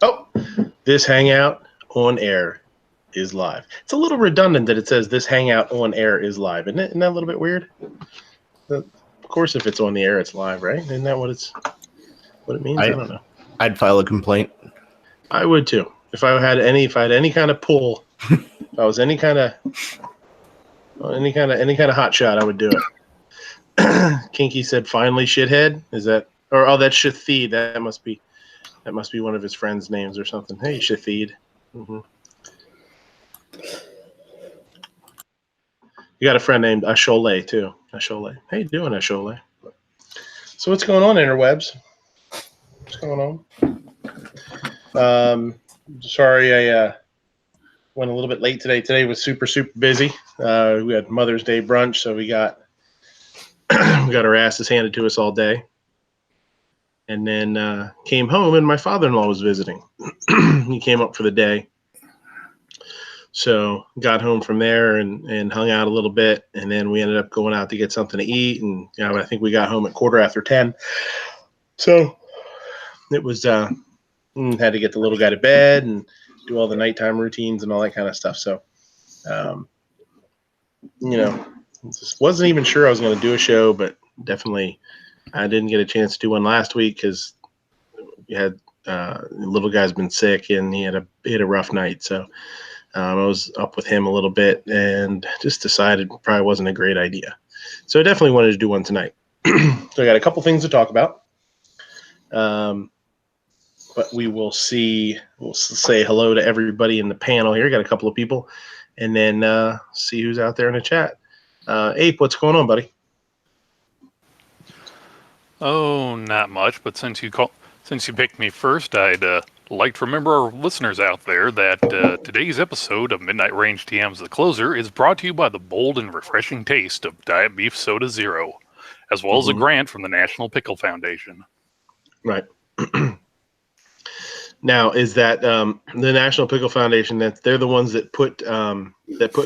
Oh, this hangout on air is live. It's a little redundant that it says this hangout on air is live. Isn't that a little bit weird? Of course, if it's on the air, it's live, right? Isn't that what it means? I don't know. I'd file a complaint. I would too. If I had any kind of pull, if I was any kind of hot shot, I would do it. Kinky said, "Finally, shithead." Is that that's Shatheed. That must be one of his friends' names or something. Hey, Shatheed. Mm-hmm. You got a friend named Ashole too. Ashole. How you doing, Ashole? So what's going on, interwebs? What's going on? Sorry, I went a little bit late today. Today was super busy. We had Mother's Day brunch, so we got our asses handed to us all day. And then came home, and my father-in-law was visiting. He came up for the day. So got home from there and hung out a little bit, and then we ended up going out to get something to eat. And I think we got home at 10:15. So it was had to get the little guy to bed and do all the nighttime routines and all that kind of stuff. So, just wasn't even sure I was going to do a show, but definitely I didn't get a chance to do one last week because we had the little guy's been sick and he had a rough night. So I was up with him a little bit and just decided it probably wasn't a great idea. So I definitely wanted to do one tonight. So I got a couple things to talk about. But we will see. We'll say hello to everybody in the panel here. Got a couple of people, and then see who's out there in the chat. Ape, what's going on, buddy? Oh, not much. But since you picked me first, I'd like to remember our listeners out there that today's episode of Midnight Range TM's The Closer is brought to you by the bold and refreshing taste of Diet Beef Soda Zero, as well as a grant from the National Pickle Foundation. Right. Now, is that the National Pickle Foundation? That they're the ones that put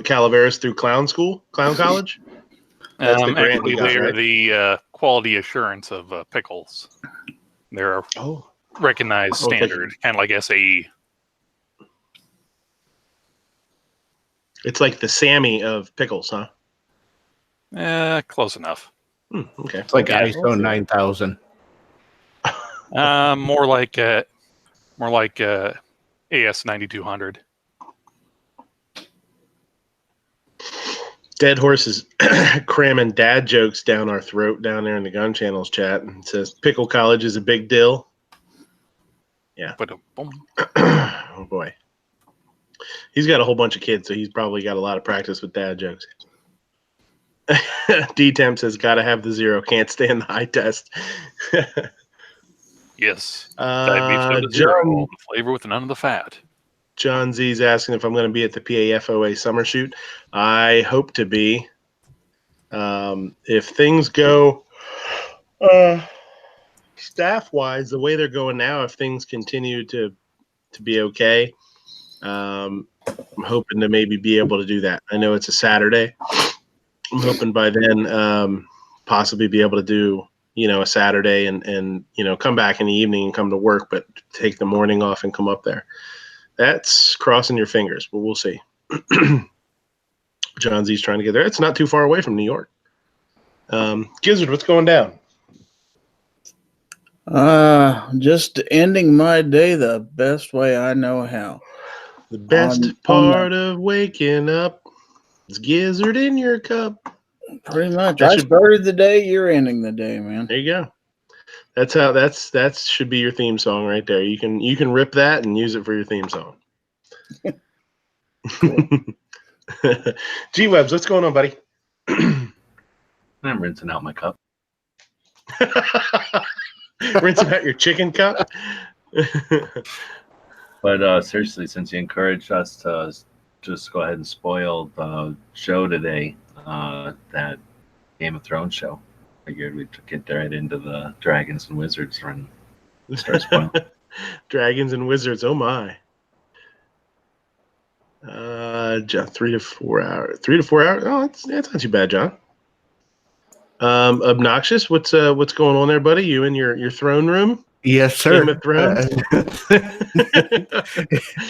Calaveras through clown college? That's the grant actually, you got, they're right? the quality assurance of pickles. They're a recognized standard, kind of like SAE. It's like the Sammy of pickles, huh? Close enough. Okay. It's like ISO 9000. More like AS 9200. Dead Horse is cramming dad jokes down our throat down there in the Gun Channels chat and says Pickle College is a big deal. Yeah. Oh boy. He's got a whole bunch of kids, so he's probably got a lot of practice with dad jokes. D-Temp says, gotta have the zero. Can't stand the high test. Yes. John, zero, the flavor with none of the fat. John Z's asking if I'm going to be at the PAFOA summer shoot. I hope to be. If things go staff-wise, the way they're going now, if things continue to be okay, I'm hoping to maybe be able to do that. I know it's a Saturday. I'm hoping by then possibly be able to do, a Saturday and come back in the evening and come to work, but take the morning off and come up there. That's crossing your fingers, but we'll see. John Z's trying to get there. It's not too far away from New York. Gizzard, what's going down? Just ending my day the best way I know how. The best part of waking up is Gizzard in your cup. Pretty much. I started the day, you're ending the day, man. There you go. That should be your theme song right there. You can rip that and use it for your theme song. G-Webs, what's going on, buddy? I'm rinsing out my cup. Rinsing out your chicken cup? But seriously, since you encouraged us to just go ahead and spoil the show today, that Game of Thrones show, I figured we'd get right into the Dragons and Wizards and start spoiling. Dragons and Wizards, oh my. 3 to 4 hours. 3 to 4 hours? Oh, that's not too bad, John. Obnoxious, what's going on there, buddy? You in your throne room? Yes, sir. Game of Thrones?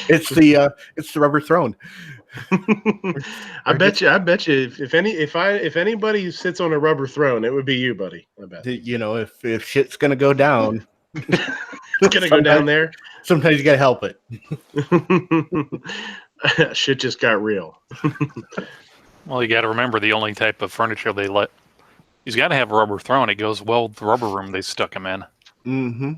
It's the rubber throne. I bet you if anybody sits on a rubber throne, it would be you, buddy. I bet. You know, if shit's gonna go down, It's gonna go down there. Sometimes you gotta help it. Shit just got real. Well, you got to remember the only type of furniture they let. He's got to have a rubber throne. It goes well with the rubber room they stuck him in. Mm-hmm.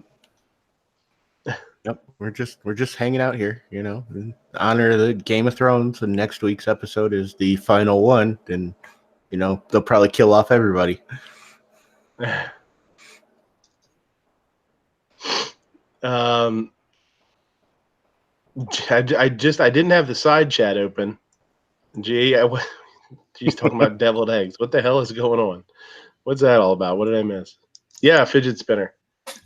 Yep, we're just hanging out here, you know, in honor of the Game of Thrones. And next week's episode is the final one, and you know they'll probably kill off everybody. I didn't have the side chat open. She's talking about deviled eggs. What the hell is going on? What's that all about? What did I miss? Yeah, fidget spinner.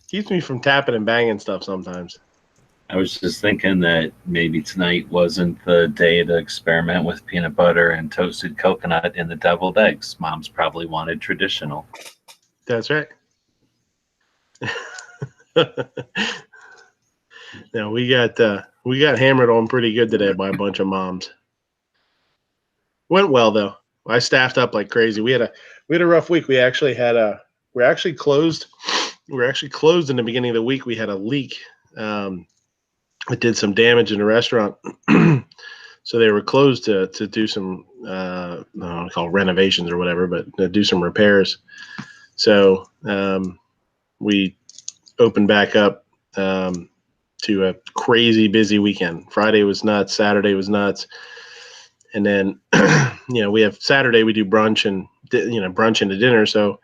Keeps me from tapping and banging stuff sometimes. I was just thinking that maybe tonight wasn't the day to experiment with peanut butter and toasted coconut in the deviled eggs. Mom's probably wanted traditional. That's right. No, we got hammered on pretty good today by a bunch of moms. Went well though. I staffed up like crazy. We had a rough week. We're actually closed in the beginning of the week. We had a leak. It did some damage in the restaurant. So they were closed to do some I don't know, call renovations or whatever, but do some repairs. So we opened back up to a crazy busy weekend. Friday was nuts. Saturday was nuts. And then, we have Saturday, we do brunch and, brunch into dinner. So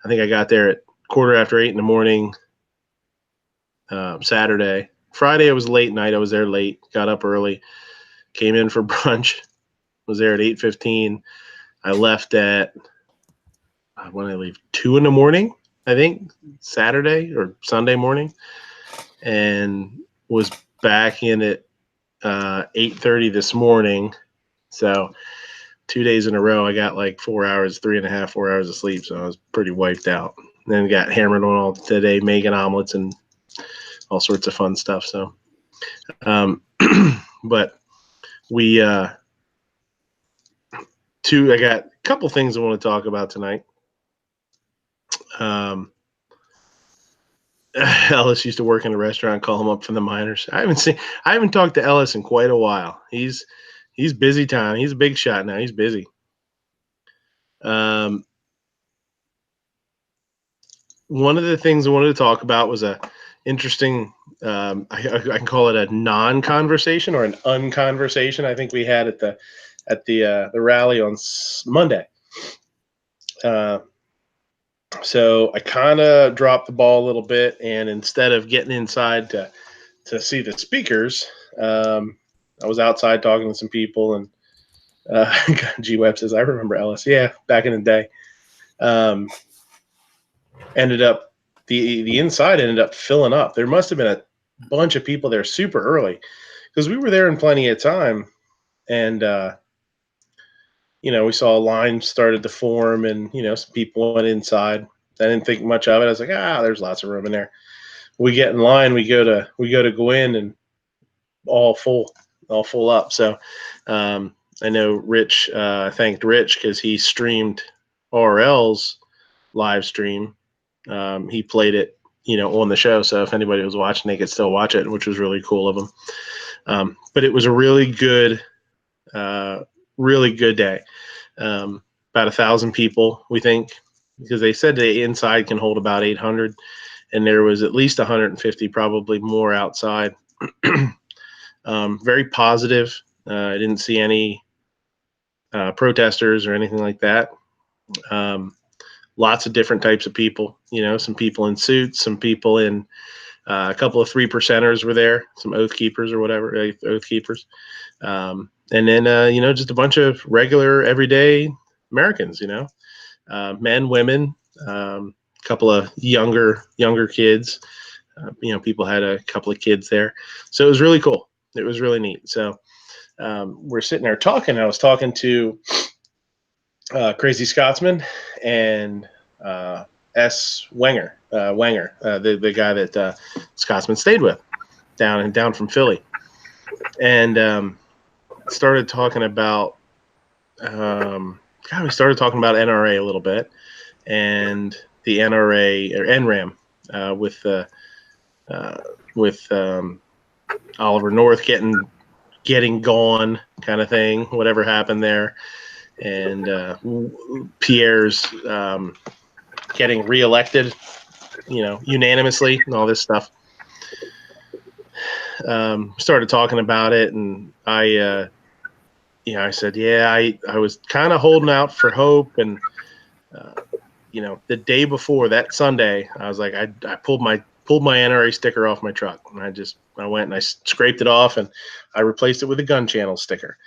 I think I got there at 8:15 in the morning, Saturday. Friday, it was late night. I was there late, got up early, came in for brunch, was there at 8:15. I left at, when I leave, 2 in the morning, I think, Saturday or Sunday morning, and was back in at 8:30 this morning. So 2 days in a row, I got like 4 hours, 3.5, 4 hours of sleep. So I was pretty wiped out. And then got hammered on all today, making omelets and all sorts of fun stuff. So, but we, I got a couple things I want to talk about tonight. Ellis used to work in a restaurant, call him up from the minors. I haven't talked to Ellis in quite a while. He's busy time. He's a big shot now. He's busy. One of the things I wanted to talk about was a interesting, I can call it a non-conversation or an unconversation. I think we had at the rally on Monday. So I kind of dropped the ball a little bit, and instead of getting inside to see the speakers, I was outside talking to some people, and G-Web says, I remember Ellis. Yeah, back in the day. Ended up, the inside ended up filling up. There must have been a bunch of people there super early because we were there in plenty of time. And, we saw a line started to form, and, some people went inside. I didn't think much of it. I was like, there's lots of room in there. We get in line, we go to go in, and all full up. So I know Rich, thanked Rich because he streamed RL's live stream. He played it, on the show. So if anybody was watching, they could still watch it, which was really cool of him. But it was a really good day. About 1,000 people, we think, because they said the inside can hold about 800, and there was at least 150, probably more outside. Very positive. I didn't see any protesters or anything like that. Lots of different types of people, some people in suits, some people in a couple of 3%ers were there, some oath keepers or whatever, oath keepers. And then, just a bunch of regular everyday Americans, men, women, couple of younger kids, people had a couple of kids there. So it was really cool. It was really neat. So we're sitting there talking. I was talking to Crazy Scotsman and S. Wenger, the guy that Scotsman stayed with down from Philly, and started talking about we started talking about NRA a little bit, and the NRA or NRAM with Oliver North getting gone, kind of thing, whatever happened there, and Pierre's getting reelected, unanimously, and all this stuff. Started talking about it, and I said, I was kind of holding out for hope, and the day before that Sunday, I was like, I pulled my NRA sticker off my truck, and I went and I scraped it off, and I replaced it with a gun channel sticker.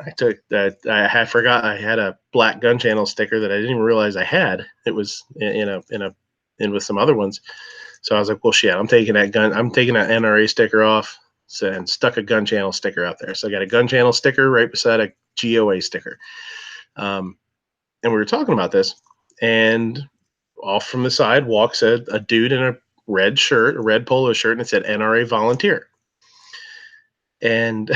I took that. I forgot I had a black gun channel sticker that I didn't even realize I had. It was in with some other ones. So I was like, well, shit, I'm taking that NRA sticker off, and stuck a gun channel sticker out there. So I got a gun channel sticker right beside a GOA sticker. And we were talking about this, and off from the side walks a dude in a red polo shirt, and it said NRA volunteer. And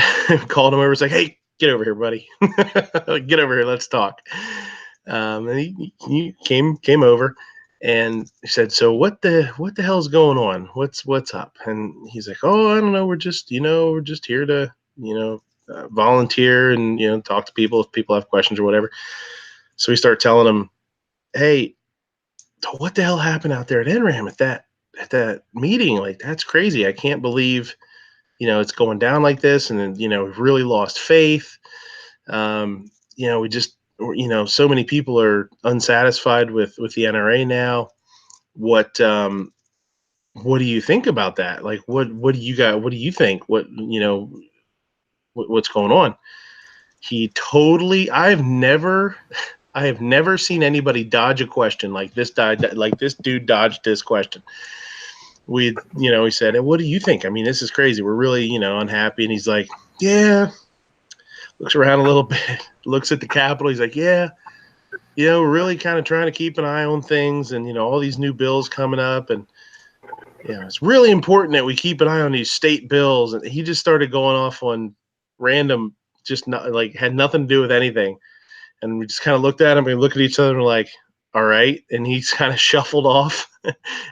called him over. It's like, hey, get over here, buddy. Get over here. Let's talk. And he came over, and he said, so what the hell's going on? What's up? And he's like, oh, I don't know. We're just here to, volunteer and, talk to people if people have questions or whatever. So we start telling him, hey, what the hell happened out there at NRAM at that meeting? Like, that's crazy. I can't believe, it's going down like this. And then, we've really lost faith. We just, so many people are unsatisfied with the NRA now. What do you think about that? Like, what do you got? What do you think? What's going on? I have never seen anybody dodge a question like this. This dude dodged this question. He said, hey, what do you think? I mean, this is crazy. We're really, unhappy. And he's like, yeah. Looks around a little bit, looks at the Capitol. He's like, yeah, we're really kind of trying to keep an eye on things, and, all these new bills coming up. And, it's really important that we keep an eye on these state bills. And he just started going off on random, just not like had nothing to do with anything. And we just kind of looked at him and looked at each other and were like, all right. And he's kind of shuffled off.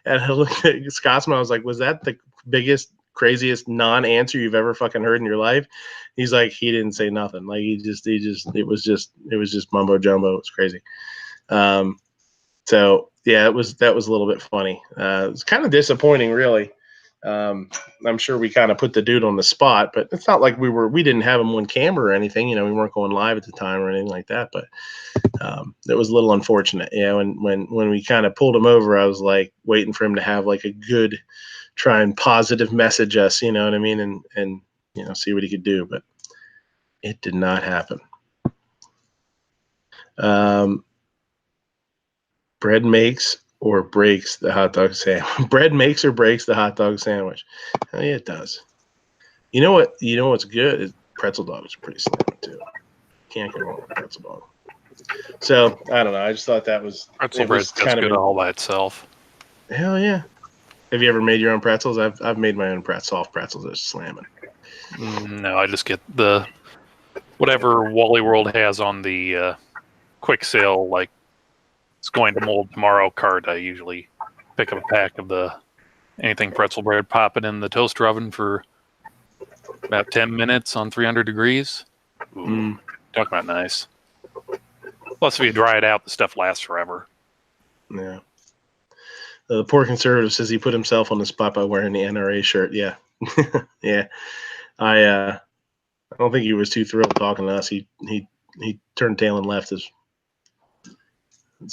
And I looked at Scotsman. I was like, was that the biggest, craziest non-answer you've ever fucking heard in your life? He's like, he didn't say nothing. Like it was just mumbo jumbo. It was crazy. So yeah, that was a little bit funny. It's kind of disappointing, really. I'm sure we kind of put the dude on the spot, but it's not like we didn't have him on camera or anything. We weren't going live at the time or anything like that, but it was a little unfortunate. When we kind of pulled him over, I was like waiting for him to have like a good, try and positive message us, you know what I mean? And see what he could do, but it did not happen. Bread makes or breaks the hot dog sandwich. Bread makes or breaks the hot dog sandwich. Oh, yeah, it does. You know what's good is pretzel dogs are pretty slamming too. Can't go wrong with pretzel dog. So I don't know. I just thought that was pretzel bread's just good all by itself. Hell yeah. Have you ever made your own pretzels? I've made my own soft pretzels. That's slamming. No, I just get the whatever Wally World has on the quick sale, like it's going to mold tomorrow cart. I usually pick up a pack of the anything pretzel bread, pop it in the toaster oven for about 10 minutes on 300 degrees. Ooh, talk about nice. Plus, if you dry it out, the stuff lasts forever. Yeah. The poor conservative says he put himself on the spot by wearing the NRA shirt. Yeah. Yeah. I don't think he was too thrilled talking to us. He turned tail and left as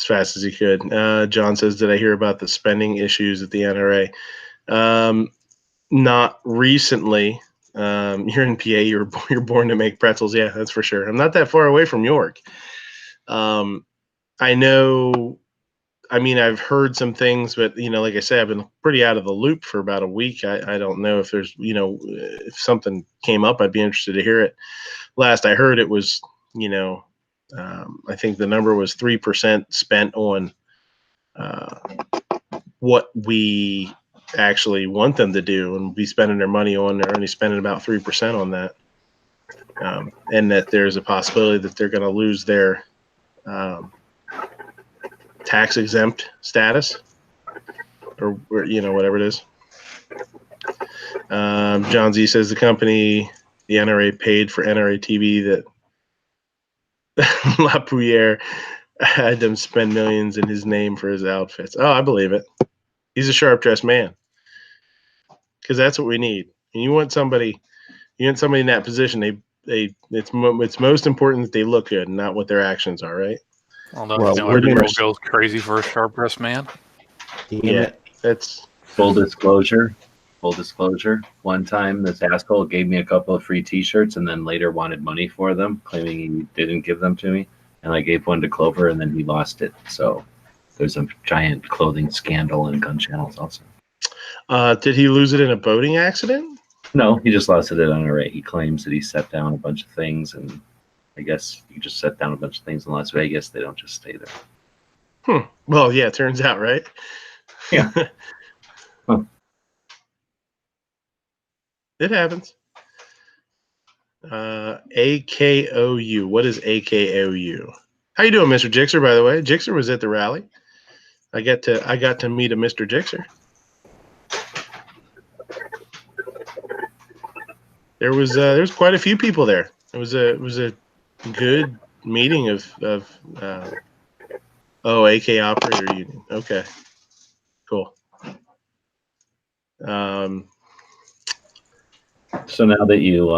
fast as he could. John says, did I hear about the spending issues at the NRA? Not recently. You're in PA. You're born to make pretzels. Yeah, that's for sure. I'm not that far away from York. I know. I mean, I've heard some things, but like I said, I've been pretty out of the loop for about a week. I don't know if there's, if something came up, I'd be interested to hear it. Last I heard, it was, I think the number was 3% spent on what we actually want them to do and be spending their money on. They're only spending about 3% on that. And that there's a possibility that they're going to lose their tax exempt status or whatever it is. John Z says the company, the NRA, paid for NRA TV that LaPouillere had them spend millions in his name for his outfits. Oh, I believe it. He's a sharp dressed man, because that's what we need. And you want somebody in that position. It's most important that they look good, and not what their actions are, right? Well, every girl goes crazy for a sharp dressed man. Yeah, that's full disclosure. One time, this asshole gave me a couple of free T-shirts, and then later wanted money for them, claiming he didn't give them to me. And I gave one to Clover, and then he lost it. So there's a giant clothing scandal in gun channels also. Did he lose it in a boating accident? No, he just lost it on a rate. He claims that he set down a bunch of things, and I guess you just set down a bunch of things in Las Vegas. They don't just stay there. Well, yeah, it turns out, right? Yeah. Huh. It happens. AKOU. What is AKOU? How you doing, Mr. Jixer, by the way? Jixer was at the rally. I got to meet a Mr. Jixer. There was quite a few people there. It was a good meeting of AK Operator Union. Okay. Cool. So now that you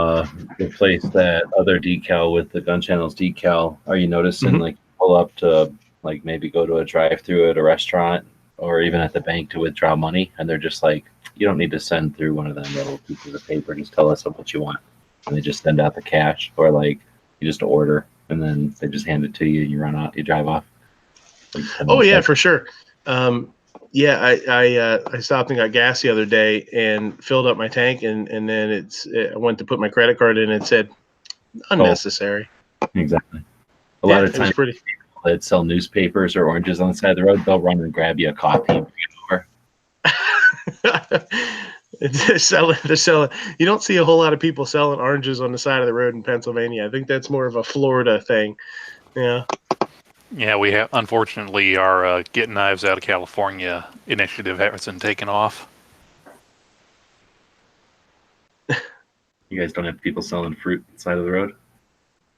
replaced that other decal with the gun channels decal, are you noticing like pull up to like maybe go to a drive-through at a restaurant or even at the bank to withdraw money, and they're just like, you don't need to send through one of them little pieces of paper. Just tell us what you want, and they just send out the cash, or like you just order and then they just hand it to you and you run out, you drive off. Like yeah, for sure. Yeah, I stopped and got gas the other day and filled up my tank, and then I went to put my credit card in, and it said unnecessary. Exactly. A lot of times people that sell newspapers or oranges on the side of the road, they'll run and grab you a coffee and bring it over. They're selling. You don't see a whole lot of people selling oranges on the side of the road in Pennsylvania. I think that's more of a Florida thing. Yeah. Yeah, we have. Unfortunately, our Get Knives Out of California initiative hasn't taken off. You guys don't have people selling fruit on the side of the road?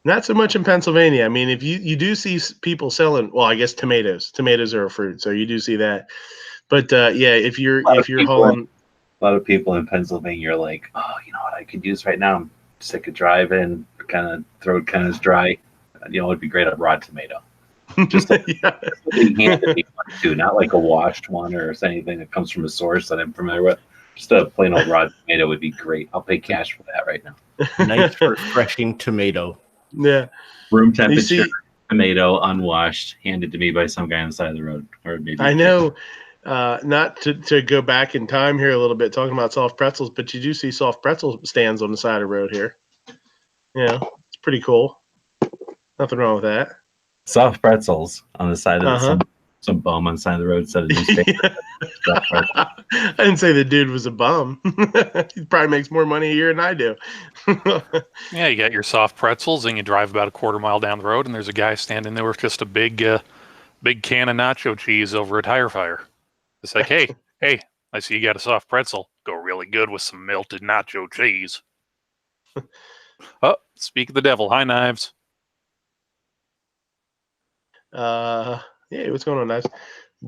Not so much in Pennsylvania. I mean, if you do see people selling, well, I guess tomatoes. Tomatoes are a fruit, so you do see that. But yeah, if you're hauling, a lot of people in Pennsylvania are like, oh, you know what I could use right now? I'm sick of driving, kind of throat kind of dry. You know, it'd be great a raw tomato. Just yeah. Too, not like a washed one or anything that comes from a source that I'm familiar with. Just a plain old raw tomato would be great. I'll pay cash for that right now. Nice refreshing tomato. Yeah. Room temperature tomato, unwashed, handed to me by some guy on the side of the road. Or maybe I know. Not to go back in time here a little bit, talking about soft pretzels, but you do see soft pretzel stands on the side of the road here. Yeah, it's pretty cool. Nothing wrong with that. Soft pretzels on the side of some bum on the side of the road instead of newspaper. I didn't say the dude was a bum. He probably makes more money a year than I do. Yeah, you got your soft pretzels, and you drive about a quarter mile down the road, and there's a guy standing there with just a big can of nacho cheese over a tire fire. It's like, hey, I see you got a soft pretzel. Go really good with some melted nacho cheese. Oh, speak of the devil. Hi, Knives. Yeah, what's going on, Knives?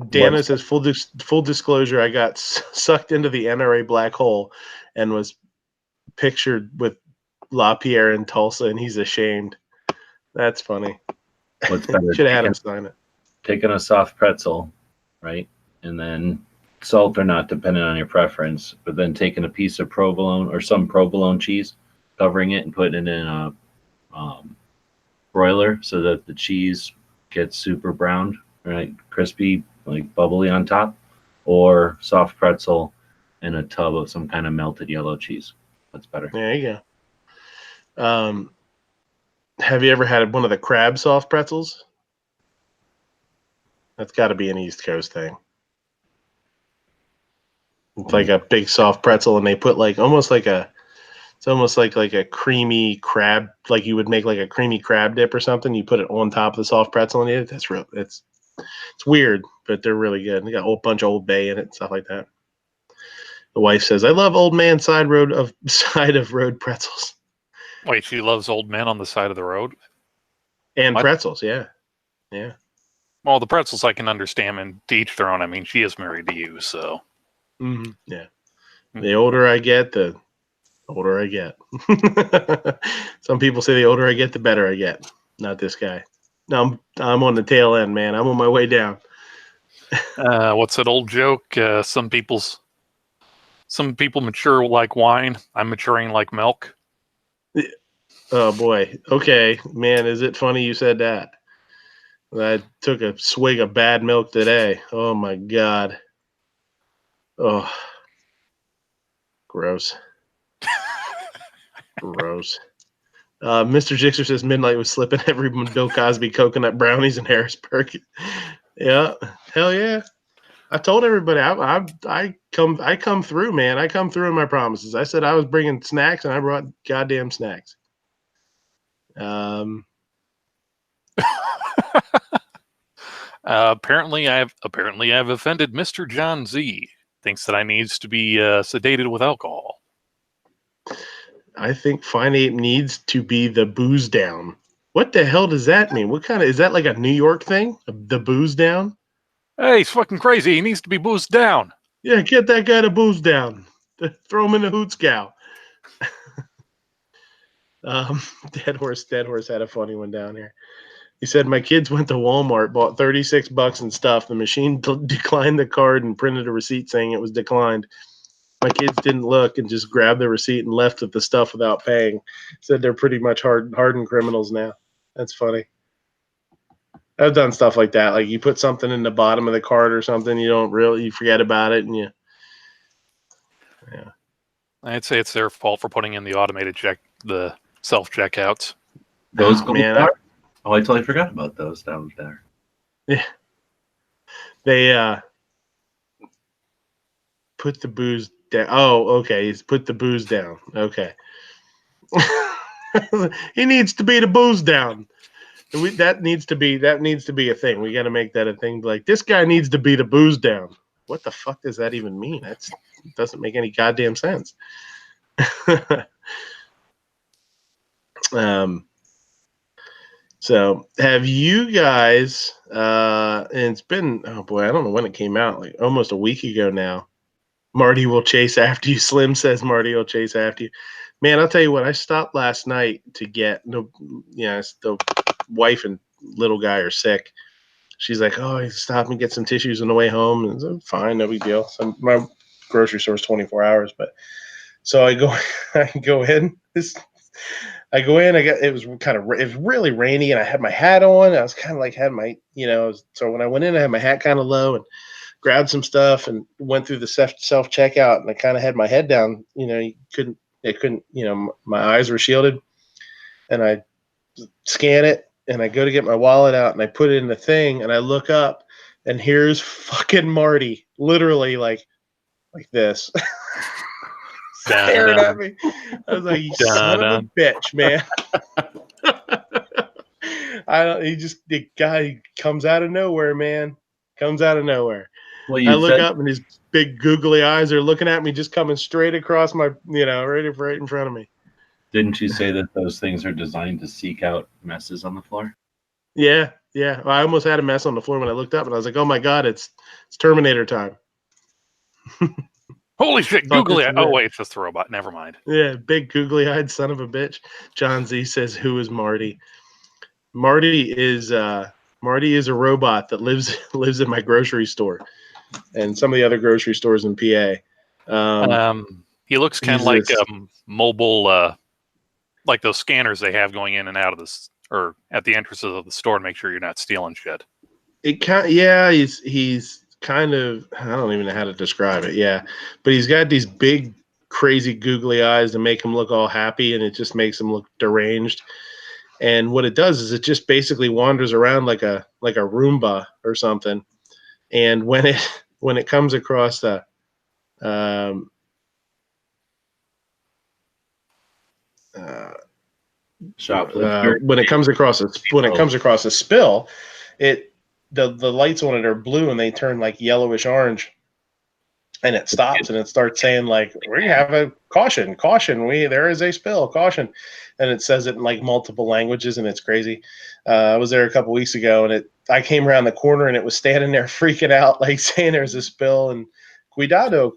Dana says, full disclosure, I got sucked into the NRA black hole and was pictured with LaPierre in Tulsa, and he's ashamed. That's funny. What's better? Should have had him sign it. Taking a soft pretzel, right? And then salt or not, depending on your preference, but then taking a piece of provolone or some provolone cheese, covering it and putting it in a broiler so that the cheese gets super browned, right? Crispy, like bubbly on top, or soft pretzel in a tub of some kind of melted yellow cheese. That's better. There you go. Have you ever had one of the crab soft pretzels? That's got to be an East Coast thing. It's like a big soft pretzel, and they put like almost like a creamy crab, like you would make like a creamy crab dip or something. You put it on top of the soft pretzel and eat it. That's real. It's weird, but they're really good. They got a whole bunch of Old Bay in it and stuff like that. The wife says, "I love Old Man side of road pretzels Wait, she loves old men on the side of the road? and What? pretzels." Yeah, yeah. Well, the pretzels I can understand, and to each their own. I mean, she is married to you, so. Mm-hmm. Yeah. The older I get, the older I get. Some people say the older I get, the better I get. Not this guy. No, I'm on the tail end, man. I'm on my way down. What's that old joke? Some people mature like wine. I'm maturing like milk. Oh boy. Okay, man. Is it funny you said that? I took a swig of bad milk today. Oh my god. Oh, gross. Gross. Mr. Jixer says midnight was slipping every Bill Cosby coconut brownies in Harrisburg. Yeah, hell yeah. I told everybody I come through, man. I come through in my promises. I said I was bringing snacks, and I brought goddamn snacks. Apparently I've offended Mr. John Z. Thinks that I needs to be sedated with alcohol. I think Fine Ape needs to be the booze down. What the hell does that mean? What kind of is that like a New York thing? The booze down? Hey, he's fucking crazy. He needs to be boozed down. Yeah, get that guy to booze down. Throw him in the hoot scow. Dead Horse had a funny one down here. He said, my kids went to Walmart, bought $36 in stuff. The machine declined the card and printed a receipt saying it was declined. My kids didn't look and just grabbed the receipt and left with the stuff without paying. Said they're pretty much hardened criminals now. That's funny. I've done stuff like that. Like you put something in the bottom of the cart or something, you forget about it, and yeah. I'd say it's their fault for putting in the self checkouts. Those man, I totally forgot about those down there. Yeah. They put the booze down. Oh, okay. He's put the booze down. Okay. He needs to be the booze down. That needs to be a thing. We got to make that a thing. Like this guy needs to be the booze down. What the fuck does that even mean? That doesn't make any goddamn sense. So have you guys? And it's been I don't know when it came out. Like almost a week ago now. Marty will chase after you. Slim says Marty will chase after you. Man, I'll tell you what. I stopped last night to get the wife and little guy are sick. She's like, "Oh, I stopped and get some tissues on the way home." And so, fine, no big deal. So my grocery store is 24 hours, but so I go in. It was really rainy, and I had my hat on. I was kind of like had my so when I went in, I had my hat kind of low and grabbed some stuff and went through the self checkout, and I kind of had my head down. I couldn't. My eyes were shielded, and I scan it, and I go to get my wallet out, and I put it in the thing, and I look up, and here's fucking Marty, literally like this, staring at me. I was like, "You son of a bitch, man!" The guy comes out of nowhere, man. Comes out of nowhere. Well, I look up, and his big googly eyes are looking at me, just coming straight across my, right in front of me. Didn't you say that those things are designed to seek out messes on the floor? Yeah. Well, I almost had a mess on the floor when I looked up, and I was like, "Oh my god, it's Terminator time!" Holy shit, googly eye. Oh wait, it's just a robot. Never mind. Yeah, big googly-eyed son of a bitch. John Z says, "Who is Marty?" Marty is a robot that lives in my grocery store and some of the other grocery stores in PA. He looks kind of like mobile, like those scanners they have going in and out of this, or at the entrances of the store to make sure you're not stealing shit. He's kind of, I don't even know how to describe it. Yeah, but he's got these big, crazy, googly eyes to make him look all happy, and it just makes him look deranged. And what it does is it just basically wanders around like a Roomba or something. And when it comes across the Shoplifter. when it comes across a spill, the lights on it are blue and they turn like yellowish orange, and it stops and it starts saying like, we have a caution, there is a spill, caution, and it says it in like multiple languages, and it's crazy. I was there a couple weeks ago, and I came around the corner and it was standing there freaking out, like saying there's a spill and cuidado,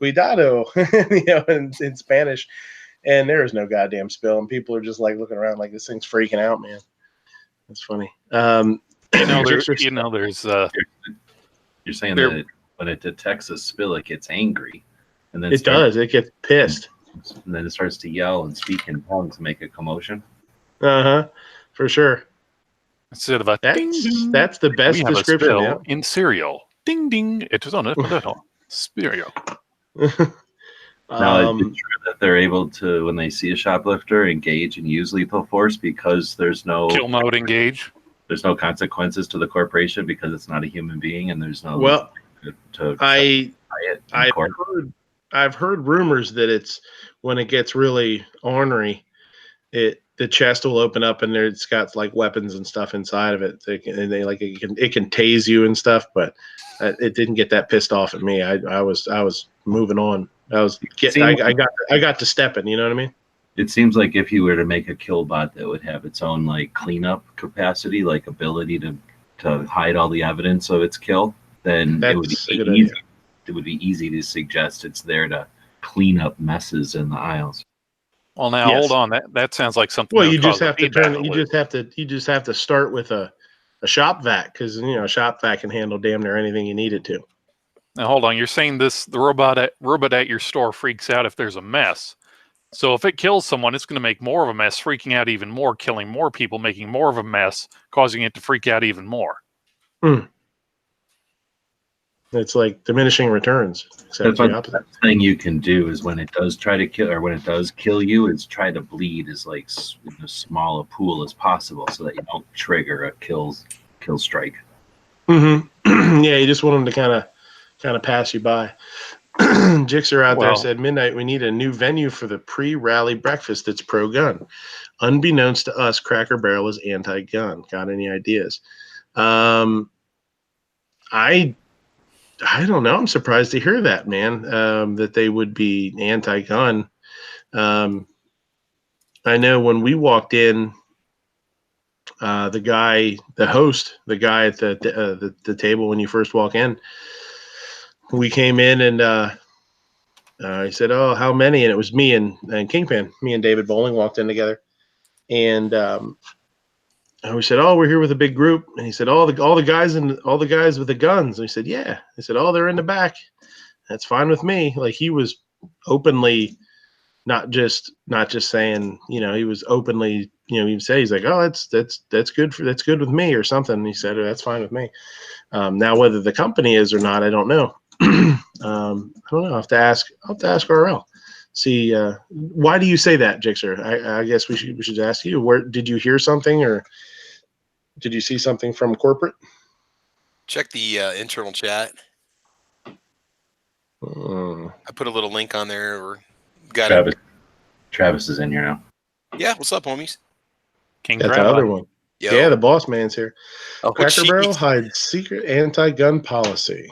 in Spanish. And there is no goddamn spill, and people are just like looking around like this thing's freaking out, man. That's funny. There's You're saying that when it detects a spill, it gets angry, and then it gets pissed, and then it starts to yell and speak in tongues and make a commotion. For sure. Instead of a ding, ding, that's the best we have description. A spill in cereal. Ding ding. It is on a little cereal. Now, is it true that they're able to, when they see a shoplifter, engage and use lethal force because there's no kill mode engage? There's no consequences to the corporation because it's not a human being, and there's no. Well, I've heard rumors that it's when it gets really ornery, the chest will open up and it's got like weapons and stuff inside of it. It can tase you and stuff, but it didn't get that pissed off at me. I was moving on. I got to stepping. You know what I mean? It seems like if you were to make a kill bot that would have its own like cleanup capacity, like ability to hide all the evidence of its kill, then it would be easy. It would be easy to suggest it's there to clean up messes in the aisles. Well, now hold on. That sounds like something. Well, you just have to start with a shop vac, because a shop vac can handle damn near anything you need it to. Now hold on. You're saying the robot at your store freaks out if there's a mess. So if it kills someone, it's going to make more of a mess, freaking out even more, killing more people, making more of a mess, causing it to freak out even more. It's like diminishing returns. That's the thing you can do is when it does try to kill, or when it does kill you, is try to bleed as like in as small a pool as possible, so that you don't trigger a kill strike. Yeah, you just want them to kind of pass you by. Jixer out there said, Midnight, we need a new venue for the pre-rally breakfast that's pro-gun. Unbeknownst to us, Cracker Barrel is anti-gun. Got any ideas? I don't know. I'm surprised to hear that, man, that they would be anti-gun. I know when we walked in, the host, the guy at the table when you first walk in, we came in and he said, "Oh, how many?" And it was me and Kingpin. Me and David Bowling walked in together, and we said, "Oh, we're here with a big group." And he said, all the guys with the guns." And we said, "Yeah." He said, "Oh, they're in the back. That's fine with me." Like he was openly, not just saying, he was openly, he'd say, he's like, "Oh, that's good with me," or something. And he said, "Oh, that's fine with me." Now, whether the company is or not, I don't know. I don't know. I'll have to ask RL. See, why do you say that, Jixer? I guess we should ask you. Where did you hear something, or did you see something from corporate? Check the internal chat. I put a little link on there. Or Travis is in here now. Yeah, what's up, homies? That's the other one. Yo. Yeah, the boss man's here. Oh, Cracker Barrel hides secret anti-gun policy.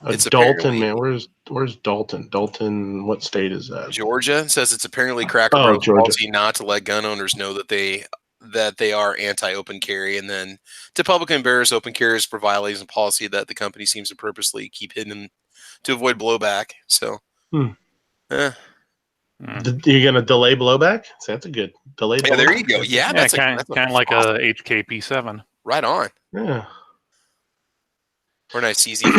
It's Dalton, man. Where's Dalton? Dalton, what state is that? Georgia. Says it's apparently Cracker Barrel's policy not to let gun owners know that they are anti-open carry, and then to publicly embarrass open carriers for violating the policy that the company seems to purposely keep hidden to avoid blowback. So, You're gonna delay blowback? So that's a good delay. Yeah, there you go. Yeah, that's kind of like a HKP7. Right on. Yeah. Or nice easy.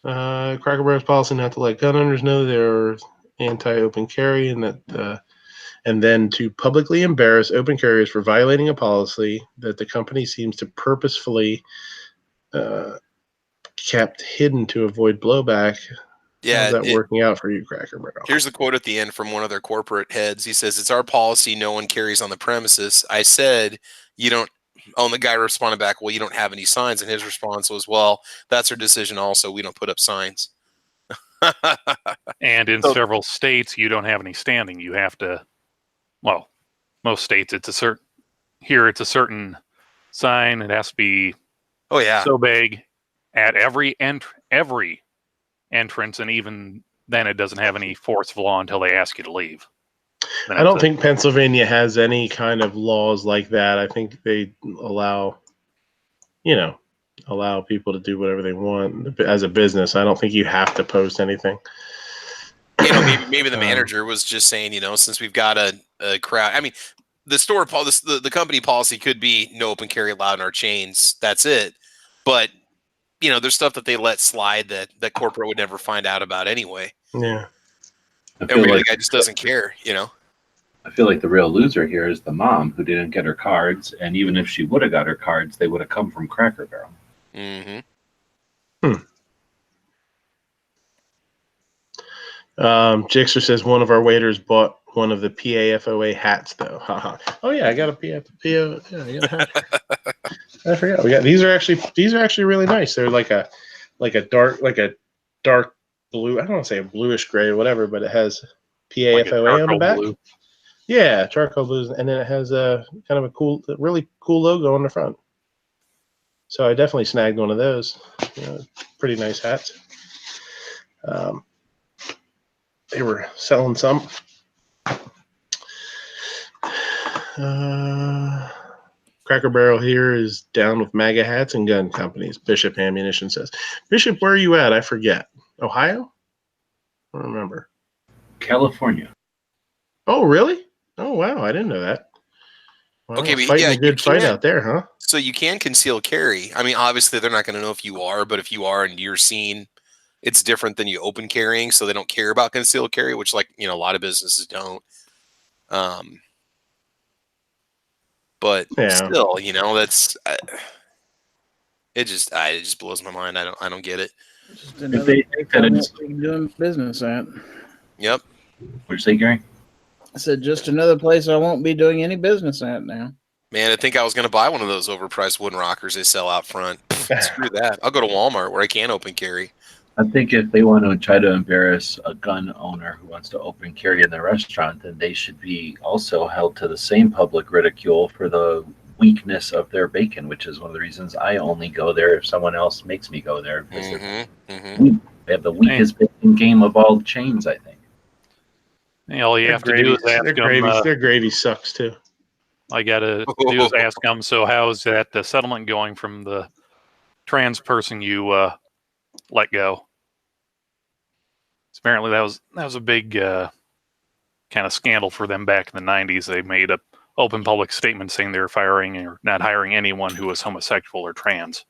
Cracker Barrel's policy not to let gun owners know they're anti-open carry, and that and then to publicly embarrass open carriers for violating a policy that the company seems to purposefully kept hidden to avoid blowback. Yeah, how's that working out for you, Cracker Barrel? Here's the quote at the end from one of their corporate heads. He says, "It's our policy no one carries on the premises." I said, "You don't." Oh, and the guy responded back, "Well, you don't have any signs." And his response was, "Well, that's our decision also. We don't put up signs." And in several states, you don't have any standing. You have to, well, most states, it's a certain sign. It has to be so big at every entrance, and even then it doesn't have any force of law until they ask you to leave. I don't think Pennsylvania has any kind of laws like that. I think they allow people to do whatever they want as a business. I don't think you have to post anything. Maybe the manager was just saying, since we've got a crowd. I mean, the company policy could be no open carry allowed in our chains. That's it. But there's stuff that they let slide that corporate would never find out about anyway. Yeah. And really, the guy just doesn't care, I feel like the real loser here is the mom who didn't get her cards, and even if she would have got her cards, they would have come from Cracker Barrel. Mm-hmm. Jixer says one of our waiters bought one of the PAFOA hats, though. Oh yeah, I got a PAFOA. Yeah, I got a hat. I forgot. These are actually really nice. They're like a dark blue. I don't want to say a bluish gray or whatever, but it has PAFOA on the back. Blue. Yeah, charcoal blues, and then it has a kind of a really cool logo on the front. So I definitely snagged one of those. Pretty nice hats. They were selling some. Cracker Barrel here is down with MAGA hats and gun companies. Bishop Ammunition says. Bishop, where are you at? I forget. Ohio? I don't remember. California. Oh, really? Oh, wow. I didn't know that. Wow, okay, but fighting a good fight out there, huh? So you can conceal carry. I mean, obviously they're not going to know if you are, but if you are and you're seen, it's different than you open carrying, so they don't care about concealed carry, which a lot of businesses don't. But still, that's it just blows my mind. I don't get it. Just another place I won't be doing business at. Yep. What'd you say, Gary? I said just another place I won't be doing any business at now. Man, I think I was going to buy one of those overpriced wooden rockers they sell out front. Screw that. I'll go to Walmart where I can open carry. I think if they want to try to embarrass a gun owner who wants to open carry in their restaurant, then they should be also held to the same public ridicule for the weakness of their bacon, which is one of the reasons I only go there if someone else makes me go there. Because they have the weakest bacon game of all chains, I think. Hey, all you have to do is ask them. Their gravy sucks, too. All you got to do is ask them, so how is that the settlement going from the trans person you let go? Apparently that was a big kind of scandal for them back in the 90s. They made a open public statement saying they were firing or not hiring anyone who was homosexual or trans.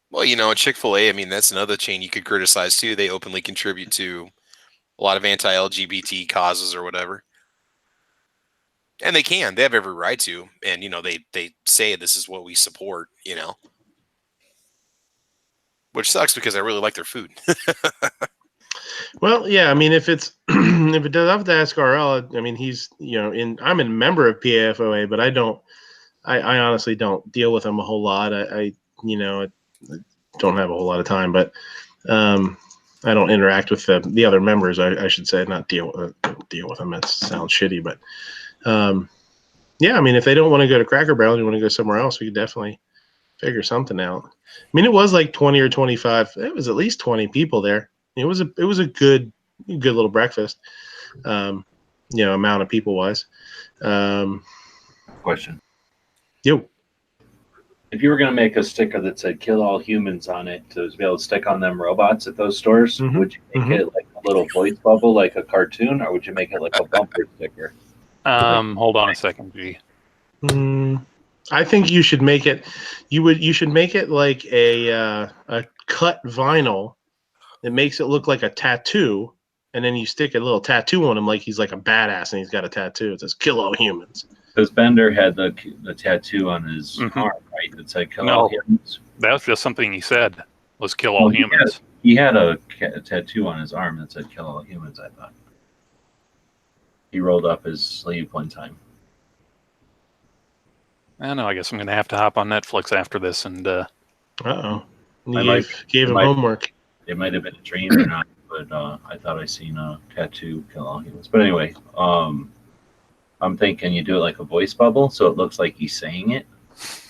Well, Chick-fil-A, I mean, that's another chain you could criticize too. They openly contribute to a lot of anti-LGBT causes or whatever. And they have every right to. And, they say this is what we support, which sucks because I really like their food. Well, yeah, I mean, if it does, I have to ask RL. I mean, he's, I'm a member of PAFOA, but I honestly don't deal with him a whole lot. I don't have a whole lot of time, but I don't interact with the other members. I should say, not deal with them. That sounds shitty, but yeah, I mean, if they don't want to go to Cracker Barrel and you want to go somewhere else, we could definitely figure something out. I mean, it was like 20 or 25. It was at least 20 people there. It was a good little breakfast, amount of people wise. Question. Yo. If you were going to make a sticker that said "kill all humans" on it to be able to stick on them robots at those stores, would you make it like a little voice bubble like a cartoon, or would you make it like a bumper sticker? Hold on a second, G. I think you should make it. You should make it like a cut vinyl. It makes it look like a tattoo, and then you stick a little tattoo on him like he's like a badass and he's got a tattoo. It says "Kill all humans." Because Bender had the tattoo on his arm, right? That said "Kill all humans." That was just something he said was "Kill all humans." He had a tattoo on his arm that said "Kill all humans." I thought he rolled up his sleeve one time. I don't know. I guess I'm going to have to hop on Netflix after this and. You gave him homework. It might have been a dream or not, but I thought I seen a tattoo "Kill all humans." But anyway, I'm thinking you do it like a voice bubble, so it looks like he's saying it,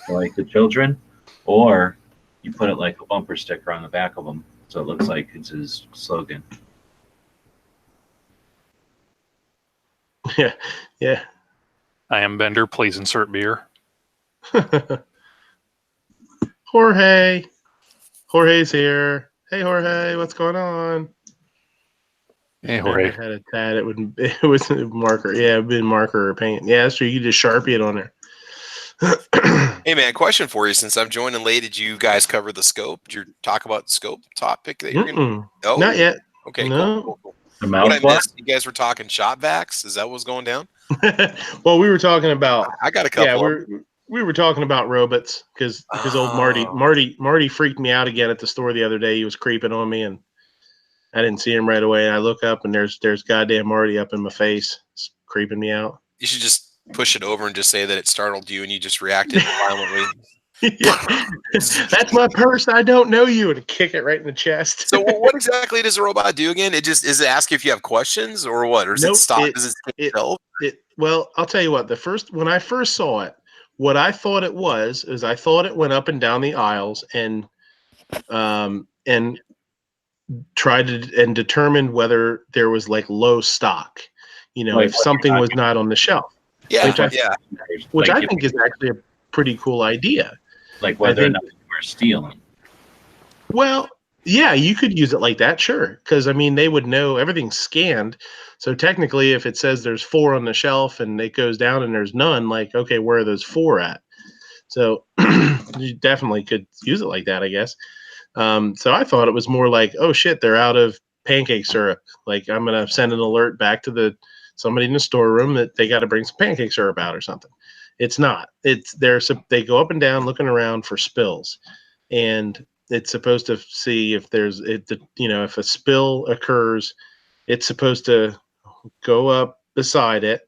like the children, or you put it like a bumper sticker on the back of them, so it looks like it's his slogan. Yeah. I am Bender. Please insert beer. Jorge's here. Hey, Jorge, what's going on? Hey, Jorge. If I had a tat, it was a marker. Yeah, it'd been marker or paint. Yeah, that's true. You just Sharpie it on there. Hey, man, question for you. Since I'm joining late, did you guys cover the scope? Did you talk about the scope topic that you're going to? Oh, not yet. Okay, no. Cool. What I missed, you guys were talking shop vacs? Is that what was going down? Well, we were talking about. I got a couple. Yeah, we were talking about robots because old Marty freaked me out again at the store the other day. He was creeping on me and I didn't see him right away. And I look up and there's goddamn Marty up in my face. It's creeping me out. You should just push it over and just say that it startled you and you just reacted violently. That's my purse. I don't know you, and kick it right in the chest. So what exactly does the robot do again? Is it ask if you have questions or what? Or does it stop? Does it tell? Well, I'll tell you what. When I first saw it, what I thought it was is I thought it went up and down the aisles and tried to and determined whether there was like low stock. Like if something was not on the shelf. Yeah, which I think is actually a pretty cool idea. Like whether or not we're stealing. Well, yeah, you could use it like that, sure. Because, I mean, they would know everything's scanned. So technically, if it says there's 4 on the shelf and it goes down and there's none, like, okay, where are those 4 at? So you definitely could use it like that, I guess. So I thought it was more like, oh, shit, they're out of pancake syrup. Like, I'm going to send an alert back to somebody in the storeroom that they got to bring some pancake syrup out or something. It's not. They go up and down looking around for spills, and it's supposed to see if if a spill occurs, it's supposed to go up beside it,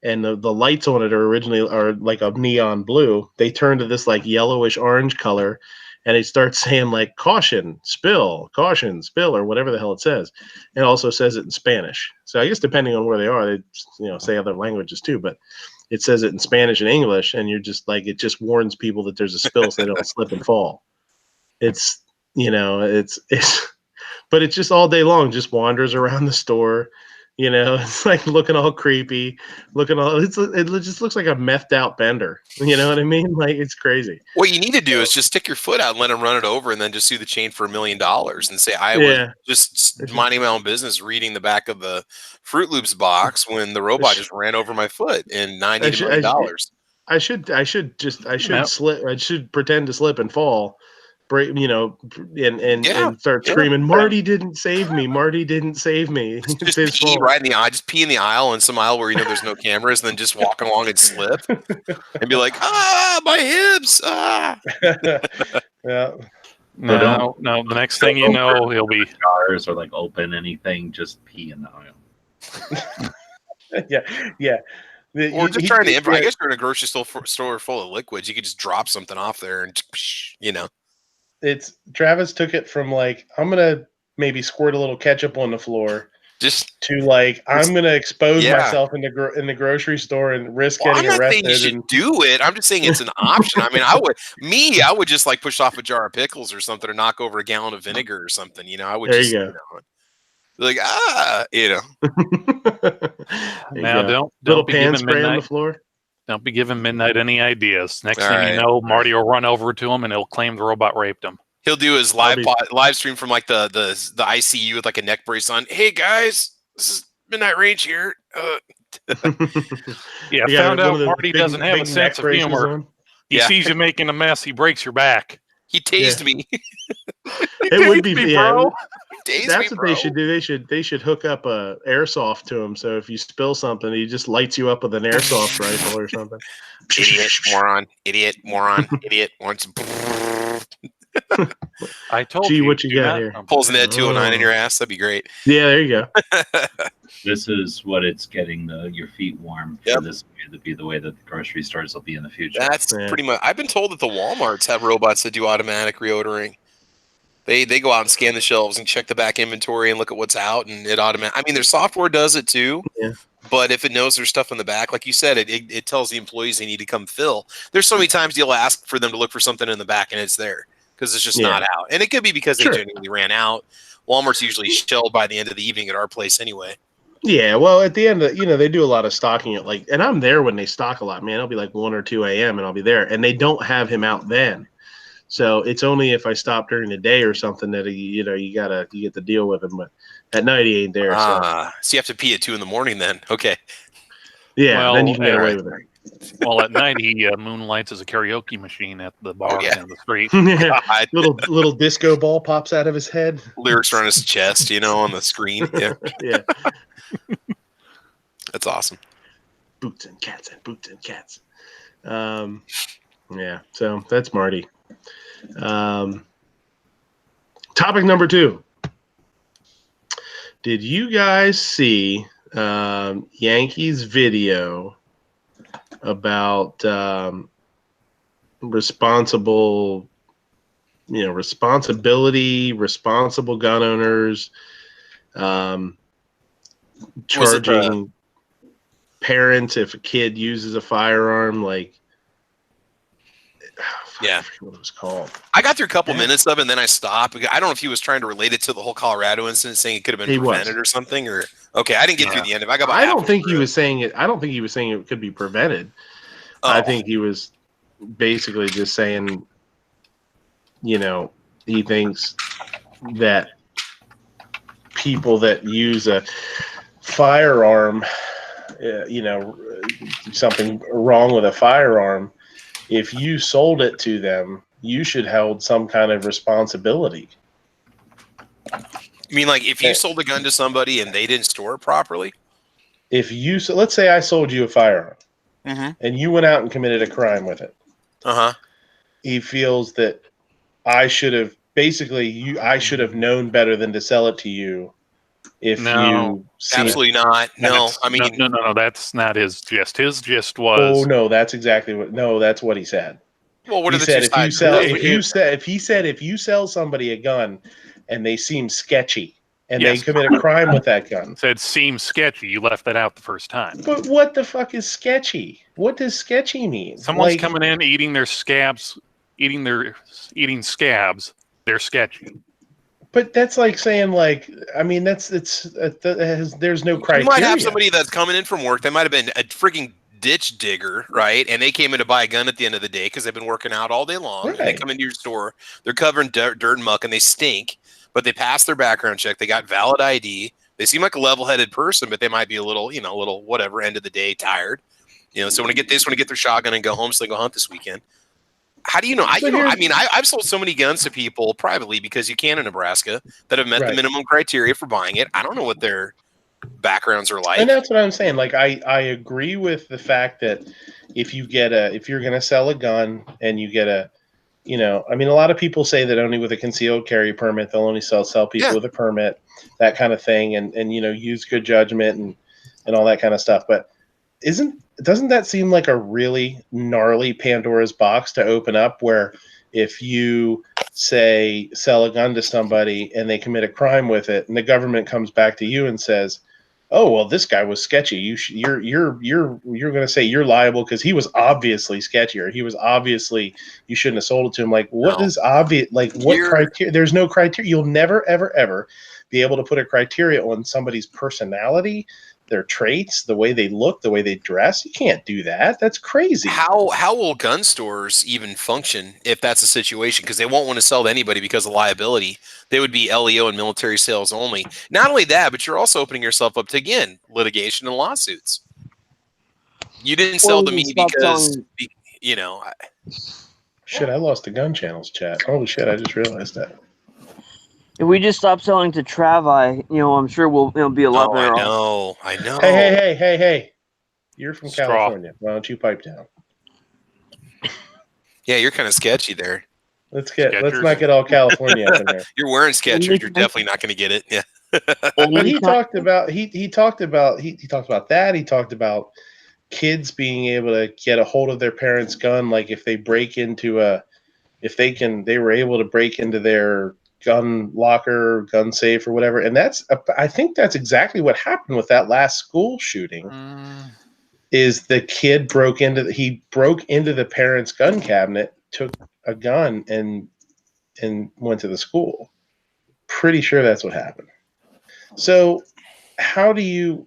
and the lights on it are like a neon blue. They turn to this like yellowish orange color, and it starts saying like caution, spill, or whatever the hell it says. It also says it in Spanish. So I guess depending on where they are, they say other languages too, but it says it in Spanish and English, and you're just like, it just warns people that there's a spill so they don't slip and fall. It's, but it's just all day long, just wanders around the store. It's like looking all creepy, it just looks like a methed out Bender. You know what I mean? Like, it's crazy. What you need to do is just stick your foot out and let him run it over and then just sue the chain for $1 million and say, I was just minding my own business, reading the back of the Fruit Loops box when the robot just ran over my foot and $90 million. I should pretend to slip and fall. Break, and start screaming, Marty didn't save me. Marty didn't save me. Just pee right in the aisle. Just pee in the aisle, in some aisle where there's no cameras, and then just walk along and slip and be like, my hips. Yeah. No. The next thing you know, he'll be jars or like open anything. Just pee in the aisle. Yeah. Or just trying to improv. I guess you're in a grocery store full of liquids. You could just drop something off there, and It's Travis took it from like, I'm gonna maybe squirt a little ketchup on the floor, to like, I'm gonna expose myself in the grocery store and risk getting arrested. I'm not saying you should do it. I'm just saying it's an option. I mean, I would just like push off a jar of pickles or something, or knock over a gallon of vinegar or something. I would there just you go. Like Now don't little be pan giving spray Midnight on the floor. Don't be giving Midnight any ideas. Next thing you know, Marty will run over to him and he'll claim the robot raped him. He'll do his live stream from like the ICU with like a neck brace on. Hey guys, this is Midnight Range here. Found out Marty doesn't have a sense of humor. He sees you making a mess. He breaks your back. He tased me. It would be bro. That's what they should do. They should hook up a airsoft to him. So if you spill something, he just lights you up with an airsoft rifle or something. Idiot, moron, idiot, moron, idiot. Once. I told Gee, you. what you do got not here? dump Pulls it. an Ed 209 in your ass. That'd be great. Yeah, there you go. This is what it's getting your feet warm for Yep. this to be the way that the grocery stores will be in the future. That's pretty much. I've been told that the Walmarts have robots that do automatic reordering. They go out and scan the shelves and check the back inventory and look at what's out, and it automatic. I mean, their software does it too. Yeah. But if it knows there's stuff in the back, like you said, it tells the employees they need to come fill. There's so many times you'll ask for them to look for something in the back, and it's there because it's just not out. And it could be because they genuinely ran out. Walmart's usually shelled by the end of the evening at our place anyway. Yeah, well, at the end, they do a lot of stocking at and I'm there when they stock a lot, man. It'll be like 1 or 2 a.m. and I'll be there, and they don't have him out then. So it's only if I stop during the day or something that you get to deal with him. But at night he ain't there. So you have to pee at 2 a.m. then. Okay. Yeah, then you can get away with it. Well, at night he moonlights as a karaoke machine at the bar in the street. little disco ball pops out of his head. Lyrics are on his chest, on the screen. Yeah. Yeah. That's awesome. Boots and cats and boots and cats. Yeah, so that's Marty. Topic number 2. Did you guys see Yankees video about responsible gun owners charging parents if a kid uses a firearm? Yeah, I forget what it was called. I got through a couple minutes of it, and then I stopped. I don't know if he was trying to relate it to the whole Colorado incident, saying it could have been prevented or something. Or I didn't get through the end of it. I don't think he was saying it. I don't think he was saying it could be prevented. I think he was basically just saying, he thinks that people that use a firearm, something wrong with a firearm, if you sold it to them, you should hold some kind of responsibility. You mean like if you sold a gun to somebody and they didn't store it properly? Let's say I sold you a firearm, and you went out and committed a crime with it. He feels that I should have known better than to sell it to you. Absolutely not. No, I mean, no. That's not his gist. His gist was. Oh no, that's exactly what. No, that's what he said. Well, what he are the said? two sides? If you sell somebody a gun, and they seem sketchy, and they commit a crime with that gun. Said seems sketchy. You left that out the first time. But what the fuck is sketchy? What does sketchy mean? Someone's coming in eating their scabs, eating scabs. They're sketchy. But that's like saying, there's no criteria. You might have somebody that's coming in from work. They might have been a freaking ditch digger, right? And they came in to buy a gun at the end of the day because they've been working out all day long. Right. And they come into your store. They're covered in dirt and muck, and they stink. But they passed their background check. They got valid ID. They seem like a level-headed person, but they might be a little whatever, end of the day, tired. So when I get their shotgun and go home, so they go hunt this weekend. How do you know? I've sold so many guns to people privately because you can in Nebraska that have met the minimum criteria for buying it. I don't know what their backgrounds are like. And that's what I'm saying. I agree with the fact that if you're going to sell a gun and you get a lot of people say that only with a concealed carry permit, they'll only sell people with a permit, that kind of thing. And use good judgment and all that kind of stuff. But doesn't that seem like a really gnarly Pandora's box to open up, where if you say sell a gun to somebody and they commit a crime with it, and the government comes back to you and says, "Oh, well, this guy was sketchy. You're going to say you're liable because he was obviously sketchy, or you shouldn't have sold it to him." Like, what is obvious? Like, what criteria? There's no criteria. You'll never, ever, ever be able to put a criteria on somebody's personality, their traits, the way they look, the way they dress. You can't do that. That's crazy. How will gun stores even function if that's a situation? Because they won't want to sell to anybody because of liability. They would be LEO and military sales only. Not only that, but you're also opening yourself up to, again, litigation and lawsuits. You didn't sell to me because, Shit, I lost the gun channels chat. Holy shit, I just realized that. If we just stop selling to Travi, I'm sure we'll be a lot better off. I know. Hey. You're from California. Why don't you pipe down? Yeah, you're kind of sketchy there. Let's Skechers. not get all California up in there. You're wearing Skechers. You're definitely not going to get it. Yeah. But he talked about he talked about that. He talked about kids being able to get a hold of their parents' gun, like if they break into they were able to break into their gun locker, gun safe, or whatever. And I think that's exactly what happened with that last school shooting. Is the kid broke into the parents' gun cabinet, took a gun, and went to the school. Pretty sure that's what happened. So how do you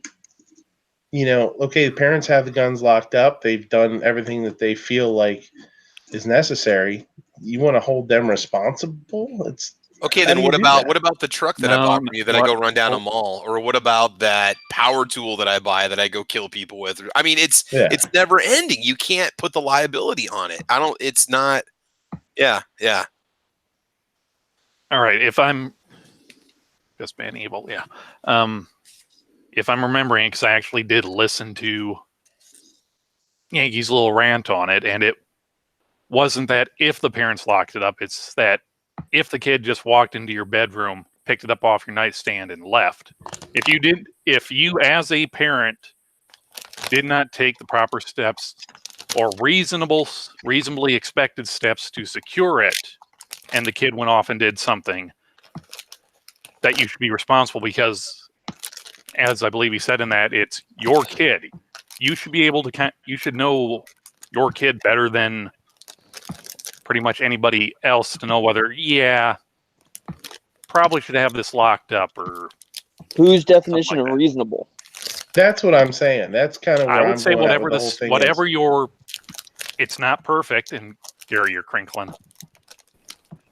okay, the parents have the guns locked up. They've done everything that they feel like is necessary. You want to hold them responsible? Okay, then what about the truck that I bought from you that I go run down a mall? Or what about that power tool that I buy that I go kill people with? I mean, it's never ending. You can't put the liability on it. It's not. Yeah. All right, if I'm just being evil, yeah. If I'm remembering, because I actually did listen to Yankee's little rant on it, and it wasn't that if the parents locked it up, it's that if the kid just walked into your bedroom, picked it up off your nightstand, and left. If you as a parent did not take the proper steps or reasonably expected steps to secure it, and the kid went off and did something, that you should be responsible because, as I believe he said in that, it's your kid. You should be able to. You should know your kid better than pretty much anybody else to know whether, probably should have this locked up or. Whose definition of reasonable? That's what I'm saying. That's kind of where I would say whatever is. It's not perfect, and Gary, you're crinkling.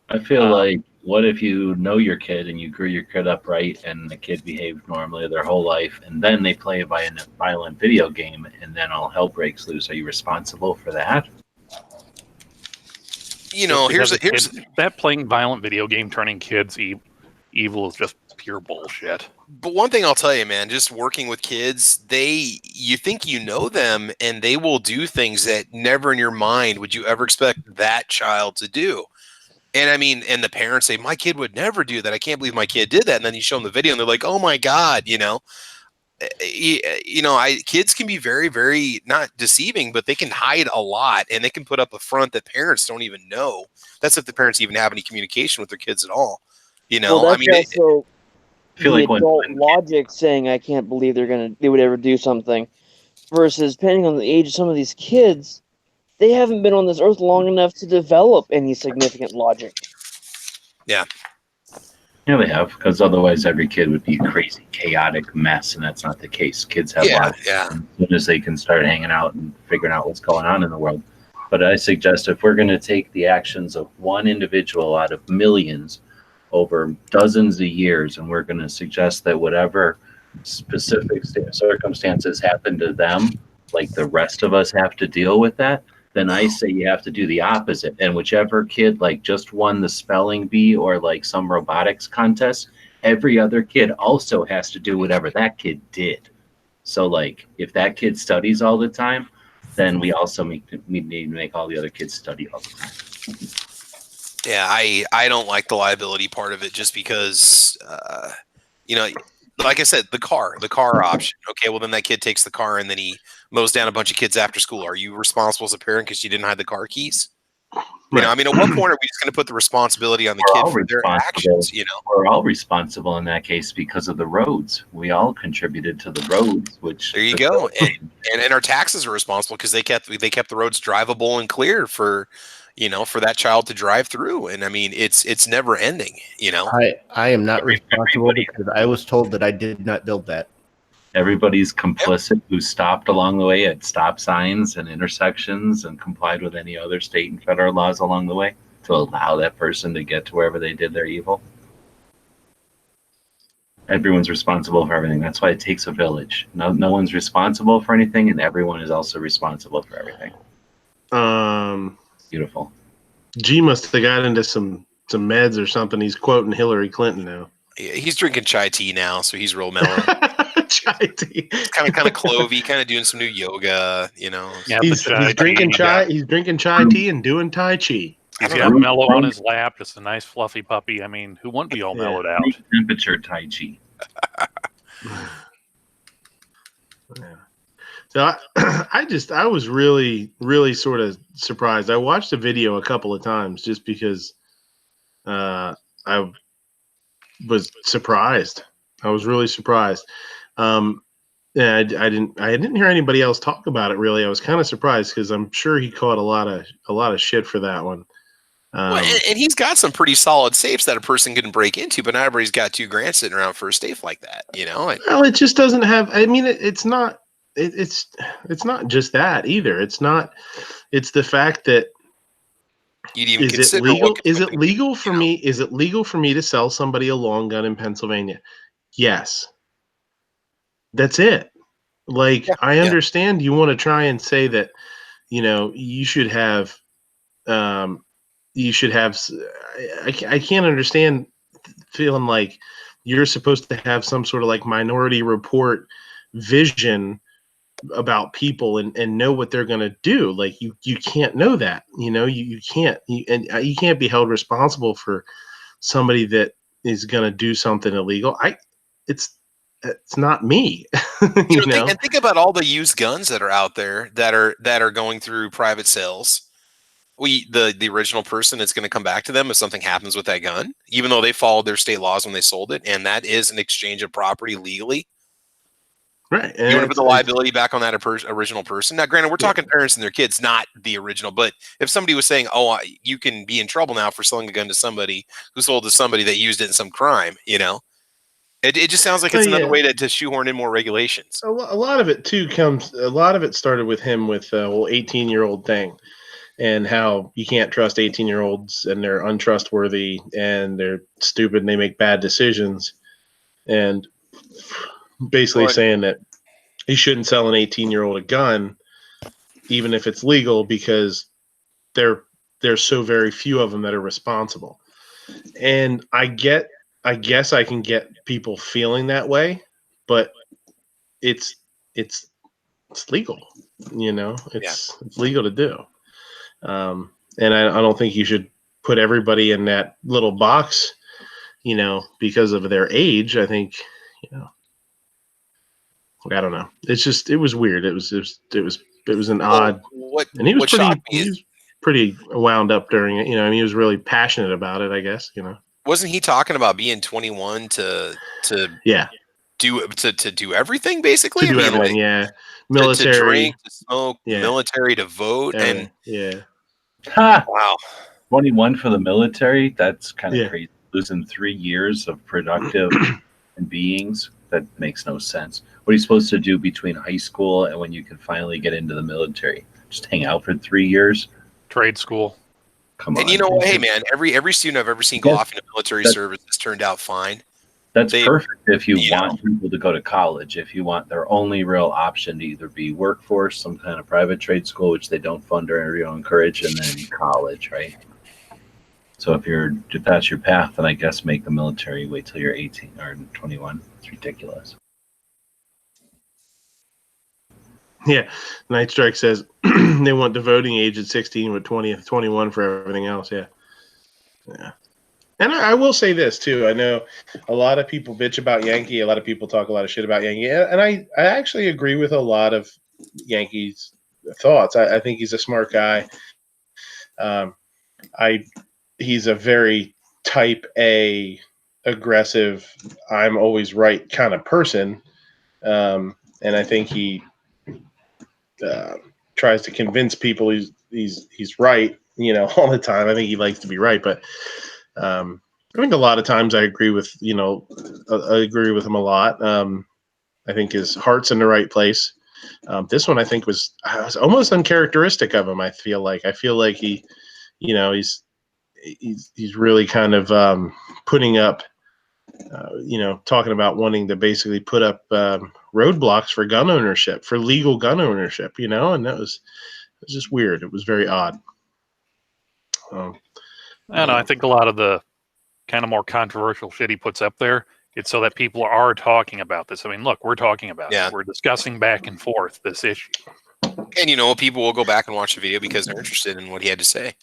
I feel like, what if you know your kid and you grew your kid up right and the kid behaved normally their whole life, and then they play a violent video game and then all hell breaks loose? Are you responsible for that? Here's that playing violent video game turning kids evil is just pure bullshit. But one thing I'll tell you, man, just working with kids, you think you know them, and they will do things that never in your mind would you ever expect that child to do. And I mean, and the parents say, my kid would never do that. I can't believe my kid did that. And then you show them the video and they're like, oh my God, kids can be very, very not deceiving, but they can hide a lot, and they can put up a front that parents don't even know. That's if the parents even have any communication with their kids at all. Well, that's also adult logic saying, I can't believe they would ever do something, versus depending on the age of some of these kids, they haven't been on this earth long enough to develop any significant logic. Yeah. Yeah, they have, because otherwise every kid would be a crazy, chaotic mess, and that's not the case. Kids have logic as soon as they can start hanging out and figuring out what's going on in the world. But I suggest if we're going to take the actions of one individual out of millions over dozens of years, and we're going to suggest that whatever specific circumstances happen to them, like the rest of us have to deal with that, then I say you have to do the opposite. And whichever kid like just won the spelling bee or like some robotics contest, every other kid also has to do whatever that kid did. So like if that kid studies all the time, then we also need to make all the other kids study all the time. Yeah, I don't like the liability part of it just because, like I said, the car option. Okay, well then that kid takes the car and then he mows down a bunch of kids after school. Are you responsible as a parent because you didn't hide the car keys? Right. At what point are we just going to put the responsibility on the kid for their actions? We're all responsible in that case because of the roads. We all contributed to the roads, which there you go. And our taxes are responsible because they kept the roads drivable and clear for that child to drive through. And I mean, it's never ending. I am not responsible because I was told that I did not build that. Everybody's complicit who stopped along the way at stop signs and intersections and complied with any other state and federal laws along the way to allow that person to get to wherever they did their evil. Everyone's responsible for everything. That's why it takes a village. No one's responsible for anything, and everyone is also responsible for everything. Beautiful. G must have got into some meds or something. He's quoting Hillary Clinton now. Yeah, he's drinking chai tea now, so he's real mellow. Chai tea. Kind of clovey, kind of doing some new yoga, Yeah, he's drinking chai. He's drinking chai tea and doing tai chi. Does he have Mellow on his lap? Just a nice fluffy puppy. I mean, who wouldn't be all mellowed out? Temperature Tai Chi. Yeah. So I was really, really sort of surprised. I watched the video a couple of times just because I was surprised. I was really surprised. Yeah, I didn't hear anybody else talk about it really. I was kind of surprised because I'm sure he caught a lot of shit for that one. Well, and he's got some pretty solid safes that a person can break into, but not everybody's got $2,000 sitting around for a safe like that, you know? Well, it just doesn't have. I mean, it's not just that either. It's the fact that is it legal? Is it legal for me? Is it legal for me to sell somebody a long gun in Pennsylvania? Yes. That's it. Like, yeah, I understand you want to try and say that, you should have. I can't understand feeling like you're supposed to have some sort of like Minority Report vision about people and know what they're going to do. Like you can't know that, you can't, you can't be held responsible for somebody that is going to do something illegal. It's not me. Think about all the used guns that are out there that are going through private sales. The original person, it's going to come back to them if something happens with that gun, even though they followed their state laws when they sold it, and that is an exchange of property legally. Right. You want to put the liability back on that original person. Now, granted, we're talking parents and their kids, not the original. But if somebody was saying, "Oh, you can be in trouble now for selling a gun to somebody who sold to somebody that used it in some crime," it just sounds like it's another way to shoehorn in more regulations. A lot of it too a lot of it started with him with the whole 18-year-old thing. And how you can't trust 18-year-olds and they're untrustworthy and they're stupid and they make bad decisions. And basically saying that you shouldn't sell an 18-year-old a gun, even if it's legal, because there's so very few of them that are responsible. And I guess I can get people feeling that way, but it's legal, it's legal to do. And I don't think you should put everybody in that little box, because of their age. I think, I don't know. It was weird. It was an odd. And he was pretty wound up during it. He was really passionate about it, I guess. Wasn't he talking about being 21 to do everything basically? To do everything, yeah. Military, to drink, to smoke, military, to vote, and wow, 21 for the military. That's kind of crazy. Losing 3 years of productive beings. That makes no sense. What are you supposed to do between high school and when you can finally get into the military? Just hang out for 3 years? Trade school. Come on. And you know what? Hey, man, every student I've ever seen go off into military service has turned out fine. That's perfect if you want people to go to college. If you want their only real option to either be workforce, some kind of private trade school, which they don't fund or encourage, and then college, right? So if that's your path, then I guess make the military wait till you're 18 or 21. It's ridiculous. Yeah, Night Strike says they want the voting age at 16 with 21 for everything else. Yeah. And I will say this too. I know a lot of people bitch about Yankee. A lot of people talk a lot of shit about Yankee, and I actually agree with a lot of Yankee's thoughts. I think he's a smart guy. He's a very type A, aggressive, I'm always right kind of person, and I think he tries to convince people he's right, all the time. I think he likes to be right, but I think a lot of times I agree with him a lot. I think his heart's in the right place. This one I think was almost uncharacteristic of him. I feel like he, he's really kind of putting up, talking about wanting to basically put up roadblocks for gun ownership, for legal gun ownership, and it was just weird. It was very odd. I think a lot of the kind of more controversial shit he puts up there, it's so that people are talking about this. I mean, look, we're talking about it. We're discussing back and forth this issue. And people will go back and watch the video because they're interested in what he had to say.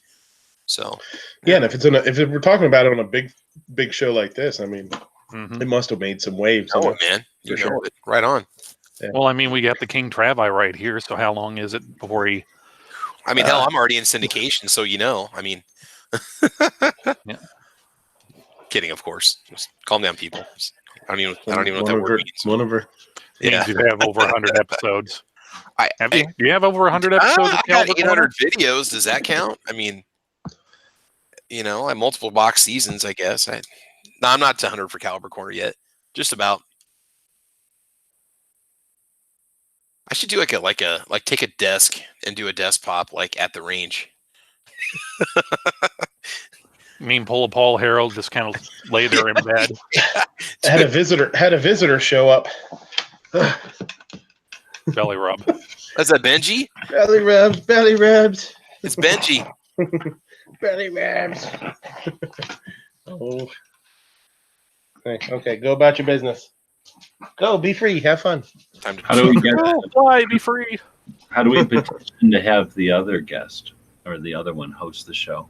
So yeah, and if we're talking about it on a big show like this, I mean, it must have made some waves. Oh man, you know it. Right on. Yeah. Well, I mean, we got the King Travi right here. So how long is it before he? I mean, hell, I'm already in syndication, so you know. I mean, yeah. Kidding, of course. Just calm down, people. I don't even know what that word means. Whatever. Yeah, you have over 100 episodes. Do you have over 100 episodes? I got 800 videos. Does that count? I mean, you know, I have multiple box seasons, I guess. I'm not to 100 for Caliber Corner yet. Just about. I should do like take a desk and do a desk pop like at the range. You mean pull a Paul Harold, just kind of lay there in bed? Had a visitor show up. Belly rub. Is that Benji? Belly rubs. It's Benji. Belly rubs. Oh. Okay, go about your business. Go, be free, have fun. How do we get fly, be free? How do we petition to have the other guest or the other one host the show?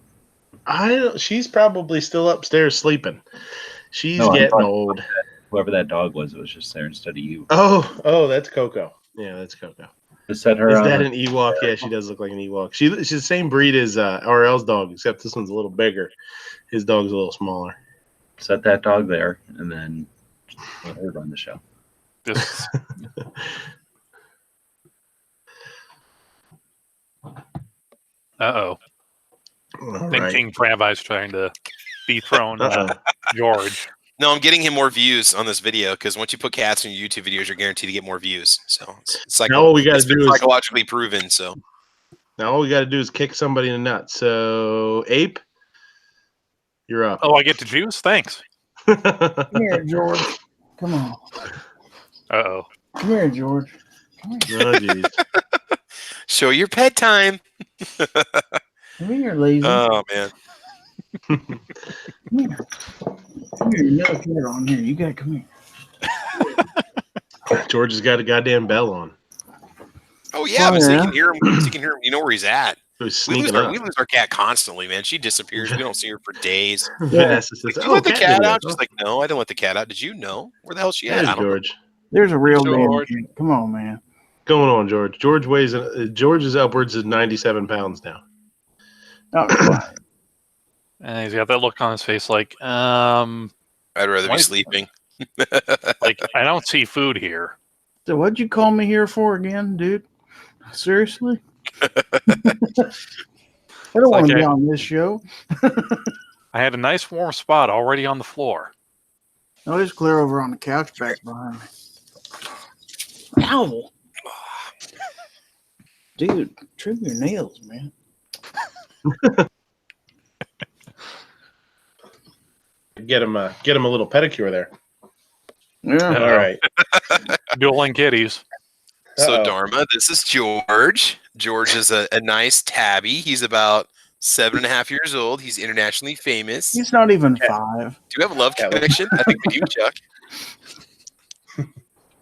She's probably still upstairs sleeping. She's getting old. Whoever that dog was just there instead of you. Oh, that's Coco. Yeah, that's Coco. Is that an Ewok? Yeah, she does look like an Ewok. She's the same breed as RL's dog, except this one's a little bigger. His dog's a little smaller. Set that dog there, and then let her run the show. Uh-oh. I think King Travi's trying to dethrone George. No, I'm getting him more views on this video because once you put cats in your YouTube videos, you're guaranteed to get more views. So it's like all we got to do is psychologically proven. So now all we got to do is kick somebody in the nuts. So Ape, you're up. Oh, I get to juice? Thanks. Come here, George. Come on. Uh-oh. Come here, George. Come here. Oh, geez. Show your pet time. Come here, lazy. Oh, man. Come here. Come here. You another cat on here. You got to come here. George has got a goddamn bell on. Oh, yeah, but so you can hear him. You can hear him. You know where he's at. We lose our cat constantly, man. She disappears. We don't see her for days. Yeah. Did you let the cat out? She's like, no, I didn't let the cat out. Did you know? Where the hell is she at? George. There's a real George. Come on, man. Going on, George. George is upwards of 97 pounds now. Oh, and he's got that look on his face like, I'd rather be sleeping. Like, I don't see food here. So what'd you call me here for again, dude? Seriously? I don't want to be on this show. I had a nice warm spot already on the floor. I'll just clear over on the couch back behind me. Ow! Dude, trim your nails, man. Get him a little pedicure there. Yeah. All right. Dueling kitties. So Dharma, this is George. George is a nice tabby. He's about 7.5 years old. He's internationally famous. He's not even 5. Do you have a love connection? I think we do, Chuck.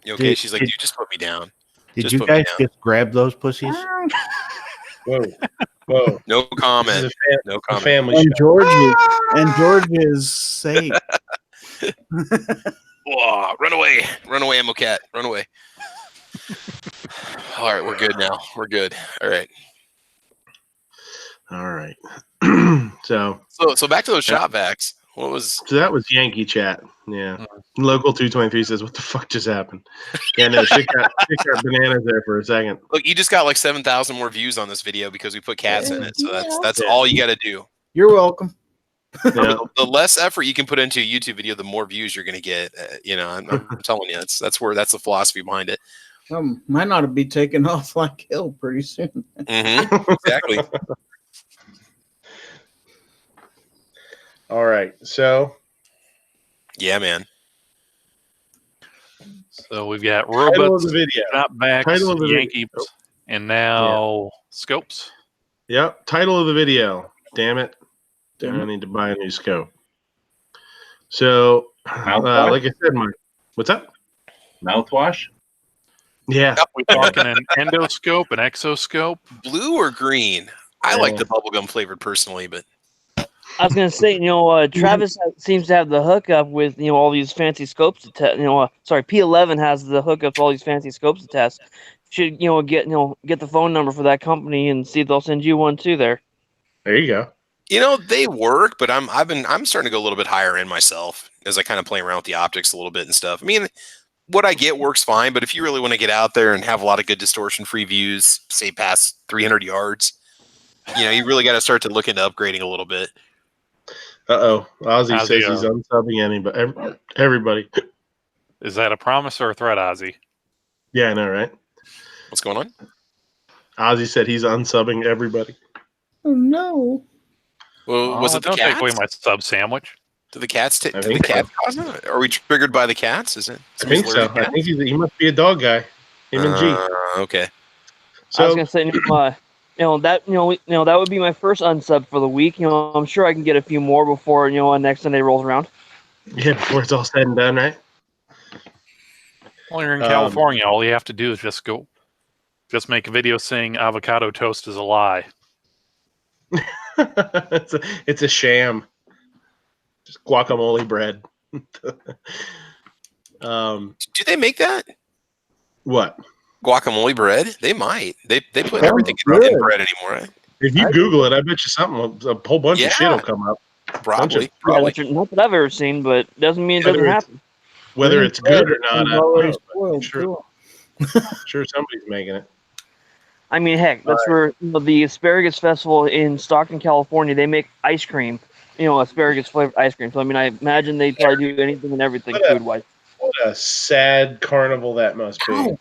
You okay? She's like, dude, just put me down. Did you guys just grab those pussies? Whoa. No comment. No comment. Family and George is safe. Whoa, run away, Emo Cat, run away. All right, we're good now. We're good. All right. So back to those shop vacs. What was? So that was Yankee chat. Yeah. Local 223 says, "What the fuck just happened?" Yeah, no, shit got bananas there for a second. Look, you just got like 7,000 more views on this video because we put cats in it. So that's all you got to do. You're welcome. Yeah. The less effort you can put into a YouTube video, the more views you're going to get. I'm telling you, that's the philosophy behind it. Might not be taking off like hell pretty soon. Exactly. All right, so yeah, man. So we've got robots, shop vacs, Yankee, and now scopes. Yep. Title of the video. Damn it. I need to buy a new scope. So, like I said, what's up? Mouthwash? Yeah. We're talking an endoscope, an exoscope. Blue or green? I like the bubblegum flavored personally, but I was gonna say, Travis seems to have the hookup with all these fancy scopes to test. P11 has the hookup to all these fancy scopes to test. Should get the phone number for that company and see if they'll send you one too. There you go. They work, but I'm starting to go a little bit higher end myself as I kind of play around with the optics a little bit and stuff. I mean, what I get works fine, but if you really want to get out there and have a lot of good distortion-free views, say past 300 yards, you really got to start to look into upgrading a little bit. Ozzy says he's unsubbing everybody. Is that a promise or a threat, Ozzy? Yeah, I know, right? What's going on? Ozzy said he's unsubbing everybody. Oh no! Well, was it the don't cats? Take away my sub sandwich. Do the cats? Cause it? Are we triggered by the cats? Is it? I think so. I think he must be a dog guy. Him and G. Okay. So I was gonna say, that would be my first unsub for the week. I'm sure I can get a few more before next Sunday rolls around. Yeah, before it's all said and done, right? Well, you're in California. All you have to do is just make a video saying avocado toast is a lie. It's a sham. Just guacamole bread. Do they make that? What? Guacamole bread? They might. They put everything in bread anymore, right? If you Google it, I bet you a whole bunch of shit will come up. Probably. Yeah, not that I've ever seen, but doesn't mean it doesn't happen. Whether it's good or not, I don't know. Sure somebody's making it. I mean, heck, that's where the Asparagus Festival in Stockton, California, they make ice cream, asparagus flavored ice cream. So, I mean, I imagine they probably do anything and everything food-wise. What a sad carnival that must be.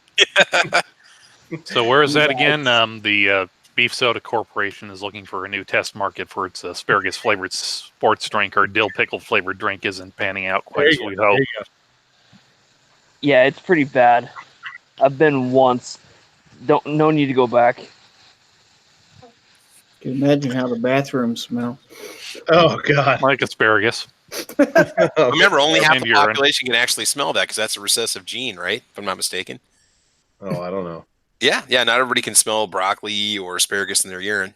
So where is that again? The Beef Soda Corporation is looking for a new test market for its asparagus-flavored sports drink, or dill pickle-flavored drink isn't panning out quite as we hope. Yeah, it's pretty bad. I've been once. No need to go back. Can you imagine how the bathrooms smell? Oh God, like asparagus. Remember, only half the population can actually smell that because that's a recessive gene, right? If I'm not mistaken. Oh, I don't know. Yeah, not everybody can smell broccoli or asparagus in their urine.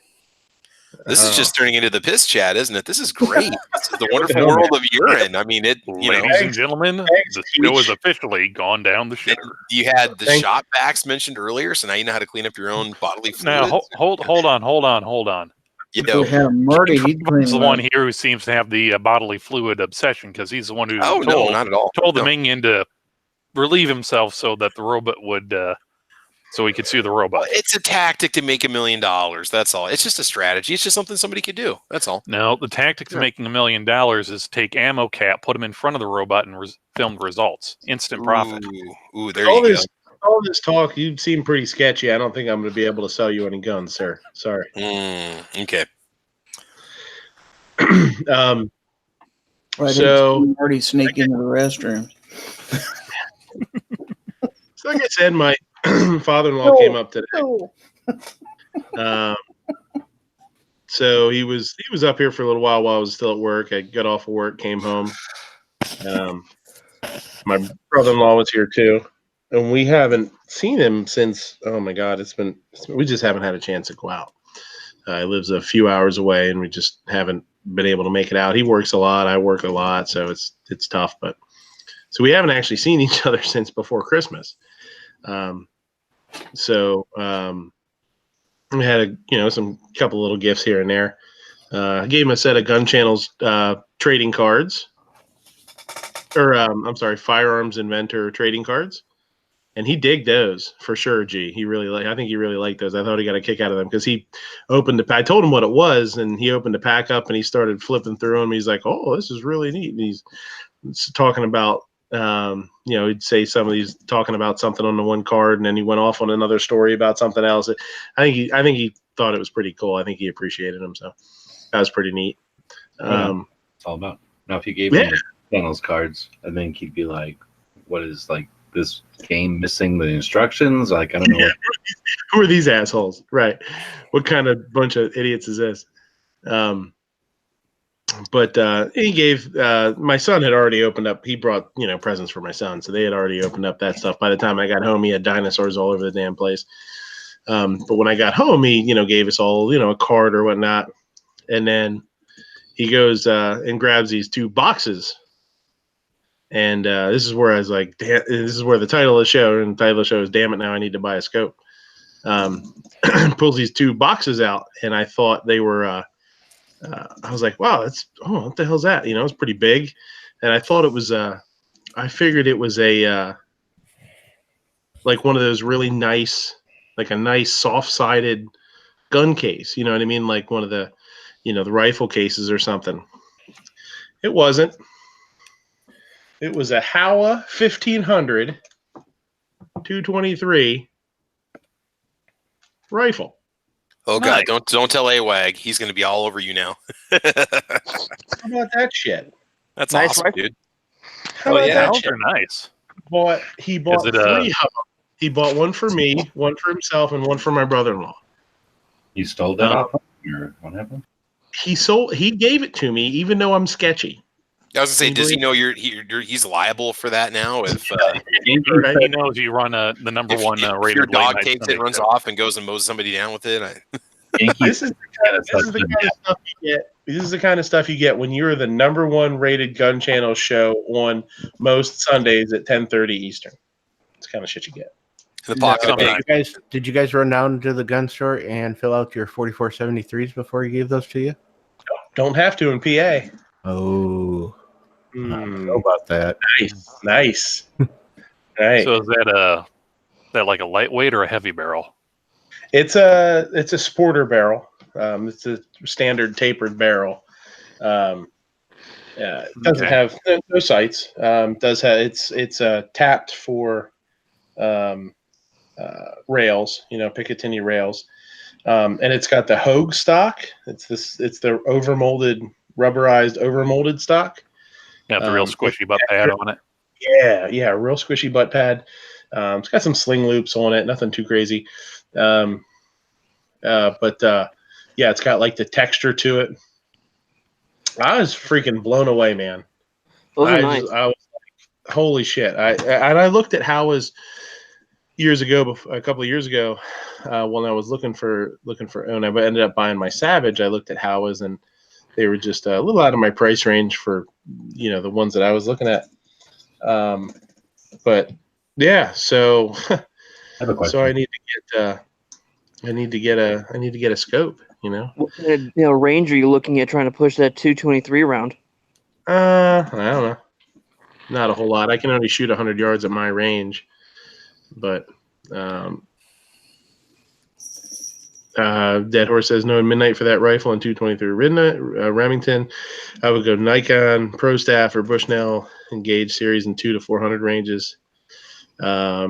This is just turning into the piss chat, isn't it? This is great. This is the wonderful world of urine. I mean, ladies and gentlemen, the show has officially gone down the shitter. You had the shop backs mentioned earlier, so now you know how to clean up your own bodily fluids. Now, hold on. Marty, he's the one here who seems to have the bodily fluid obsession, because he's the one who not at all. told the minion to relieve himself so that the robot would... so he could sue the robot. Well, it's a tactic to make $1 million. That's all. It's just a strategy. It's just something somebody could do. That's all. No, the tactic to making $1 million is take ammo cap, put him in front of the robot, and film results. Instant profit. Ooh, there you go. All this talk, you seem pretty sketchy. I don't think I'm going to be able to sell you any guns, sir. Sorry. Okay. So already sneak into the restroom. So like I said, my father-in-law came up today. So he was up here for a little while I was still at work. I got off of work, came home. My brother-in-law was here too, and we haven't seen him since. Oh my God, we just haven't had a chance to go out. He lives a few hours away, and we just haven't been able to make it out. He works a lot, I work a lot, so it's tough. But so we haven't actually seen each other since before Christmas. We had some couple little gifts here and there. I gave him a set of Gun Channel's trading cards, or Firearms Inventor trading cards, and he digged those for sure. G, I think he really liked those. I thought he got a kick out of them because he opened I told him what it was, and he opened the pack up and he started flipping through them. He's like, "Oh, this is really neat." And he's talking about. He'd say some of these talking about something on the one card, and then he went off on another story about something else. I think he thought it was pretty cool. I think he appreciated him, so that was pretty neat. It's all about. Now, if you gave him the channels cards, I think he'd be like, "What is this game missing the instructions?" Like, I don't know. Who are these assholes? Right? What kind of bunch of idiots is this? But he gave my son had already opened up. He brought presents for my son, so they had already opened up that stuff. By the time I got home, he had dinosaurs all over the damn place. But when I got home, he gave us all a card or whatnot, and then he goes and grabs these 2 boxes. And this is where I was like, damn, this is where the title of the show, and the title of the show is Damn It, Now I Need to Buy a Scope. Pulls these 2 boxes out, and I thought they were, I was like, wow, what the hell's that? It's pretty big. And I thought it was, I figured it was like one of those really nice, like a nice soft-sided gun case. You know what I mean? Like one of the, the rifle cases or something. It wasn't. It was a Howa 1500 223 rifle. Oh God! Don't tell AWAG. He's going to be all over you now. How about that shit? That's nice awesome, rifle. dude. How about that Those shit? are nice. He bought 3 of them. He bought one for me, one for himself, and one for my brother-in-law. You stole that off him, or what happened? He gave it to me, even though I'm sketchy. I was gonna say, does he know he's liable for that now? If he knows you run the number one if rated your dog late night takes it, runs show. off, and goes and mows somebody down with it. This is the kind of stuff you get. This is the kind of stuff you get when you're the number 1 rated gun channel show on most Sundays at 10:30 Eastern. It's the kind of shit you get. The pocket Did you guys run down to the gun store and fill out your 4473s before he gave those to you? Don't have to in PA. Oh, I don't know about that. Nice. Right. So is that like a lightweight or a heavy barrel? It's a sporter barrel. It's a standard tapered barrel. It doesn't have no sights. Does have it's tapped for rails, Picatinny rails, and it's got the Hogue stock. It's the rubberized overmolded stock. Yeah, the real squishy butt pad on it. Yeah, real squishy butt pad. It's got some sling loops on it, nothing too crazy. But it's got like the texture to it. I was freaking blown away, man. Those are nice. I was like, holy shit! I looked at Howa's a couple of years ago, when I was looking for and I ended up buying my Savage. I looked at Howa's, and they were just a little out of my price range for the ones that I was looking at. But yeah, so I have a question. so I need to get a scope. What kind of range are you looking at trying to push that 223 round? I don't know. Not a whole lot. I can only shoot 100 yards at my range, but Dead Horse says no midnight for that rifle and 223 Remington. I would go Nikon Pro Staff or Bushnell Engage series in 200 to 400 ranges. I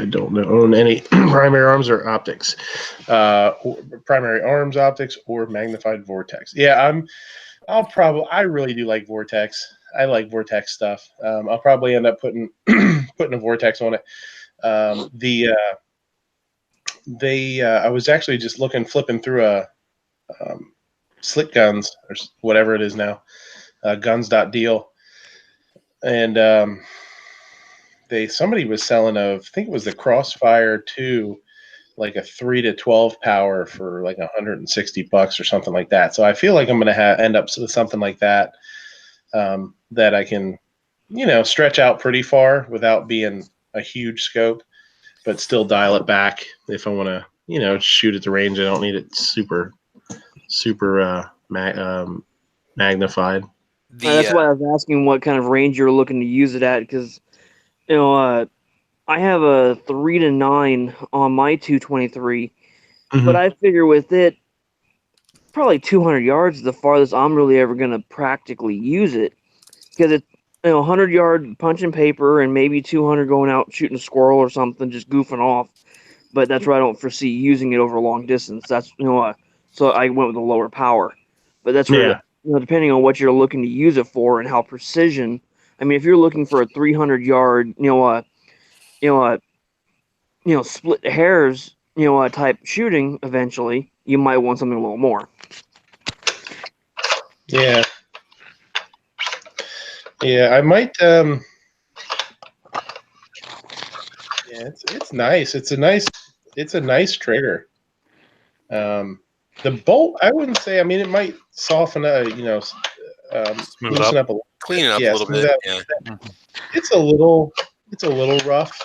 don't own any primary arms or optics, primary arms, optics, or magnified vortex. Yeah, I really do like vortex. I like vortex stuff. I'll probably end up putting a vortex on it. I was actually just flipping through a Slick Guns or whatever it is now, guns.deal, and somebody was selling I think it was the Crossfire 2, like a 3 to 12 power for like $160 or something like that. So I feel like I'm going to end up with something like that, that I can, stretch out pretty far without being a huge scope, but still dial it back if I want to, shoot at the range. I don't need it super magnified. That's why I was asking what kind of range you're looking to use it at, because I have a 3 to 9 on my 223, but I figure with it, probably 200 yards is the farthest I'm really ever going to practically use it, because it's 100 yard punch and paper and maybe 200 going out shooting a squirrel or something, just goofing off. But that's where I don't foresee using it over a long distance. That's so I went with a lower power. But that's where depending on what you're looking to use it for and how precision. I mean, if you're looking for a 300 yard, split hairs, type shooting, eventually you might want something a little more. Yeah. Yeah, I might. Yeah, it's nice. It's a nice. it's a nice trigger. The bolt, I wouldn't say. I mean, it might soften, loosen up a little. Clean it up a little bit. Yeah. It's a little rough.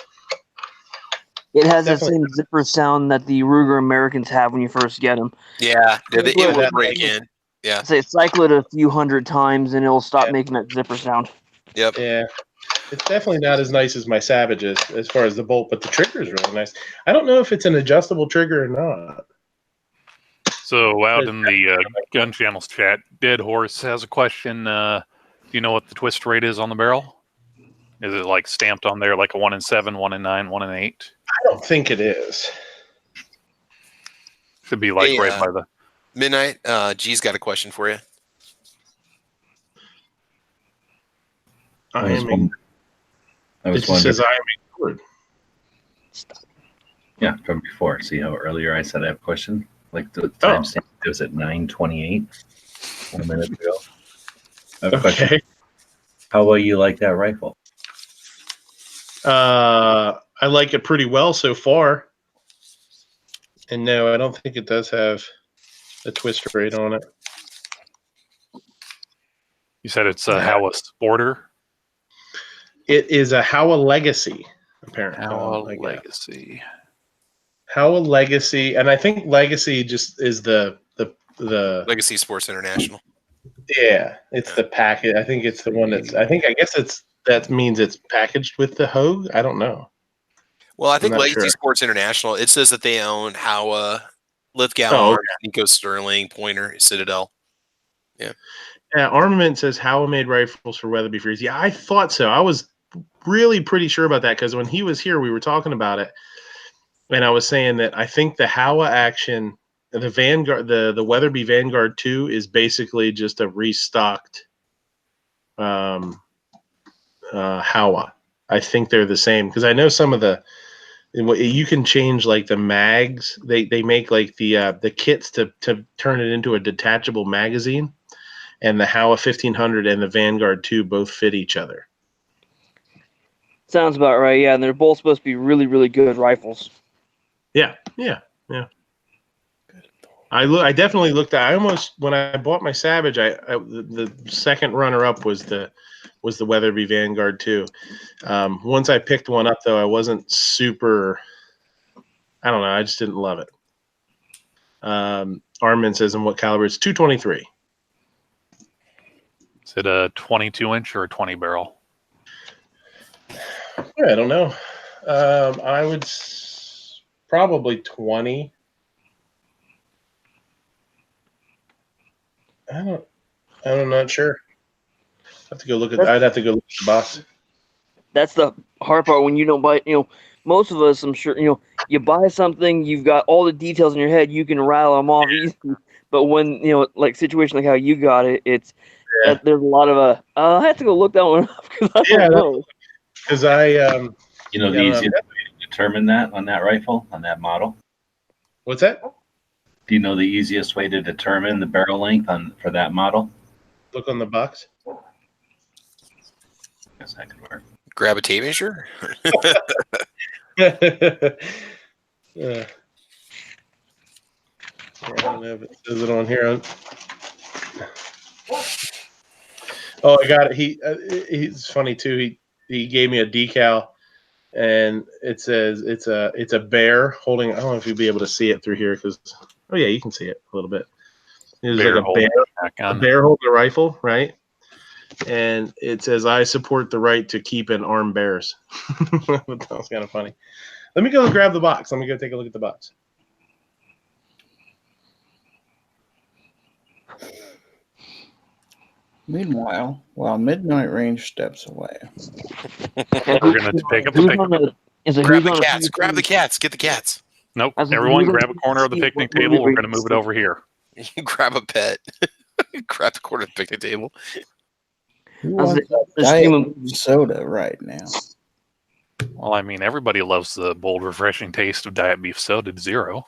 It has the same zipper sound that the Ruger Americans have when you first get them. Yeah, it will break in. Yeah. Say cycle it a few hundred times and it'll stop making that zipper sound. Yep. Yeah. It's definitely not as nice as my Savage is as far as the bolt, but the trigger is really nice. I don't know if it's an adjustable trigger or not. So out in the gun channels chat, Dead Horse has a question. Do you know what the twist rate is on the barrel? Is it like stamped on there like a 1 in 7, 1 in 9, 1 in 8? I don't think it is. Should be like right by the Midnight. G's got a question for you. It says iaming. Yeah, from before. See how earlier I said I have a question? Like the timestamp was at 9:28 1 minute ago. Okay. Question. How well you like that rifle? I like it pretty well so far. And no, I don't think it does have a twist rate on it. You said it's a Howa Sporter? It is a Howa Legacy, apparently. Howa Legacy. Howa Legacy, and I think Legacy just is the Legacy Sports International. Yeah, it's the packet. I think it's the one that means it's packaged with the Hogue. I don't know. Well, I think Legacy Sports International, it says that they own Howa, Lithgow, Nico Sterling, Pointer, Citadel. Yeah. Yeah, Armament says Howa made rifles for Weatherby Freeze. Yeah, I thought so. I was really pretty sure about that because when he was here, we were talking about it. And I was saying that I think the Howa action, the Vanguard, the Weatherby Vanguard 2 is basically just a restocked Howa. I think they're the same because I know some of the you can change like the mags. They make like the kits to turn it into a detachable magazine, and the Howa 1500 and the Vanguard 2 both fit each other. Sounds about right. Yeah, and they're both supposed to be really, really good rifles. Yeah. I definitely looked at. I almost when I bought my Savage, the second runner up was the Weatherby Vanguard 2. Once I picked one up though, I wasn't super. I don't know. I just didn't love it. Armin says, "In what caliber?" It's 223. Is it a 22-inch or a 20 barrel? Yeah, I don't know. I would probably 20. I'm not sure. I'd have to go look at the box. That's the hard part when you don't buy. Most of us, I'm sure, you buy something, you've got all the details in your head, you can rattle them off easy. But when like situation like how you got it, it's there's a lot of I have to go look that one up because I don't know. Because the easiest way to determine that on that rifle, on that model. What's that? Do you know the easiest way to determine the barrel length for that model? Look on the box. Guess that could work. Grab a tape measure. Yeah. I don't know if it says it on here. Oh, I got it. He's funny too. He gave me a decal, and it says it's a bear holding. I don't know if you'll be able to see it through here because. Oh yeah, you can see it a little bit. It's like a bear holding a rifle, right? And it says, "I support the right to keep and arm bears." That was kind of funny. Let me go grab the box. Let me go take a look at the box. Meanwhile, while Midnight Range steps away, we're going to pick up the picnic. Grab the cats. Grab the cats. Get the cats. Nope. Everyone grab a corner of the picnic table. We're going to move it over here. Grab a pet. Grab the corner of the picnic table. Who wants diet soda right now? Well, I mean, everybody loves the bold, refreshing taste of Diet Beef Soda Zero.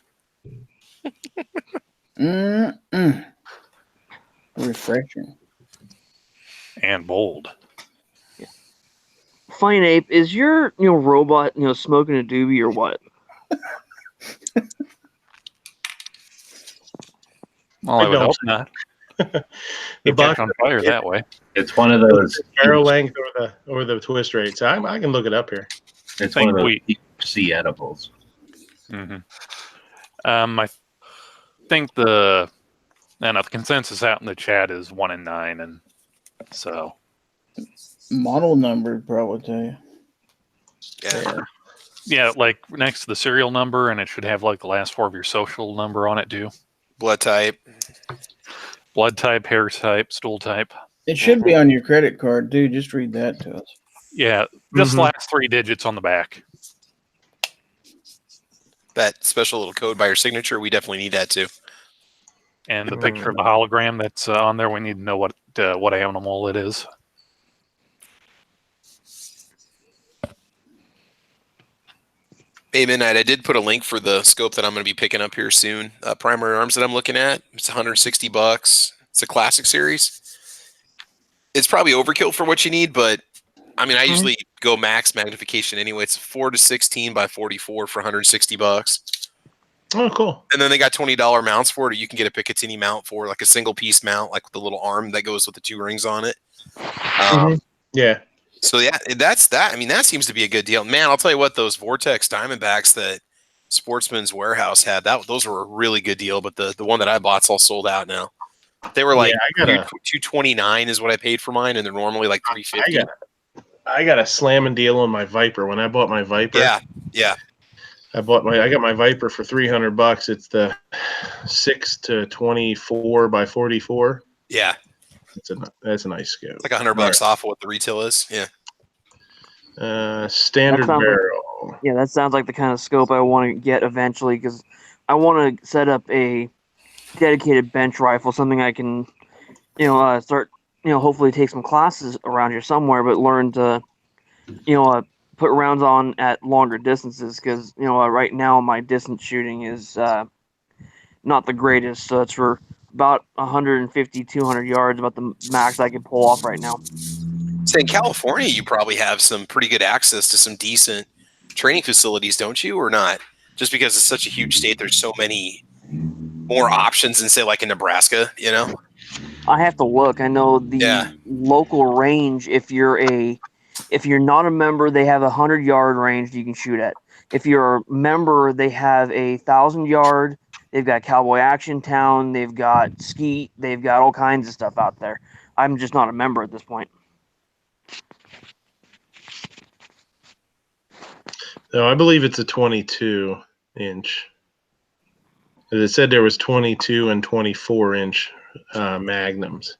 Refreshing. And bold. Yeah. Fine Ape, is your robot smoking a doobie or what? Well, I would hope not. The You box catch on fire that way. It's one of those barrel length or the twist rate. So I can look it up here. It's one of those sea edibles. Mm-hmm. I think the consensus out in the chat is 1 and 9, and so model number probably tell you. Yeah, like next to the serial number, and it should have like the last 4 of your social number on it too. Blood type, hair type, stool type. It should be on your credit card, dude. Just read that to us. Yeah, just last 3 digits on the back. That special little code by your signature, we definitely need that too. And the picture of the hologram that's on there, we need to know what animal it is. Hey, Midnight, I did put a link for the scope that I'm going to be picking up here soon. Primary arms that I'm looking at. It's $160. It's a classic series. It's probably overkill for what you need, but I mean, I usually go max magnification anyway. It's 4:16 by 44 for $160. Oh, cool. And then they got $20 mounts for it, or you can get a Picatinny mount for like a single piece mount, like with the little arm that goes with the 2 rings on it. Yeah. So yeah, that's that. I mean, that seems to be a good deal. Man, I'll tell you what, those Vortex Diamondbacks that Sportsman's Warehouse had, those were a really good deal, but the one that I bought's all sold out now. They were like $229 is what I paid for mine, and they're normally like $350. I got a slamming deal on my Viper. When I bought my Viper, yeah. I got my Viper for $300. It's the 6-24 by 44. Yeah, that's a nice scope. It's like $100 off of what the retail is. Yeah. Standard barrel. That sounds like the kind of scope I want to get eventually, because I want to set up a dedicated bench rifle, something I can, start, hopefully take some classes around here somewhere, but learn to, put rounds on at longer distances, because, right now my distance shooting is not the greatest, so it's for about 150, 200 yards, about the max I can pull off right now. So in California, you probably have some pretty good access to some decent training facilities, don't you, or not? Just because it's such a huge state, there's so many more options than, say, like in Nebraska, I have to look. I know the local range, if you're not a member, they have 100-yard range you can shoot at. If you're a member, they have 1,000-yard. They've got Cowboy Action Town. They've got Skeet. They've got all kinds of stuff out there. I'm just not a member at this point. No, I believe it's a 22-inch. It said there was 22 and 24-inch magnums.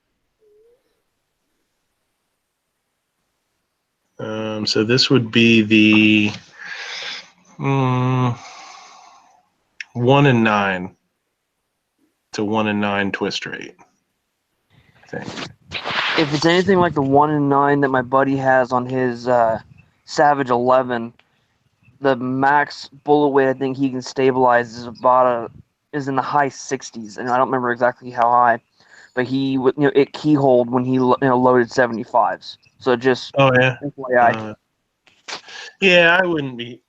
So this would be the 1 and 9 to 1 and 9 twist rate, I think. If it's anything like the 1 and 9 that my buddy has on his Savage 11, the max bullet weight I think he can stabilize is is in the high 60s, and I don't remember exactly how high, but he would it keyholed when he loaded 75s. So just FYI. Yeah, I wouldn't be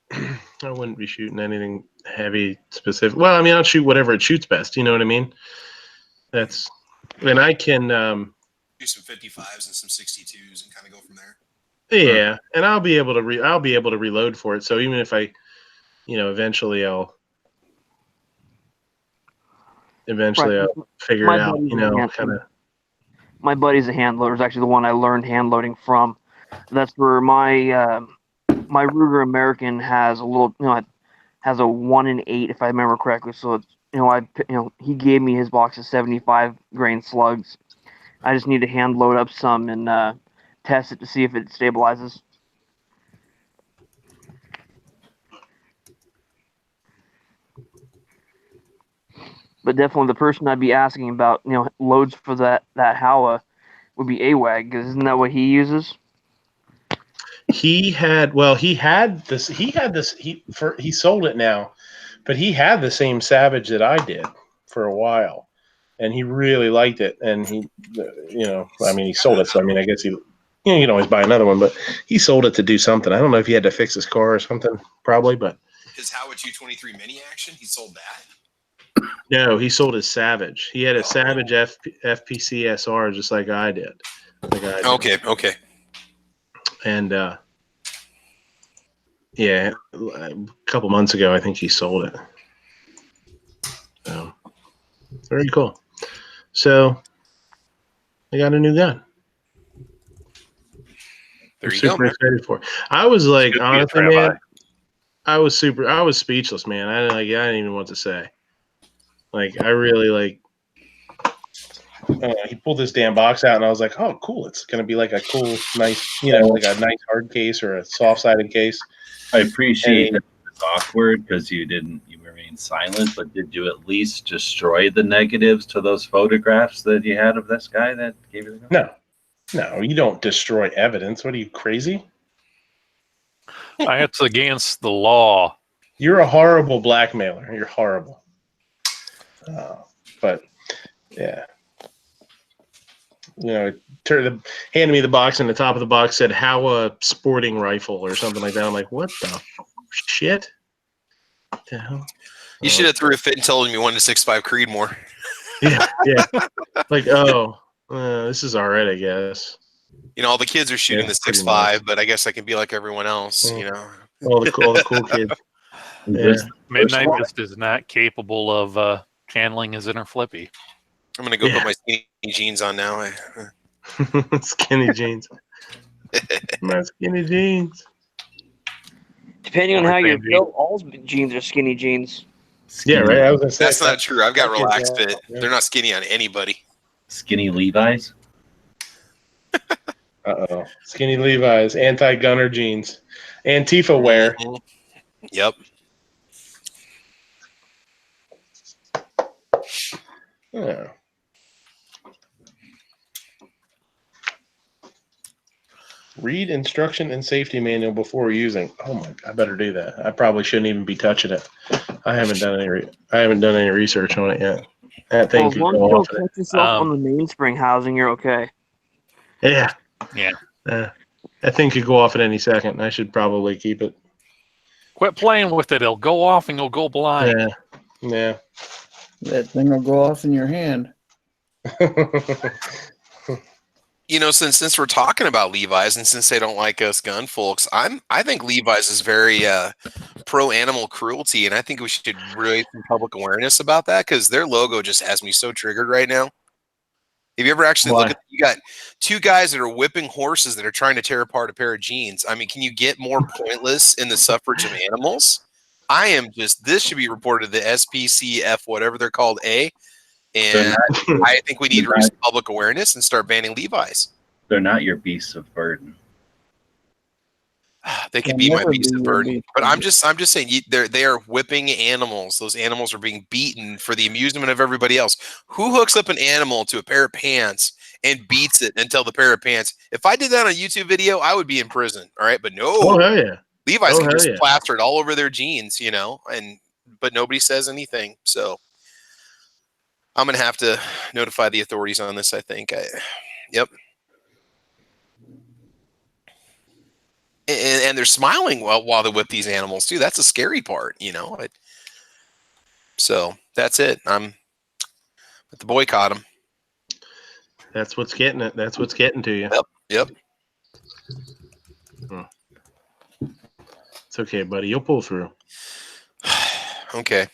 shooting anything heavy specific. Well, I mean, I'll shoot whatever it shoots best. You know what I mean? And I can do some 55s and some 62s and kind of go from there. Yeah, and I'll be able to reload for it. So even if I, eventually I'll figure it out. Kind of. My buddy's a hand loader. Is actually the one I learned hand loading from. That's where my Ruger American has a little, has a 1 in 8 if I remember correctly. So it's, he gave me his box of 75 grain slugs. I just need to hand load up some and test it to see if it stabilizes. But definitely the person I'd be asking about, loads for that Howa would be AWAG, because isn't that what he uses? He sold it now, but he had the same Savage that I did for a while, and he really liked it. And he, he sold it. So, I guess he, you can always buy another one, but he sold it to do something. I don't know if he had to fix his car or something, probably, but. His Howa 223 mini action, he sold that? No, he sold his Savage. He had a Savage FPC SR just like I did. Okay. And yeah, a couple months ago, I think he sold it. So, very cool. So, I got a new gun. There you super go, man. excited for it. I was like, honestly, man, I was speechless, man. I didn't even know what to say. Like, I really like. He pulled this damn box out, and I was like, "Oh, cool! It's gonna be like a cool, nice, like a nice hard case or a soft-sided case." I appreciate that it's awkward because you remained silent, but did you at least destroy the negatives to those photographs that you had of this guy that gave you the gun? No, you don't destroy evidence. What are you, crazy? That's against the law. You're a horrible blackmailer. You're horrible. But yeah. Handed me the box, and the top of the box said "How a sporting rifle" or something like that. I'm like, what the shit? What the hell? You should have threw a fit and told him you wanted to 6.5 Creedmoor. Yeah. Like, this is all right, I guess. All the kids are shooting the 6.5, nice. But I guess I can be like everyone else. All the cool kids. Yeah. Midnight just is not capable of channeling his inner Flippy. I'm gonna go put my skinny jeans on now. Skinny jeans. My skinny jeans. Depending on how you're built, all jeans are skinny jeans. Yeah, right. I was gonna say that's not true. I've got relaxed fit. Yeah. They're not skinny on anybody. Skinny Levi's. Skinny Levi's, anti-gunner jeans, Antifa wear. Mm-hmm. Yep. Yeah. Read instruction and safety manual before using. Oh my! I better do that. I probably shouldn't even be touching it. I haven't done any research on it yet. That thing could go off. Touch yourself on the mainspring housing, you're okay. Yeah. Yeah. That thing could go off at any second. I should probably keep it. Quit playing with it. It'll go off and you'll go blind. Yeah. That thing will go off in your hand. Since we're talking about Levi's and since they don't like us gun folks, I think Levi's is very pro animal cruelty, and I think we should raise some public awareness about that because their logo just has me so triggered right now. Have you ever actually looked at? You got two guys that are whipping horses that are trying to tear apart a pair of jeans. I mean, can you get more pointless in the suffrage of animals? This should be reported to the SPCF, whatever they're called, and I think we need to raise public awareness and start banning Levi's. They're not your beasts of burden. They could be my beasts of burden, but I'm just saying they are whipping animals. Those animals are being beaten for the amusement of everybody else. Who hooks up an animal to a pair of pants and beats it until the pair of pants? If I did that on a YouTube video, I would be in prison. All right, but no. Oh hell yeah. Levi's can just plaster it all over their jeans, but nobody says anything. So I'm gonna have to notify the authorities on this. I think. Yep. And they're smiling while they whip these animals too. That's the scary part, So that's it. I'm at the boycott them. That's what's getting it. That's what's getting to you. Yep. It's okay, buddy. You'll pull through. Okay.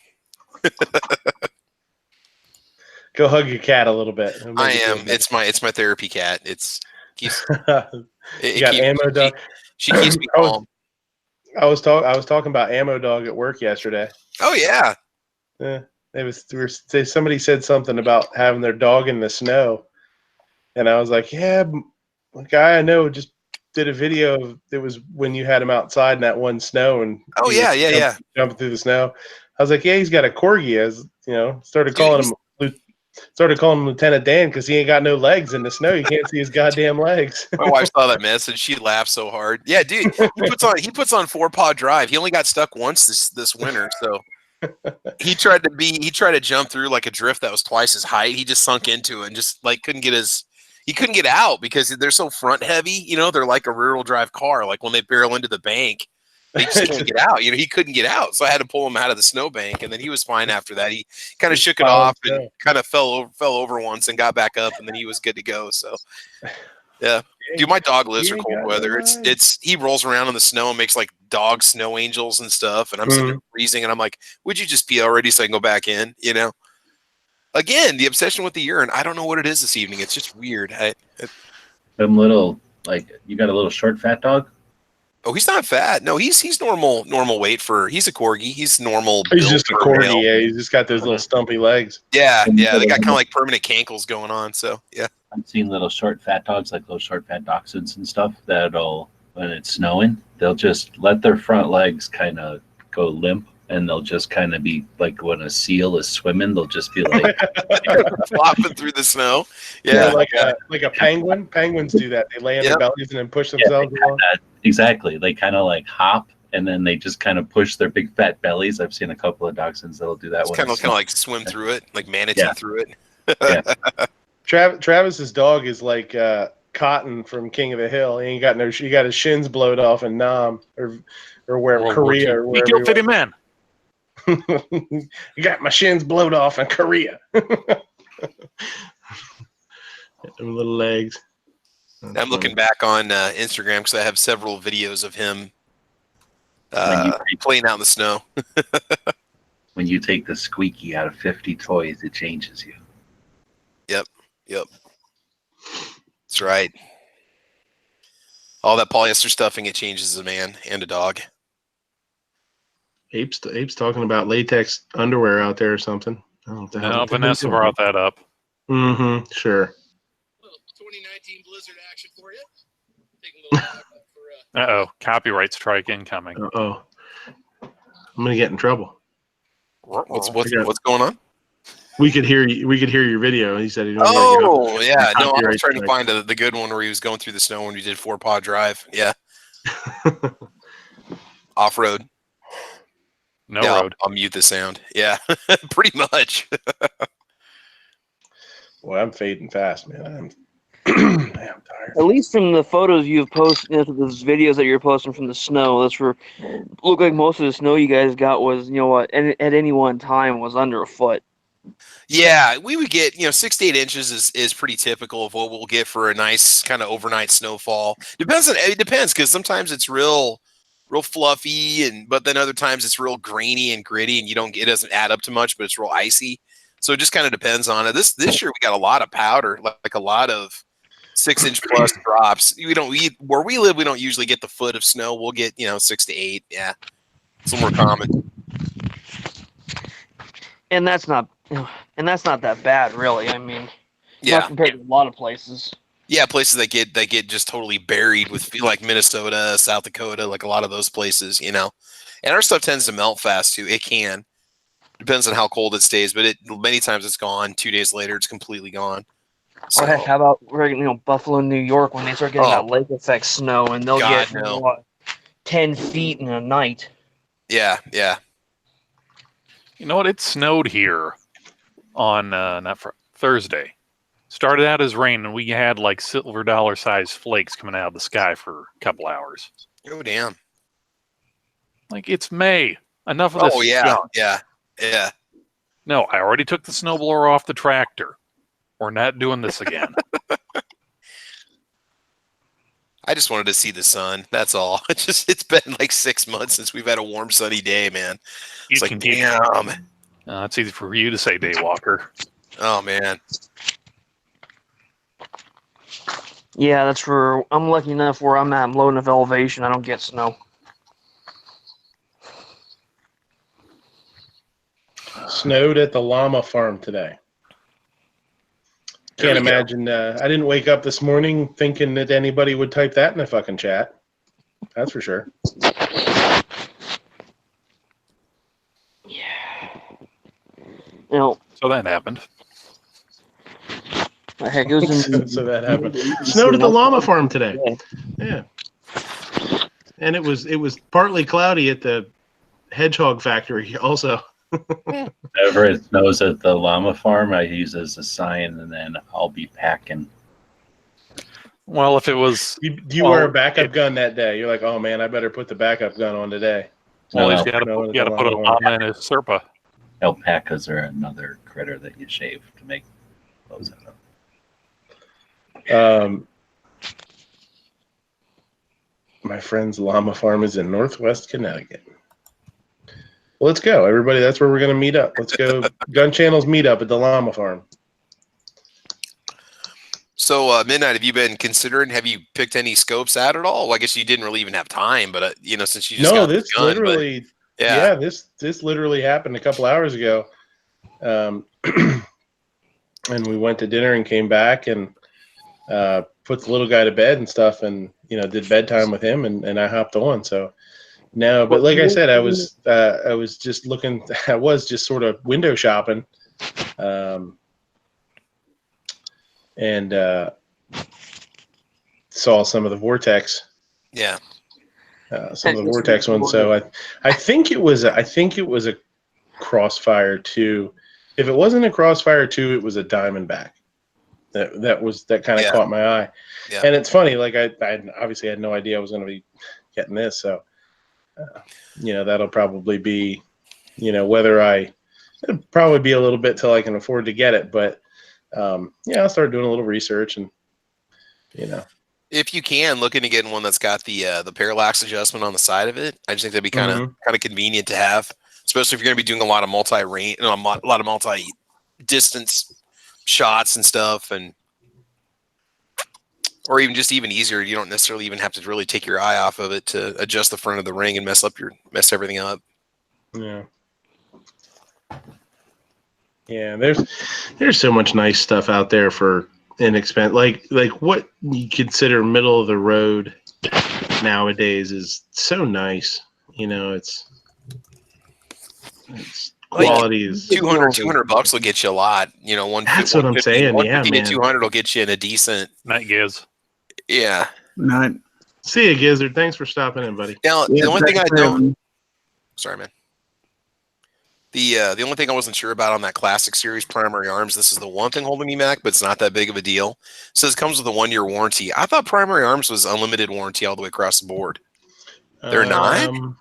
Go hug your cat a little bit. I am. It's my therapy cat. You got Ammo Dog. She keeps me calm. I was talking about Ammo Dog at work yesterday. Oh yeah. Somebody said something about having their dog in the snow, and I was like, yeah, a guy I know just did a video of it was when you had him outside in that one snow and jumping through the snow. I was like, yeah, he's got a corgi. As started calling him Lieutenant Dan because he ain't got no legs in the snow. You can't see his goddamn legs. My wife saw that message. She laughed so hard. Yeah, dude, he puts on 4-paw drive. He only got stuck once this winter, so he tried to jump through like a drift that was twice his height. He just sunk into it and just couldn't get out because they're so front heavy. They're like a rear-wheel drive car. Like when they barrel into the bank, He just couldn't get out. He couldn't get out, so I had to pull him out of the snowbank, and then he was fine after that. He kind of shook it off and kind of fell over once and got back up, and then he was good to go. So, yeah, dude, my dog lives for cold weather. He rolls around in the snow and makes like dog snow angels and stuff, and I'm sitting there freezing, and I'm like, would you just pee already so I can go back in? Again, the obsession with the urine. I don't know what it is this evening. It's just weird. Them little, you got a little short, fat dog? Oh, he's not fat. No, he's normal weight he's a corgi. He's normal. He's just a corgi. Yeah, he's just got those little stumpy legs. Yeah. They got kind of like permanent cankles going on. So yeah. I've seen little short, fat dogs, like those short, fat dachshunds and stuff. That'll, when it's snowing, they'll just let their front legs kind of go limp, and they'll just kind of be like when a seal is swimming, they'll just be like flopping through the snow. Yeah, like a penguin. Penguins do that. They lay on their bellies and then push themselves along. Exactly. They kind of like hop, and then they just kind of push their big fat bellies. I've seen a couple of dachshunds that'll do that. It's kind of like swim through it, like manatee through it. Yeah. Travis's dog is like Cotton from King of the Hill. He ain't got he got his shins blowed off in Nam or wherever, Korea or wherever. He fitting man. You got my shins blowed off in Korea. Them little legs. I'm looking back on Instagram because I have several videos of him playing out in the snow. When you take the squeaky out of 50 toys, it changes you. Yep. That's right. All that polyester stuffing, it changes a man and a dog. Ape's talking about latex underwear out there or something. No, Vanessa brought that up. Mm-hmm. Sure. 2019 Blizzard action for you. Uh-oh. Copyright strike incoming. Uh-oh. I'm gonna get in trouble. What's going on? We could hear your video. He said he didn't yeah. No, I was trying to find the good one where he was going through the snow when we did 4-paw drive. Yeah. Off-road. No road. I'll mute the sound. Yeah. Pretty much. Well, I'm fading fast, man. I'm tired. At least from the photos you've posted, those videos that you're posting from the snow, that's where look like most of the snow you guys got was, at any one time was under a foot. Yeah, we would get, 6 to 8 inches is pretty typical of what we'll get for a nice kind of overnight snowfall. It depends because sometimes it's real fluffy, but then other times it's real grainy and gritty, and it doesn't add up to much, but it's real icy. So it just kind of depends on it. This year we got a lot of powder, like a lot of 6-inch plus drops. Where we live, we don't usually get the foot of snow. We'll get 6 to 8. Yeah, it's a little more common. And that's not that bad, really. I mean, not compared to a lot of places. Yeah, places that get just totally buried with like Minnesota, South Dakota, like a lot of those places, And our stuff tends to melt fast too. It can. Depends on how cold it stays, but many times it's gone. 2 days later, it's completely gone. So, or heck, how about Buffalo, New York, when they start getting that lake effect snow, and they'll get 10 feet in a night. Yeah. You know what? It snowed here on Thursday. Started out as rain, and we had like silver dollar sized flakes coming out of the sky for a couple hours. Oh, damn. Like, it's May. Enough of this. Oh, yeah. junk. Yeah. No, I already took the snowblower off the tractor. We're not doing this again. I just wanted to see the sun. That's all. It's been like 6 months since we've had a warm, sunny day, man. It's like, damn. It's easy for you to say, Daywalker. Oh, man. Yeah, that's where I'm lucky enough where I'm at. I'm low enough elevation. I don't get snow. Snowed at the llama farm today. Can't imagine. I didn't wake up this morning thinking that anybody would type that in the fucking chat. That's for sure. Yeah. So that happened. Heck, it was so that happened. Snowed at the llama farm today. Yeah. And it was partly cloudy at the hedgehog factory also. Whenever it snows at the llama farm, I use as a sign, and then I'll be packing. Well, if it was, Do you wear a backup gun that day? You're like, oh man, I better put the backup gun on today. well, he's got to put a llama in his Serpa. Alpacas are another critter that you shave to make clothes out of. My friend's llama farm is in Northwest Connecticut. Well, let's go, everybody. That's where we're going to meet up. Let's go. Gun Channel's meet up at the llama farm. So, Midnight, have you been considering? Have you picked any scopes out at all? Well, I guess you didn't really even have time, but since you just got this the gun, literally, this literally happened a couple hours ago, and we went to dinner and came back and put the little guy to bed and stuff, and did bedtime with him, and I hopped on. So no, but like I said, I was just looking. I was just sort of window shopping. And saw some of the Vortex. Yeah. Some of the Vortex ones. So I think it was a Crossfire 2. If it wasn't a Crossfire 2, it was a Diamondback. That kind of caught my eye. Yeah. And it's funny, like I obviously had no idea I was going to be getting this. So that'll probably be, it'll probably be a little bit till I can afford to get it, but I'll start doing a little research and, if you can, look into getting one that's got the parallax adjustment on the side of it. I just think that'd be kind of convenient to have, especially if you're going to be doing a lot of multi-range, a lot of multi-distance shots and stuff, or even easier. You don't necessarily even have to really take your eye off of it to adjust the front of the ring and mess everything up. Yeah. Yeah, there's so much nice stuff out there for inexpensive. Like what you consider middle of the road nowadays is so nice. It's quality is $200 will get you a lot. That's what I'm saying. Yeah, man. 200 will get you in a decent night, Giz. Yeah. Night. See you, Gizzard. Thanks for stopping in, buddy. Now, the only thing I don't. Sorry, man. The only thing I wasn't sure about on that classic series Primary Arms, this is the one thing holding me back, but it's not that big of a deal. It says it comes with a 1-year warranty. I thought Primary Arms was unlimited warranty all the way across the board. They're not?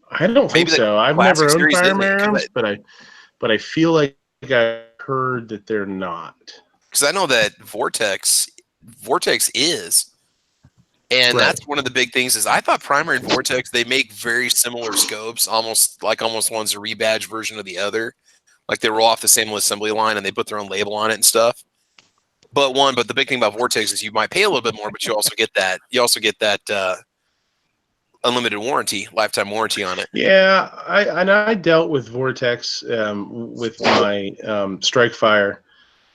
I don't think so. I've never owned Primary Arms, but I feel like I heard that they're not. Because I know that Vortex is. And that's one of the big things is I thought Primary and Vortex, they make very similar scopes, almost one's a rebadge version of the other. Like they roll off the same assembly line and they put their own label on it and stuff. But the big thing about Vortex is you might pay a little bit more, but you also get that unlimited warranty, lifetime warranty on it. Yeah, I dealt with Vortex with my Strike Fire,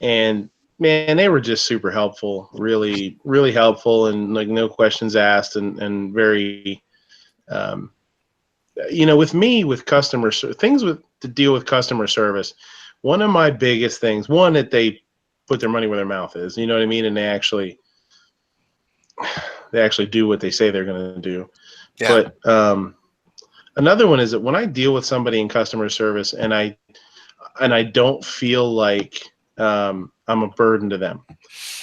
and man, they were just super helpful, really, really helpful, and like no questions asked, and very, with customer things to deal with customer service. One of my biggest things, that they put their money where their mouth is. You know what I mean, and they actually do what they say they're going to do. Yeah. But another one is that when I deal with somebody in customer service, and I don't feel like I'm a burden to them.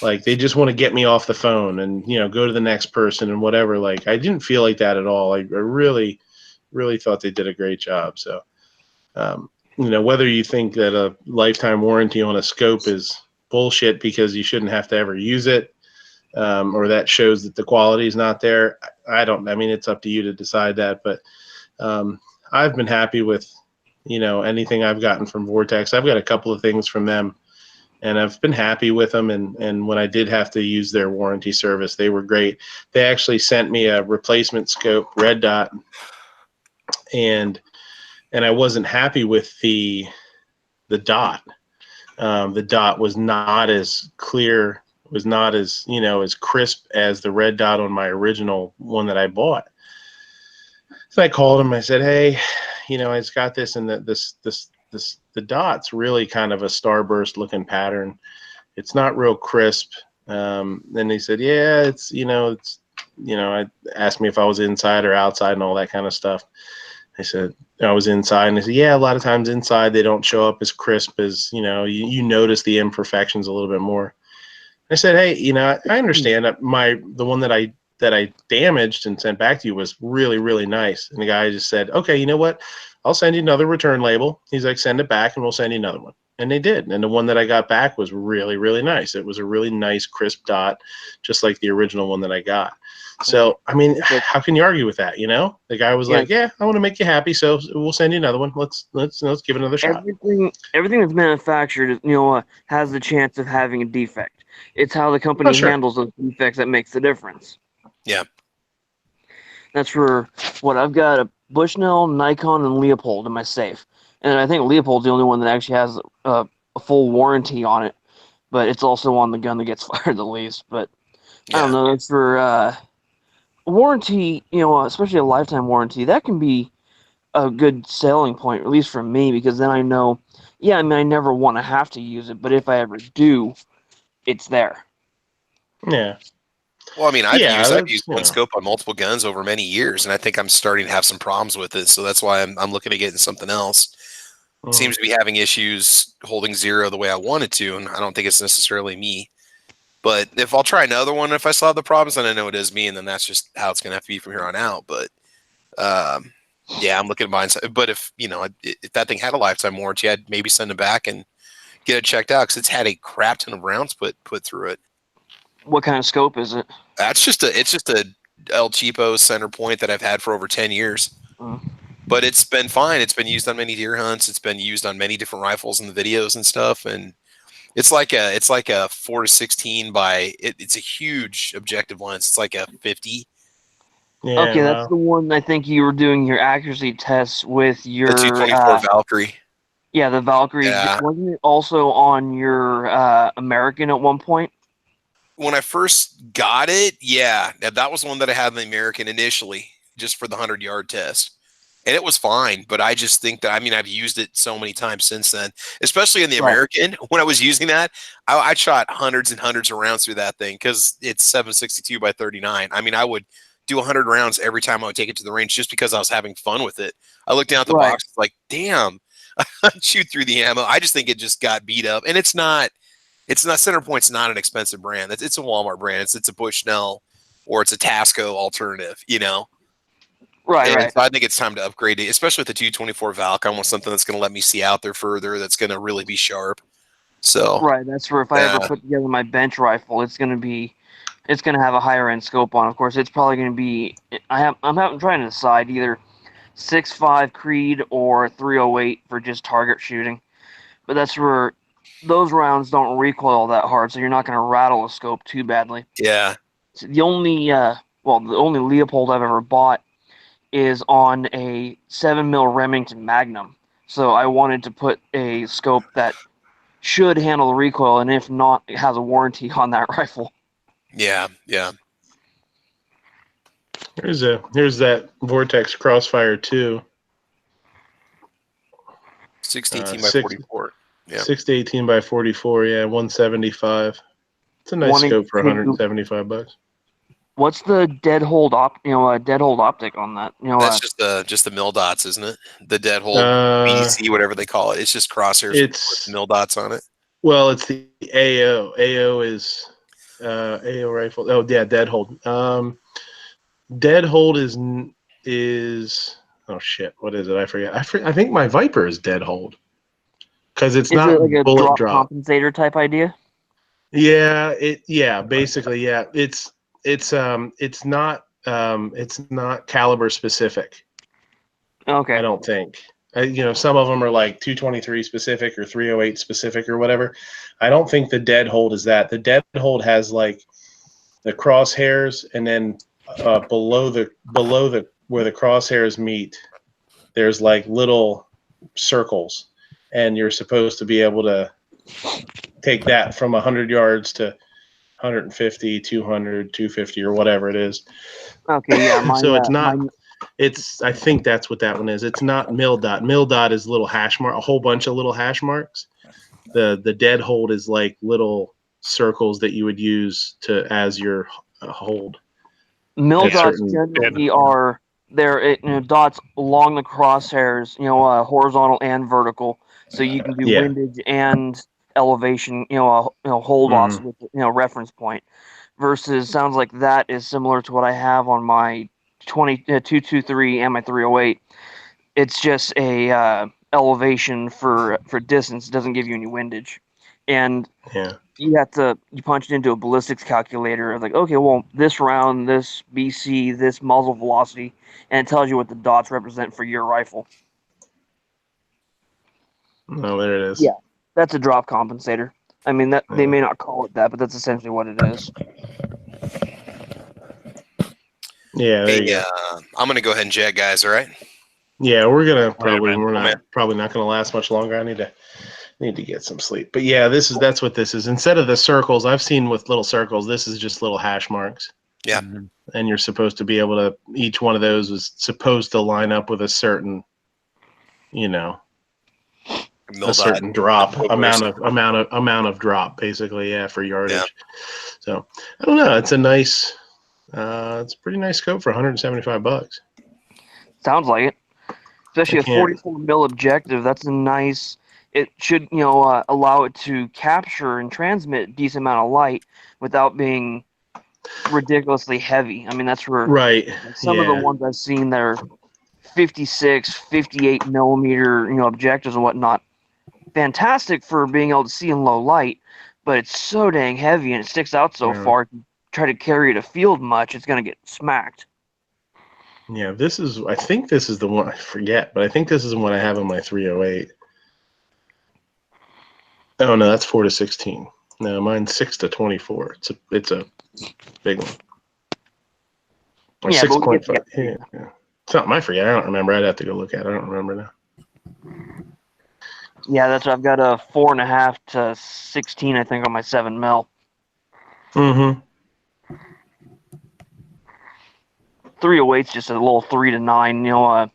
Like they just want to get me off the phone and, go to the next person and whatever. Like I didn't feel like that at all. I really, really thought they did a great job. So, whether you think that a lifetime warranty on a scope is bullshit because you shouldn't have to ever use it, or that shows that the quality is not there, it's up to you to decide that. But I've been happy with, anything I've gotten from Vortex. I've got a couple of things from them, and I've been happy with them. And when I did have to use their warranty service, they were great. They actually sent me a replacement scope, red dot, and I wasn't happy with the dot. The dot was not as clear, was not as as crisp as the red dot on my original one that I bought. So I called him. I said, "Hey, I just got this, and the dot's really kind of a starburst looking pattern. It's not real crisp." Then he said, "Yeah, I asked me if I was inside or outside and all that kind of stuff." I said I was inside, and he said, "Yeah, a lot of times inside they don't show up as crisp as you notice the imperfections a little bit more." I said, hey, I understand that the one that I damaged and sent back to you was really, really nice. And the guy just said, okay, you know what? I'll send you another return label. He's like, send it back and we'll send you another one. And they did. And the one that I got back was really, really nice. It was a really nice, crisp dot, just like the original one that I got. So, I mean, how can you argue with that? The guy was like, yeah, I want to make you happy. So we'll send you another one. Let's give it another shot. Everything that's manufactured, has the chance of having a defect. It's how the company handles those defects that makes the difference. Yeah. That's for what I've got: a Bushnell, Nikon, and Leopold in my safe. And I think Leopold's the only one that actually has a full warranty on it. But it's also on the gun that gets fired the least. But I don't know. That's for warranty, especially a lifetime warranty. That can be a good selling point, at least for me, because then I know, I never want to have to use it. But if I ever do, it's there. Yeah. Well, I mean, I've used one scope on multiple guns over many years, and I think I'm starting to have some problems with it. So that's why I'm looking at getting something else. It seems to be having issues holding zero the way I want it to, and I don't think it's necessarily me. But if I'll try another one, if I still have the problems, then I know it is me, and then that's just how it's going to have to be from here on out. But I'm looking at mine. But if that thing had a lifetime warranty, I'd maybe send it back and get it checked out because it's had a crap ton of rounds put through it. What kind of scope is it? It's just a El Cheapo center point that I've had for over 10 years. But it's been fine. It's been used on many deer hunts. It's been used on many different rifles in the videos and stuff. And it's like a 4-16 by it's a huge objective lens. It's like a 50. Yeah, okay, that's the one I think you were doing your accuracy tests with your the 224 Valkyrie. Yeah, the Valkyrie. Yeah. Wasn't it also on your American at one point? When I first got it, that was the one that I had in the American initially, just for the 100-yard test. And it was fine, but I just think that, I've used it so many times since then, especially in the American. When I was using that, I shot hundreds and hundreds of rounds through that thing because it's 7.62 by 39. I would do 100 rounds every time I would take it to the range just because I was having fun with it. I looked down at the box, like, damn, I'd shoot through the ammo. I just think it just got beat up. And it's not Centerpoint's not an expensive brand. It's a Walmart brand. It's a Bushnell or it's a Tasco alternative, Right. So I think it's time to upgrade it, especially with the 224 Valk. I want something that's going to let me see out there further. That's going to really be sharp. So that's where if I ever put together my bench rifle, it's going to have a higher end scope on. Of course, it's probably going to be. I'm trying to decide either 6.5 Creed or 308 for just target shooting, but that's where those rounds don't recoil that hard, so you're not going to rattle a scope too badly. Yeah. So the only Leopold I've ever bought is on a 7mm Remington Magnum. So I wanted to put a scope that should handle the recoil, and if not, it has a warranty on that rifle. Yeah. Here's that Vortex Crossfire 2. 6-18 by 44. Yeah. 6-18 by 44. Yeah, 175. It's a nice scope for $175. What's the dead hold optic on that? That's just the mil dots, isn't it? The dead hold BDC, whatever they call it. It's just crosshairs with mil dots on it. Well, it's the AO. AO is AO rifle. Oh yeah, dead hold. Dead hold is oh shit. What is it? I forget. I think my Viper is dead hold because it's not like a bullet drop compensator type idea. Yeah. Basically, yeah. It's not caliber specific. Okay. I don't think. Some of them are like 223 specific or 308 specific or whatever. I don't think the dead hold is that. The dead hold has like the crosshairs, and then below the where the crosshairs meet, there's like little circles, and you're supposed to be able to take that from 100 yards to 150, 200, 250, or whatever it is. Okay, yeah. So it's not. I think that's what that one is. It's not mil dot. Mil dot is little hash mark, a whole bunch of little hash marks. The dead hold is like little circles that you would use as your hold. Mil dots generally are dots along the crosshairs, horizontal and vertical, so you can do windage and elevation, hold offs with reference point. Versus sounds like that is similar to what I have on my 223 and my 308. It's just a elevation for distance. It doesn't give you any windage, and you punch it into a ballistics calculator. Like, okay, well, this round, this BC, this muzzle velocity, and it tells you what the dots represent for your rifle. Oh, there it is. Yeah, that's a drop compensator. I mean, that they may not call it that, but that's essentially what it is. Yeah, there you go. I'm gonna go ahead and jet, guys. All right. Yeah, we're probably not gonna last much longer. I need to get some sleep. But yeah, that's what this is. Instead of the circles I've seen with little circles, this is just little hash marks. Yeah. And you're supposed to be able to. Each one of those is supposed to line up with a certain, a certain drop amount of drop, basically. Yeah, for yardage. Yeah. So I don't know. It's a nice. It's a pretty nice scope for $175. Sounds like it. Especially a 44 mil objective. That's a nice. It should allow it to capture and transmit a decent amount of light without being ridiculously heavy. I mean, that's where some of the ones I've seen that are 56, 58 millimeter objectives and whatnot. Fantastic for being able to see in low light, but it's so dang heavy and it sticks out so far. If you try to carry it afield much, it's going to get smacked. Yeah, I think this is the one, I forget, but I think this is the one I have on my 308. Oh, no, that's 4-16. No, mine's 6-24. It's a big one. Or 6.5. Yeah. Something I forget. I don't remember. I'd have to go look at it. I don't remember now. Yeah, that's I've got a 4.5 to 16, I think, on my 7 mil. Mm-hmm. 308's just a little 3 to 9. It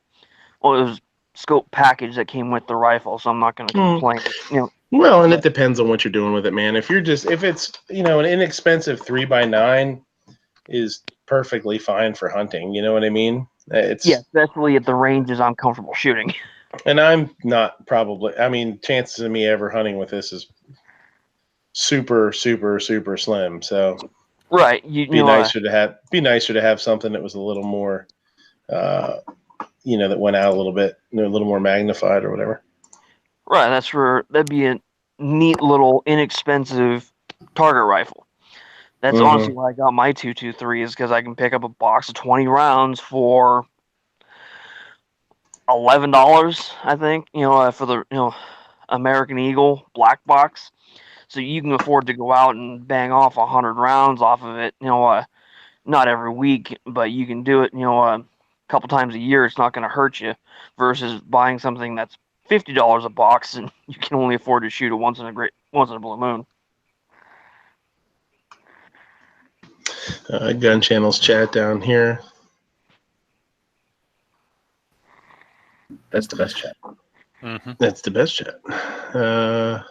was scope package that came with the rifle, so I'm not going to complain. Well, and it depends on what you're doing with it, man. If it's an inexpensive 3x9 is perfectly fine for hunting. You know what I mean? Especially at the ranges I'm comfortable shooting. And I'm not probably. I mean, chances of me ever hunting with this is super, super, super slim. So, right, be nicer to have something that was a little more, that went out a little bit, a little more magnified or whatever. Right, that'd be a neat little inexpensive target rifle. That's honestly why I got my 223 is because I can pick up a box of 20 rounds for $11, I think, for the American Eagle black box. So you can afford to go out and bang off 100 rounds off of it, not every week, but you can do it, a couple times a year. It's not going to hurt you versus buying something that's $50 a box and you can only afford to shoot it once in a blue moon. Gun Channels chat down here. That's the best chat. Mm-hmm. That's the best chat. The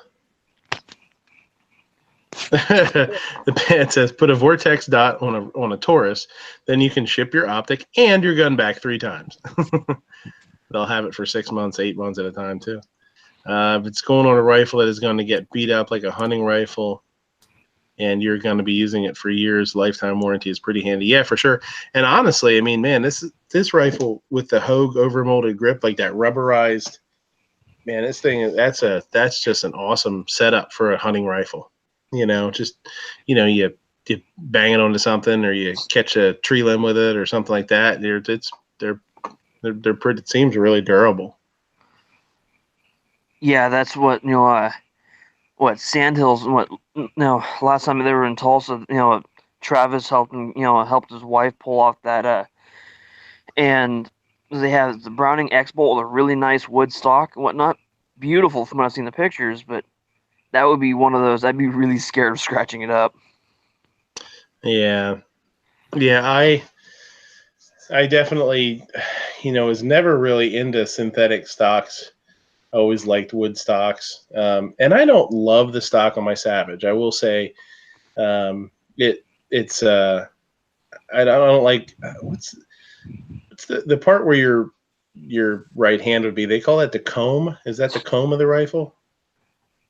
pad says, put a vortex dot on a Taurus, then you can ship your optic and your gun back 3 times. They'll have it for 6 months, 8 months at a time too. If it's going on a rifle that is going to get beat up like a hunting rifle, and you're going to be using it for years, lifetime warranty is pretty handy. Yeah, for sure. And honestly, I mean, man, this rifle with the Hogue overmolded grip, like that rubberized, man, this thing, that's just an awesome setup for a hunting rifle. You bang it onto something or you catch a tree limb with it or something like that. They're pretty, it seems really durable. Yeah, that's what, Sandhills, last time they were in Tulsa, Travis helped his wife pull off that, and they have the Browning X-Bolt with a really nice wood stock and whatnot. Beautiful from what I've seen the pictures, but that would be one of those, I'd be really scared of scratching it up. Yeah. Yeah, I definitely, was never really into synthetic stocks. Always liked wood stocks. And I don't love the stock on my Savage. I will say it's I don't like what's the part where your right hand would be. They call that the comb. Is that the comb of the rifle?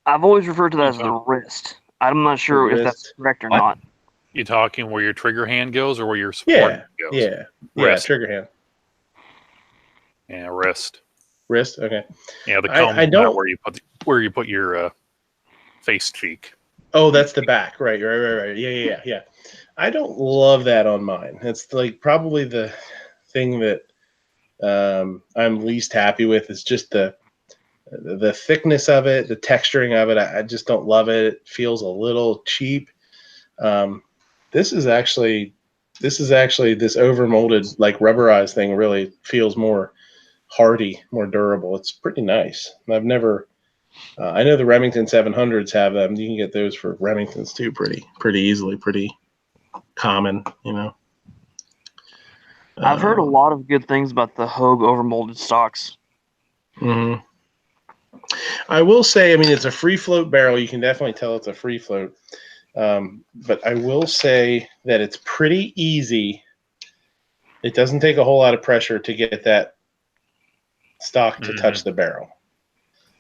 I've always referred to that as the wrist. I'm not sure if that's correct or not. You talking where your trigger hand goes or where your support hand goes? Yeah, trigger hand. Yeah, wrist. Wrist, okay. Yeah, the comb is not where you put your face cheek. Oh, that's the back, right. Yeah. I don't love that on mine. It's like probably the thing that I'm least happy with is just the thickness of it, the texturing of it. I just don't love it. It feels a little cheap. This is actually this overmolded, like rubberized thing really feels more hardy, more durable. It's pretty nice. I've never. I know the Remington 700s have them. You can get those for Remingtons too, pretty easily, pretty common, you know. I've heard a lot of good things about the Hogue overmolded stocks. Mm-hmm. I will say, I mean, it's a free float barrel. You can definitely tell it's a free float. But I will say that it's pretty easy. It doesn't take a whole lot of pressure to get that stock to touch the barrel.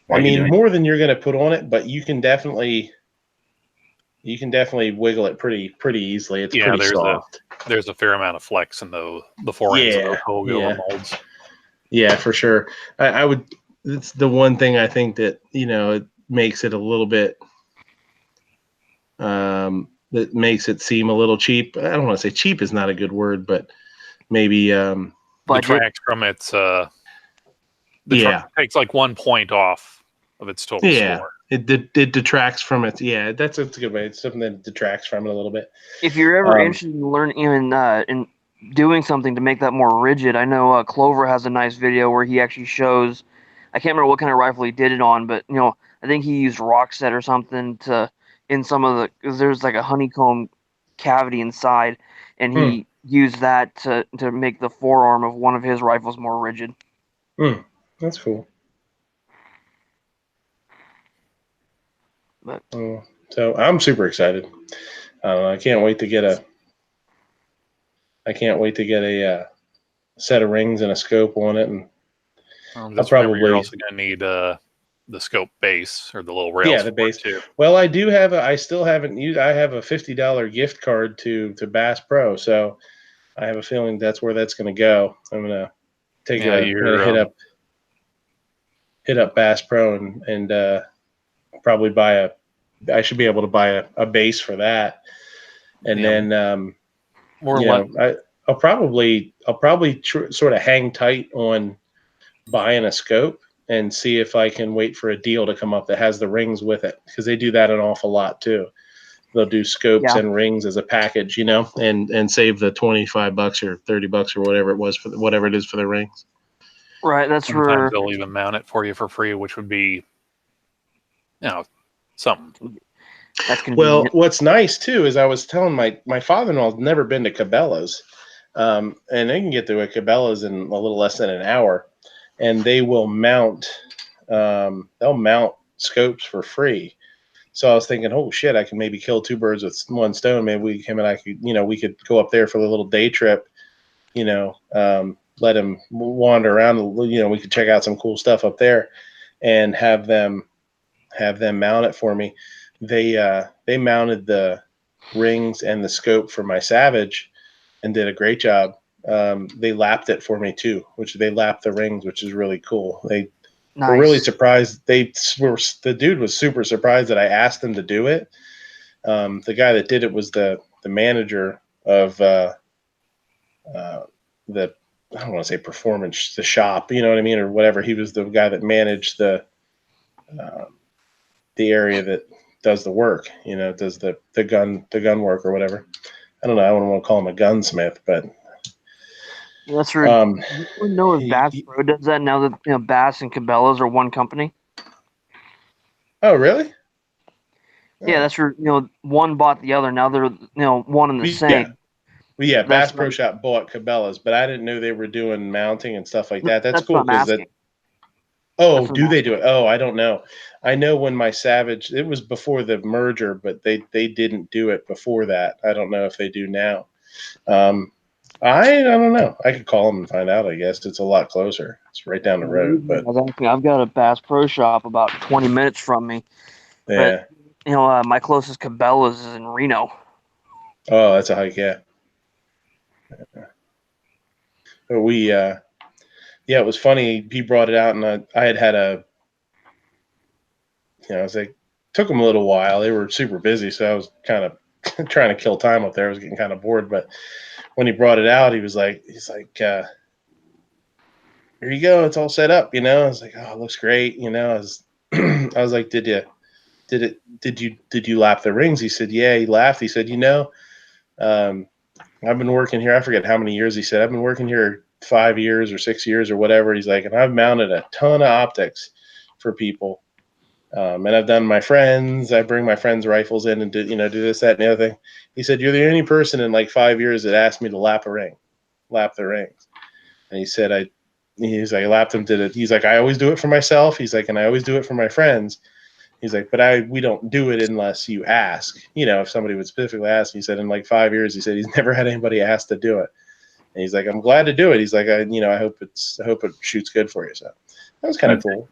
I mean, more than you're going to put on it, but you can definitely wiggle it pretty easily. It's pretty soft. There's a fair amount of flex in the forends of those Hogue overmolds. Yeah, for sure. I would. It's the one thing I think that it makes it a little bit. That makes it seem a little cheap. I don't want to say cheap is not a good word, but maybe detracts from its. Takes like 1 point off of its total score. It detracts from it. Yeah, that's a good way. It's something that detracts from it a little bit. If you're ever interested in learning in doing something to make that more rigid, I know Clover has a nice video where he actually shows. I can't remember what kind of rifle he did it on, but I think he used Rockset or something in some of the, because there's like a honeycomb cavity inside, and he used that to make the forearm of one of his rifles more rigid. That's cool. But so I'm super excited. I can't wait to get a set of rings and a scope on it, and I'll probably. You're also going to need the scope base or the little rails. Yeah, the base too. Well, I do have I still haven't used. I have a $50 gift card to Bass Pro, so I have a feeling that's where that's going to go. I'm going to hit up Bass Pro and probably buy I should be able to buy a base for that, and then I'll probably sort of hang tight on buying a scope and see if I can wait for a deal to come up that has the rings with it, because they do that an awful lot too. They'll do scopes and rings as a package, and save the $25 or $30 or whatever it was for whatever it is for the rings. Right, that's sometimes they'll even mount it for you for free, which would be, something. That's convenient. Well, what's nice too is I was telling my father-in-law's never been to Cabela's, and they can get to a Cabela's in a little less than an hour, and they will mount scopes for free. So I was thinking, oh shit, I can maybe kill two birds with one stone. Maybe him and I could, we could go up there for a little day trip, let him wander around. We could check out some cool stuff up there, and have them mount it for me. They mounted the rings and the scope for my Savage and did a great job. They lapped it for me too, they lapped the rings, which is really cool. They were really surprised. The dude was super surprised that I asked them to do it. The guy that did it was the manager of the, I don't want to say performance, the shop, you know what I mean, or whatever. He was the guy that managed the area that does the work, does the gun work or whatever. I don't know. I don't want to call him a gunsmith, but that's right. You know if Bass Pro does that now that Bass and Cabela's are one company. Oh, really? Yeah, that's where one bought the other. Now they're one and the same. Yeah, Bass Pro Shop bought Cabela's, but I didn't know they were doing mounting and stuff like that. That's cool because that. Oh, do they do it? Oh, I don't know. I know when my Savage, it was before the merger, but they didn't do it before that. I don't know if they do now. I don't know. I could call them and find out. I guess it's a lot closer. It's right down the road. But I've got a Bass Pro Shop about 20 minutes from me, Yeah. But, my closest Cabela's is in Reno. Oh, that's a hike, yeah. But it was funny. He brought it out, and I had a, I was like, took them a little while. They were super busy, so I was kind of trying to kill time up there. I was getting kind of bored, but when he brought it out, he's like, here you go. It's all set up, I was like, oh, it looks great. I was like, did you lap the rings? He said, yeah. He laughed. He said, I've been working here. I forget how many years he said. I've been working here 5 years or 6 years or whatever. He's like, and I've mounted a ton of optics for people. And I've done my friends. I bring my friends' rifles in and do this, that, and the other thing. He said, you're the only person in like 5 years that asked me to lap the rings. And he said, he's like, I lapped them, did it. He's like, I always do it for myself. He's like, and I always do it for my friends. He's like, but we don't do it unless you ask. If somebody would specifically ask. He said, in like 5 years, he said he's never had anybody ask to do it. And he's like, I'm glad to do it. He's like, I hope it shoots good for you. So that was kind of cool.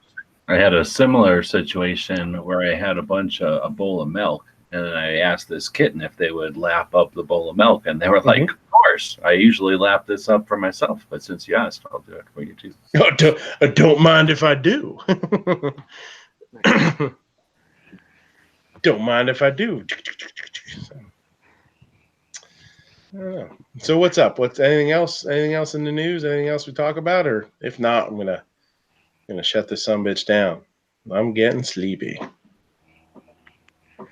I had a similar situation where I had a bowl of milk, and I asked this kitten if they would lap up the bowl of milk, and they were like, of course. I usually lap this up for myself, but since you asked, I'll do it for you too. Don't mind if I do. Don't mind if I do. So what's up? What's anything else? Anything else in the news? Anything else we talk about? Or if not, I'm gonna shut this sumbitch down. I'm getting sleepy. I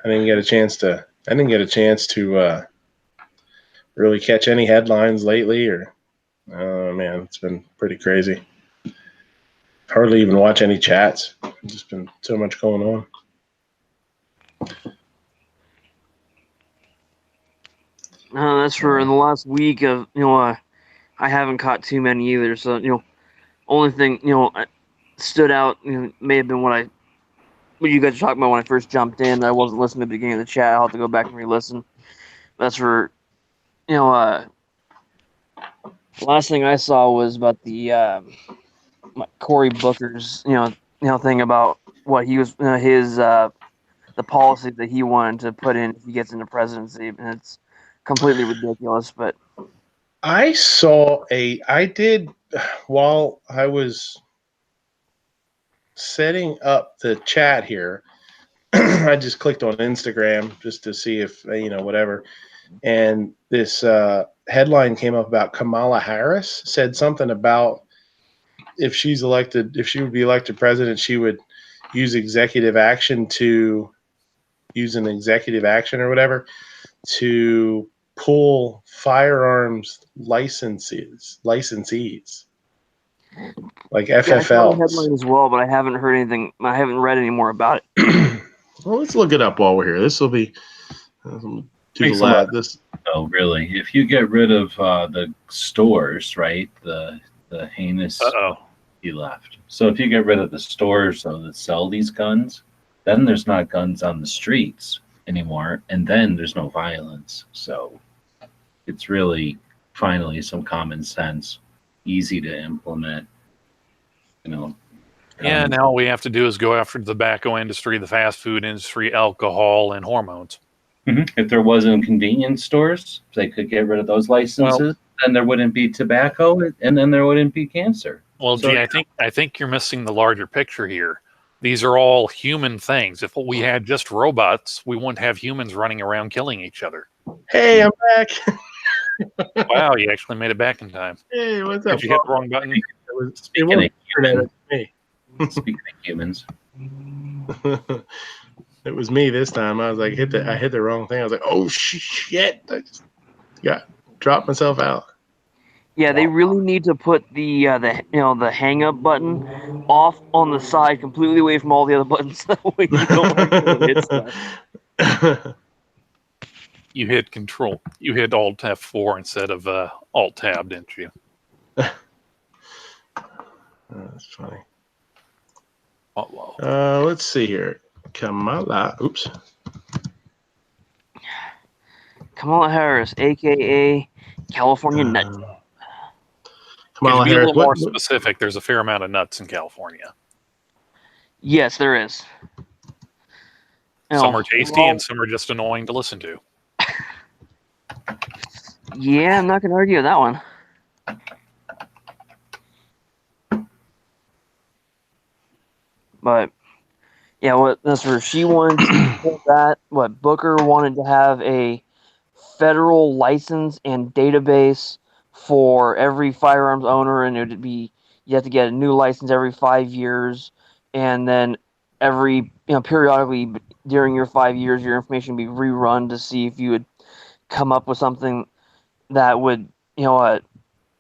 didn't get a chance to really catch any headlines lately, or oh man, it's been pretty crazy. Hardly even watch any chats. Just been so much going on. That's for in the last week of I haven't caught too many either. So only thing stood out may have been what you guys were talking about when I first jumped in. I wasn't listening at the beginning of the chat. I'll have to go back and re-listen. That's for the last thing I saw was about the Cory Booker's thing about what he was his the policy that he wanted to put in if he gets into presidency, and it's completely ridiculous. But I did while I was setting up the chat here. I just clicked on Instagram just to see if whatever, and this headline came up about Kamala Harris said something about if she would be elected president, she would use an executive action or whatever to pull firearms licensees like FFL. I saw the headline as well, but I haven't heard anything. I haven't read any more about it. Well, let's look it up while we're here. This will be this. Oh, really? If you get rid of the stores, right? The heinous he left. So if you get rid of the stores that sell these guns, then there's not guns on the streets anymore, and then there's no violence. So it's really finally some common sense, easy to implement. Yeah, now all we have to do is go after the tobacco industry, the fast food industry, alcohol, and hormones. Mm-hmm. If there wasn't convenience stores, they could get rid of those licenses, then there wouldn't be tobacco, and then there wouldn't be cancer. Well, so, I think you're missing the larger picture here. These are all human things. If we had just robots, we wouldn't have humans running around killing each other. Hey, I'm back. Wow, you actually made it back in time. Hey, what's up? Did you hit the wrong button? Speaking of humans. It was me this time. I was like, I hit the wrong thing. I was like, oh shit! I just dropped myself out. Yeah, they really need to put the hang up button off on the side, completely away from all the other buttons. That way you don't actually hit stuff. You hit Control. You hit Alt F4 instead of Alt Tab, didn't you? That's funny. Oh, let's see here. Kamala Harris, aka California Nut. Kamala Harris. To be a little more specific, there's a fair amount of nuts in California. Yes, there is. Some are tasty and some are just annoying to listen to. Yeah, I'm not going to argue with that one. But yeah, that's where she wanted to do that. Booker wanted to have a federal license and database for every firearms owner, and it would be you have to get a new license every 5 years, and then periodically during your 5 years, your information would be rerun to see if you would come up with something that would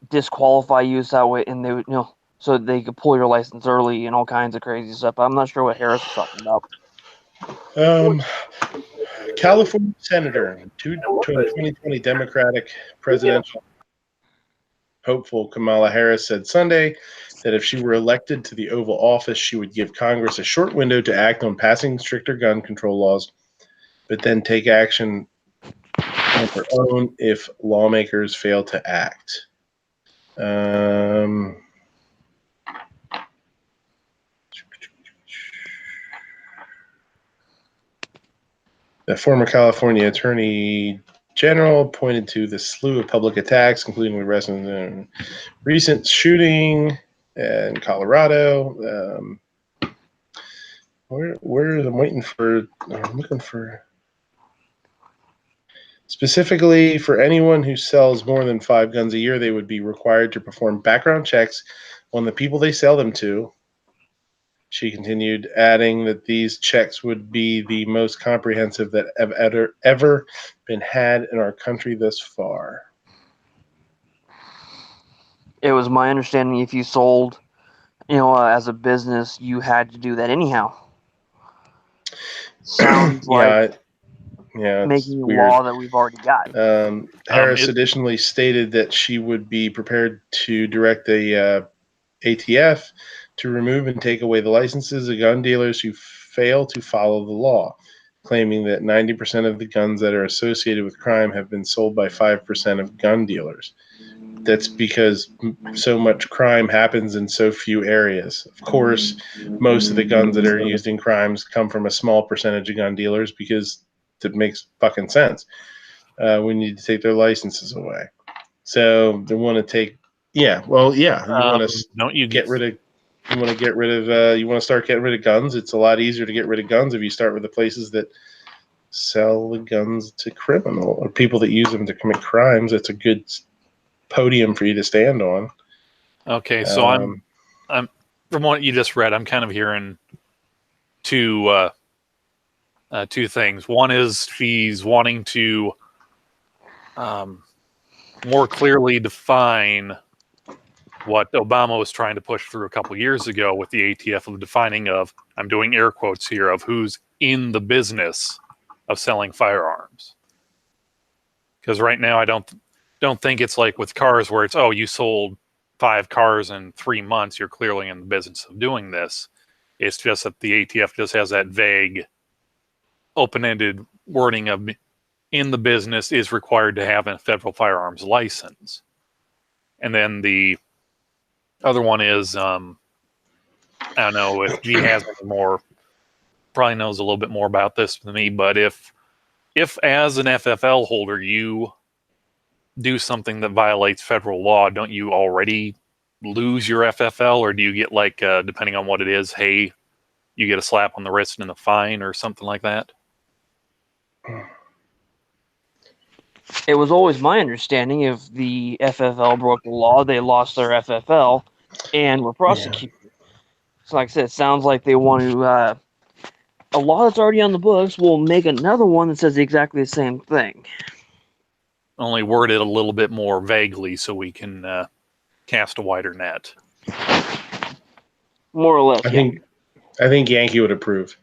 disqualify you that way, and they would so they could pull your license early and all kinds of crazy stuff. But I'm not sure what Harris was talking about. California Senator, 2020 Democratic presidential hopeful Kamala Harris said Sunday that if she were elected to the Oval Office, she would give Congress a short window to act on passing stricter gun control laws, but then take action on her own if lawmakers fail to act. The former California Attorney General pointed to the slew of public attacks, including arrests in recent shooting in Colorado. Where I'm waiting for? I'm looking for. Specifically, for anyone who sells more than 5 guns a year, they would be required to perform background checks on the people they sell them to. She continued, adding that these checks would be the most comprehensive that have ever been had in our country thus far. It was my understanding if you sold, as a business, you had to do that anyhow. Sounds like making a law that we've already got. Harris additionally stated that she would be prepared to direct the ATF to remove and take away the licenses of gun dealers who fail to follow the law, claiming that 90% of the guns that are associated with crime have been sold by 5% of gun dealers. That's because so much crime happens in so few areas. Of course, most of the guns that are used in crimes come from a small percentage of gun dealers because it makes fucking sense. We need to take their licenses away. So they want to take, you want to get rid of. You want to start getting rid of guns. It's a lot easier to get rid of guns if you start with the places that sell the guns to criminal or people that use them to commit crimes. It's a good podium for you to stand on. Okay, so I'm from what you just read, I'm kind of hearing two things. One is she's wanting to more clearly define what Obama was trying to push through a couple years ago with the ATF of defining of, I'm doing air quotes here, of who's in the business of selling firearms. Because right now I don't think it's like with cars where it's, you sold 5 cars in 3 months, you're clearly in the business of doing this. It's just that the ATF just has that vague, open-ended wording of in the business is required to have a federal firearms license. And then the other one is, I don't know if G has any more, probably knows a little bit more about this than me, but if as an FFL holder you do something that violates federal law, don't you already lose your FFL, or do you get depending on what it is, hey, you get a slap on the wrist and a fine or something like that? It was always my understanding if the FFL broke the law, they lost their FFL and were prosecuted. Yeah. So like I said, it sounds like they want to, a law that's already on the books will make another one that says exactly the same thing. Only worded a little bit more vaguely so we can cast a wider net. More or less, I think Yankee would approve.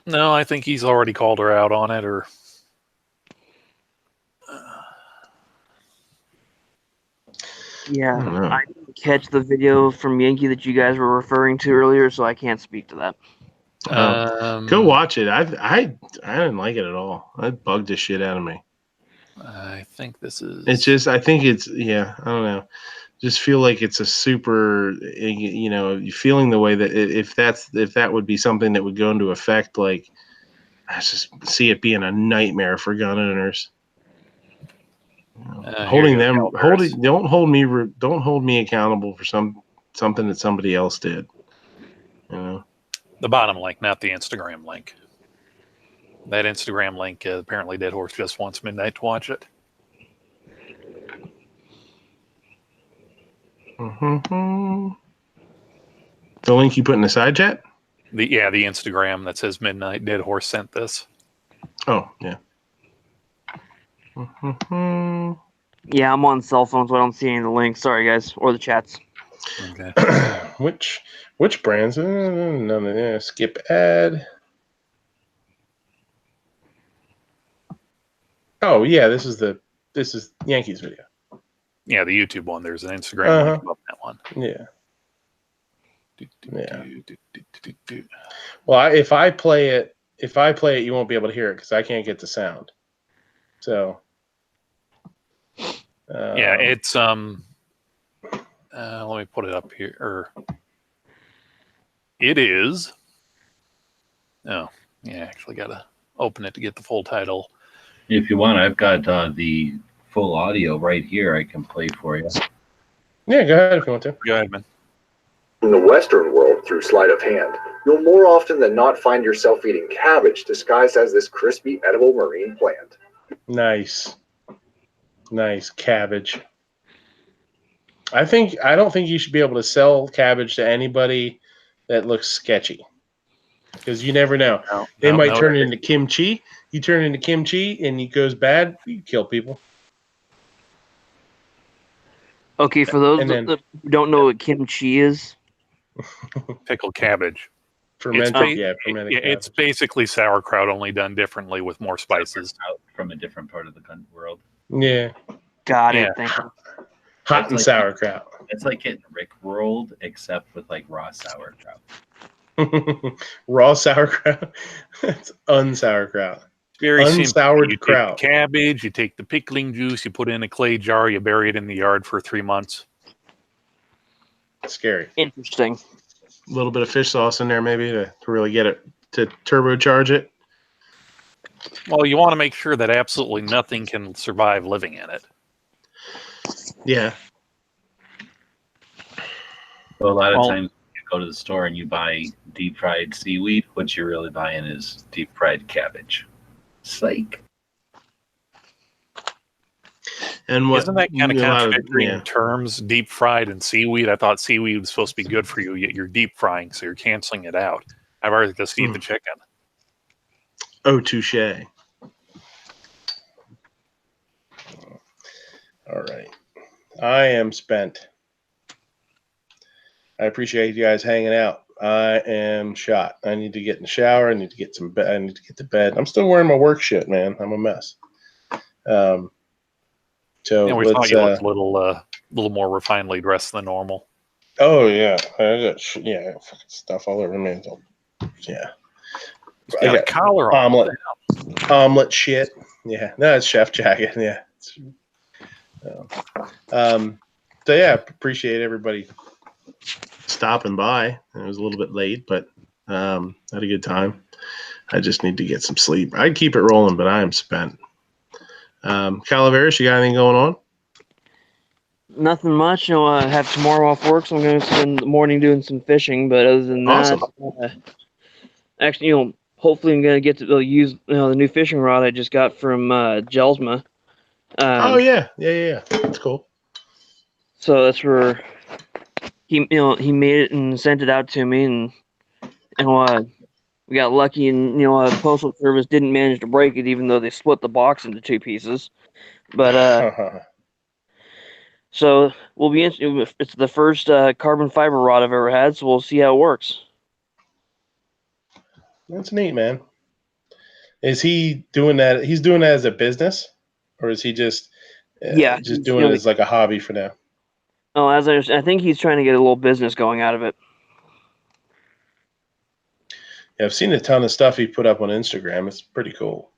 No, I think he's already called her out on it, or... Yeah, I didn't catch the video from Yankee that you guys were referring to earlier, so I can't speak to that. Go watch it. I didn't like it at all. It bugged the shit out of me. I think this is... It's just, I think it's, I don't know. just feel like it's a super, you feeling the way that if that would be something that would go into effect, like I just see it being a nightmare for gun owners. Holding them, don't hold me accountable for something that somebody else did. The bottom link, not the Instagram link. That Instagram link, apparently Dead Horse just wants Midnight to watch it. Mm-hmm. The link you put in the side chat? The Instagram that says Midnight Dead Horse sent this. Oh, yeah. Mm-hmm. Yeah, I'm on cell phone, so I don't see any of the links. Sorry, guys, or the chats. Okay. Which brands? None of that. Skip ad. Oh yeah, this is Yankees video. Yeah, the YouTube one. There's an Instagram link above that one. Yeah. Well, if I play it, you won't be able to hear it because I can't get the sound. So. Yeah, it's let me put it up here. It is. Oh, yeah, actually got to open it to get the full title. If you want, I've got the full audio right here. I can play for you. Yeah, go ahead if you want to. Go ahead, man. In the Western world, through sleight of hand, you'll more often than not find yourself eating cabbage disguised as this crispy, edible marine plant. Nice cabbage. I don't think you should be able to sell cabbage to anybody that looks sketchy, because you never know. They might turn it into kimchi. You turn it into kimchi and it goes bad. You kill people. Okay, for those that don't know what kimchi is, pickled cabbage. Fermented cabbage. It's basically sauerkraut, only done differently with more spices. From a different part of the world. Yeah. Got it. Thank you. Hot and sauerkraut. It's like getting Rickrolled, except with like raw sauerkraut. Raw sauerkraut. It's unsauerkraut. Very simple. You kraut. Take the cabbage, you take the pickling juice, you put it in a clay jar, you bury it in the yard for 3 months. Scary. Interesting. A little bit of fish sauce in there, maybe, to really get it, to turbocharge it. Well, you want to make sure that absolutely nothing can survive living in it. Yeah. So a lot of times you go to the store and you buy deep fried seaweed. What you're really buying is deep fried cabbage. Psych. And what isn't that kind of contradictory in terms? Deep fried and seaweed. I thought seaweed was supposed to be good for you, yet you're deep frying, so you're canceling it out. I've already just eat the chicken. Oh, touche. All right. I am spent. I appreciate you guys hanging out. I am shot. I need to get in the shower. I need to get some. I need to get to bed. I'm still wearing my work shit, man. I'm a mess. So we thought you looked a little more refinedly dressed than normal. Oh yeah, I got fucking stuff all over me. Yeah, I got a collar on. Omelet shit. Yeah, no, it's chef jacket. Yeah. So yeah, appreciate everybody stopping by. It was a little bit late, but had a good time. I just need to get some sleep. I'd keep it rolling, but I am spent. Calaveras, you got anything going on? Nothing much. I have tomorrow off work, so I'm going to spend the morning doing some fishing. But other than that, actually, hopefully I'm going to get to use the new fishing rod I just got from Gelsma. Oh yeah, that's cool. So that's where he made it and sent it out to me, and we got lucky, and Postal Service didn't manage to break it, even though they split the box into 2 pieces. But so we'll be it's the first carbon fiber rod I've ever had, so we'll see how it works. That's neat, man. Is he doing that? He's doing that as a business, or is he just doing it as like a hobby for now? Oh, I think he's trying to get a little business going out of it. Yeah, I've seen a ton of stuff he put up on Instagram. It's pretty cool.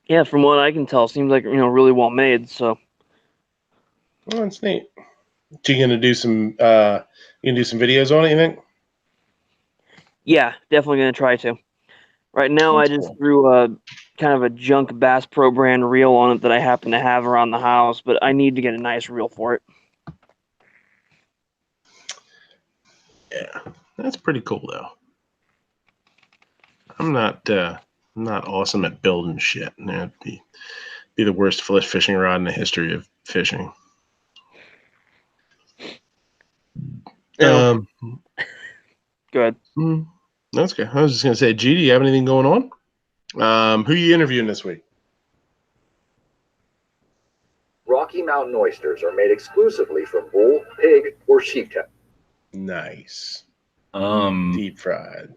Yeah, from what I can tell, seems like really well made. So. Oh, that's neat. So you gonna do some videos on it, you think? Yeah, definitely gonna try to. Right now, I just threw a kind of a junk Bass Pro brand reel on it that I happen to have around the house, but I need to get a nice reel for it. Yeah, that's pretty cool though. I'm not awesome at building shit. That'd be the worst fishing rod in the history of fishing. Go ahead. That's good. I was just gonna say, G, do you have anything going on? Who are you interviewing this week? Rocky Mountain oysters are made exclusively from bull, pig, or sheep cattle. Nice. Deep fried.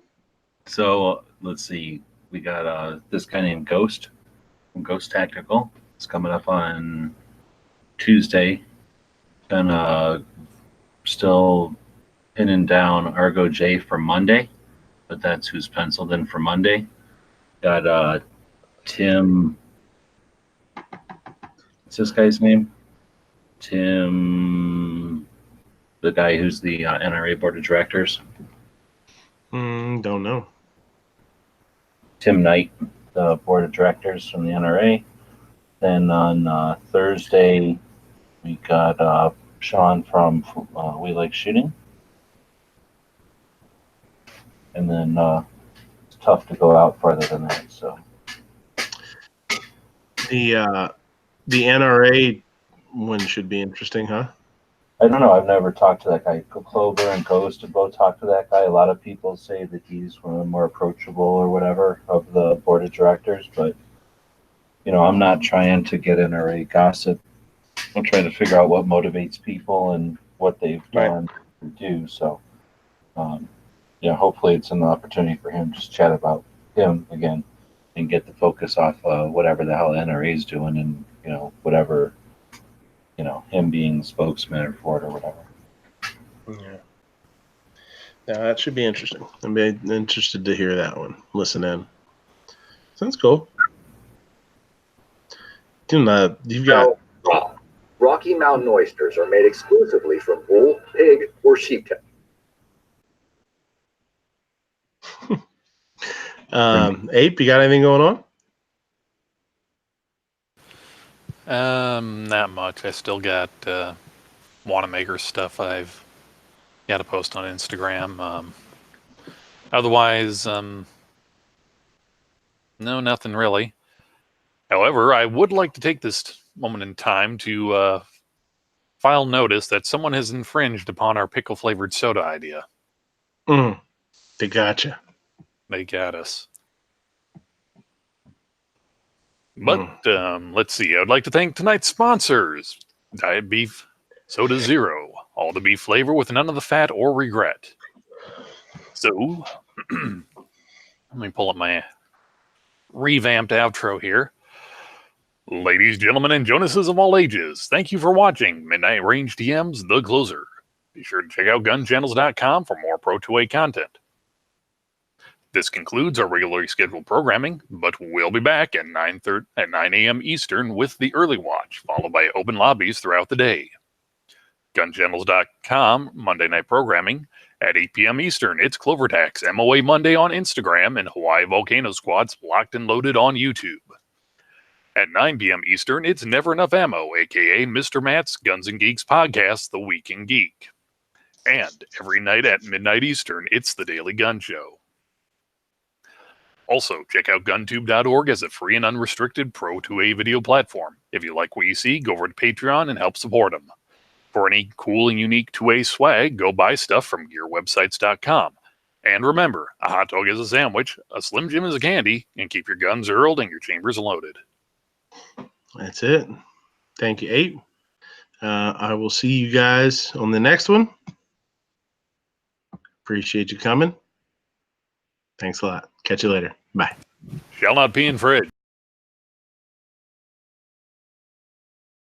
So let's see. We got this guy named Ghost from Ghost Tactical. It's coming up on Tuesday. Then still pinning down Argo J for Monday, but that's who's penciled in for Monday. Got Tim. What's this guy's name? Tim, the guy who's the NRA board of directors. Don't know. Tim Knight, the board of directors from the NRA. Then on Thursday, we got Sean from We Like Shooting. And then it's tough to go out farther than that. So the NRA one should be interesting, huh? I don't know. I've never talked to that guy. Clover and Ghost have both talked to that guy. A lot of people say that he's one of the more approachable or whatever of the board of directors, but I'm not trying to get NRA gossip. I'm trying to figure out what motivates people and what they've done to do. So, hopefully it's an opportunity for him to just chat about him again and get the focus off whatever the hell NRA is doing and, whatever, him being spokesman for it or whatever. Yeah. Now that should be interesting. I'm interested to hear that one. Listen in. Sounds cool. You've got Rocky Mountain oysters are made exclusively from bull, pig, or sheep cattle. Ape, you got anything going on? Not much. I still got Wanamaker stuff I've got to post on Instagram. Otherwise, no, nothing really. However, I would like to take this moment in time to file notice that someone has infringed upon our pickle-flavored soda idea. They gotcha. They got us. But let's see. I would like to thank tonight's sponsors. Diet Beef Soda Zero. All the beef flavor with none of the fat or regret. So, let me pull up my revamped outro here. Ladies, gentlemen, and Jonases of all ages, thank you for watching Midnight Range TM's The Closer. Be sure to check out gunchannels.com for more Pro 2A content. This concludes our regularly scheduled programming, but we'll be back at 9 a.m. Eastern with the early watch, followed by open lobbies throughout the day. Gunchannels.com, Monday night programming. At 8 p.m. Eastern, it's Clovertax MOA Monday on Instagram and Hawaii Volcano Squads Locked and Loaded on YouTube. At 9 p.m. Eastern, it's Never Enough Ammo, a.k.a. Mr. Matt's Guns and Geeks podcast, The Week in Geek. And every night at midnight Eastern, it's The Daily Gun Show. Also, check out GunTube.org as a free and unrestricted Pro 2A video platform. If you like what you see, go over to Patreon and help support them. For any cool and unique 2A swag, go buy stuff from GearWebsites.com. And remember, a hot dog is a sandwich, a Slim Jim is a candy, and keep your guns hurled and your chambers loaded. That's it. Thank you, Ape. I will see you guys on the next one. Appreciate you coming. Thanks a lot. Catch you later. Bye. Shall not be infringed.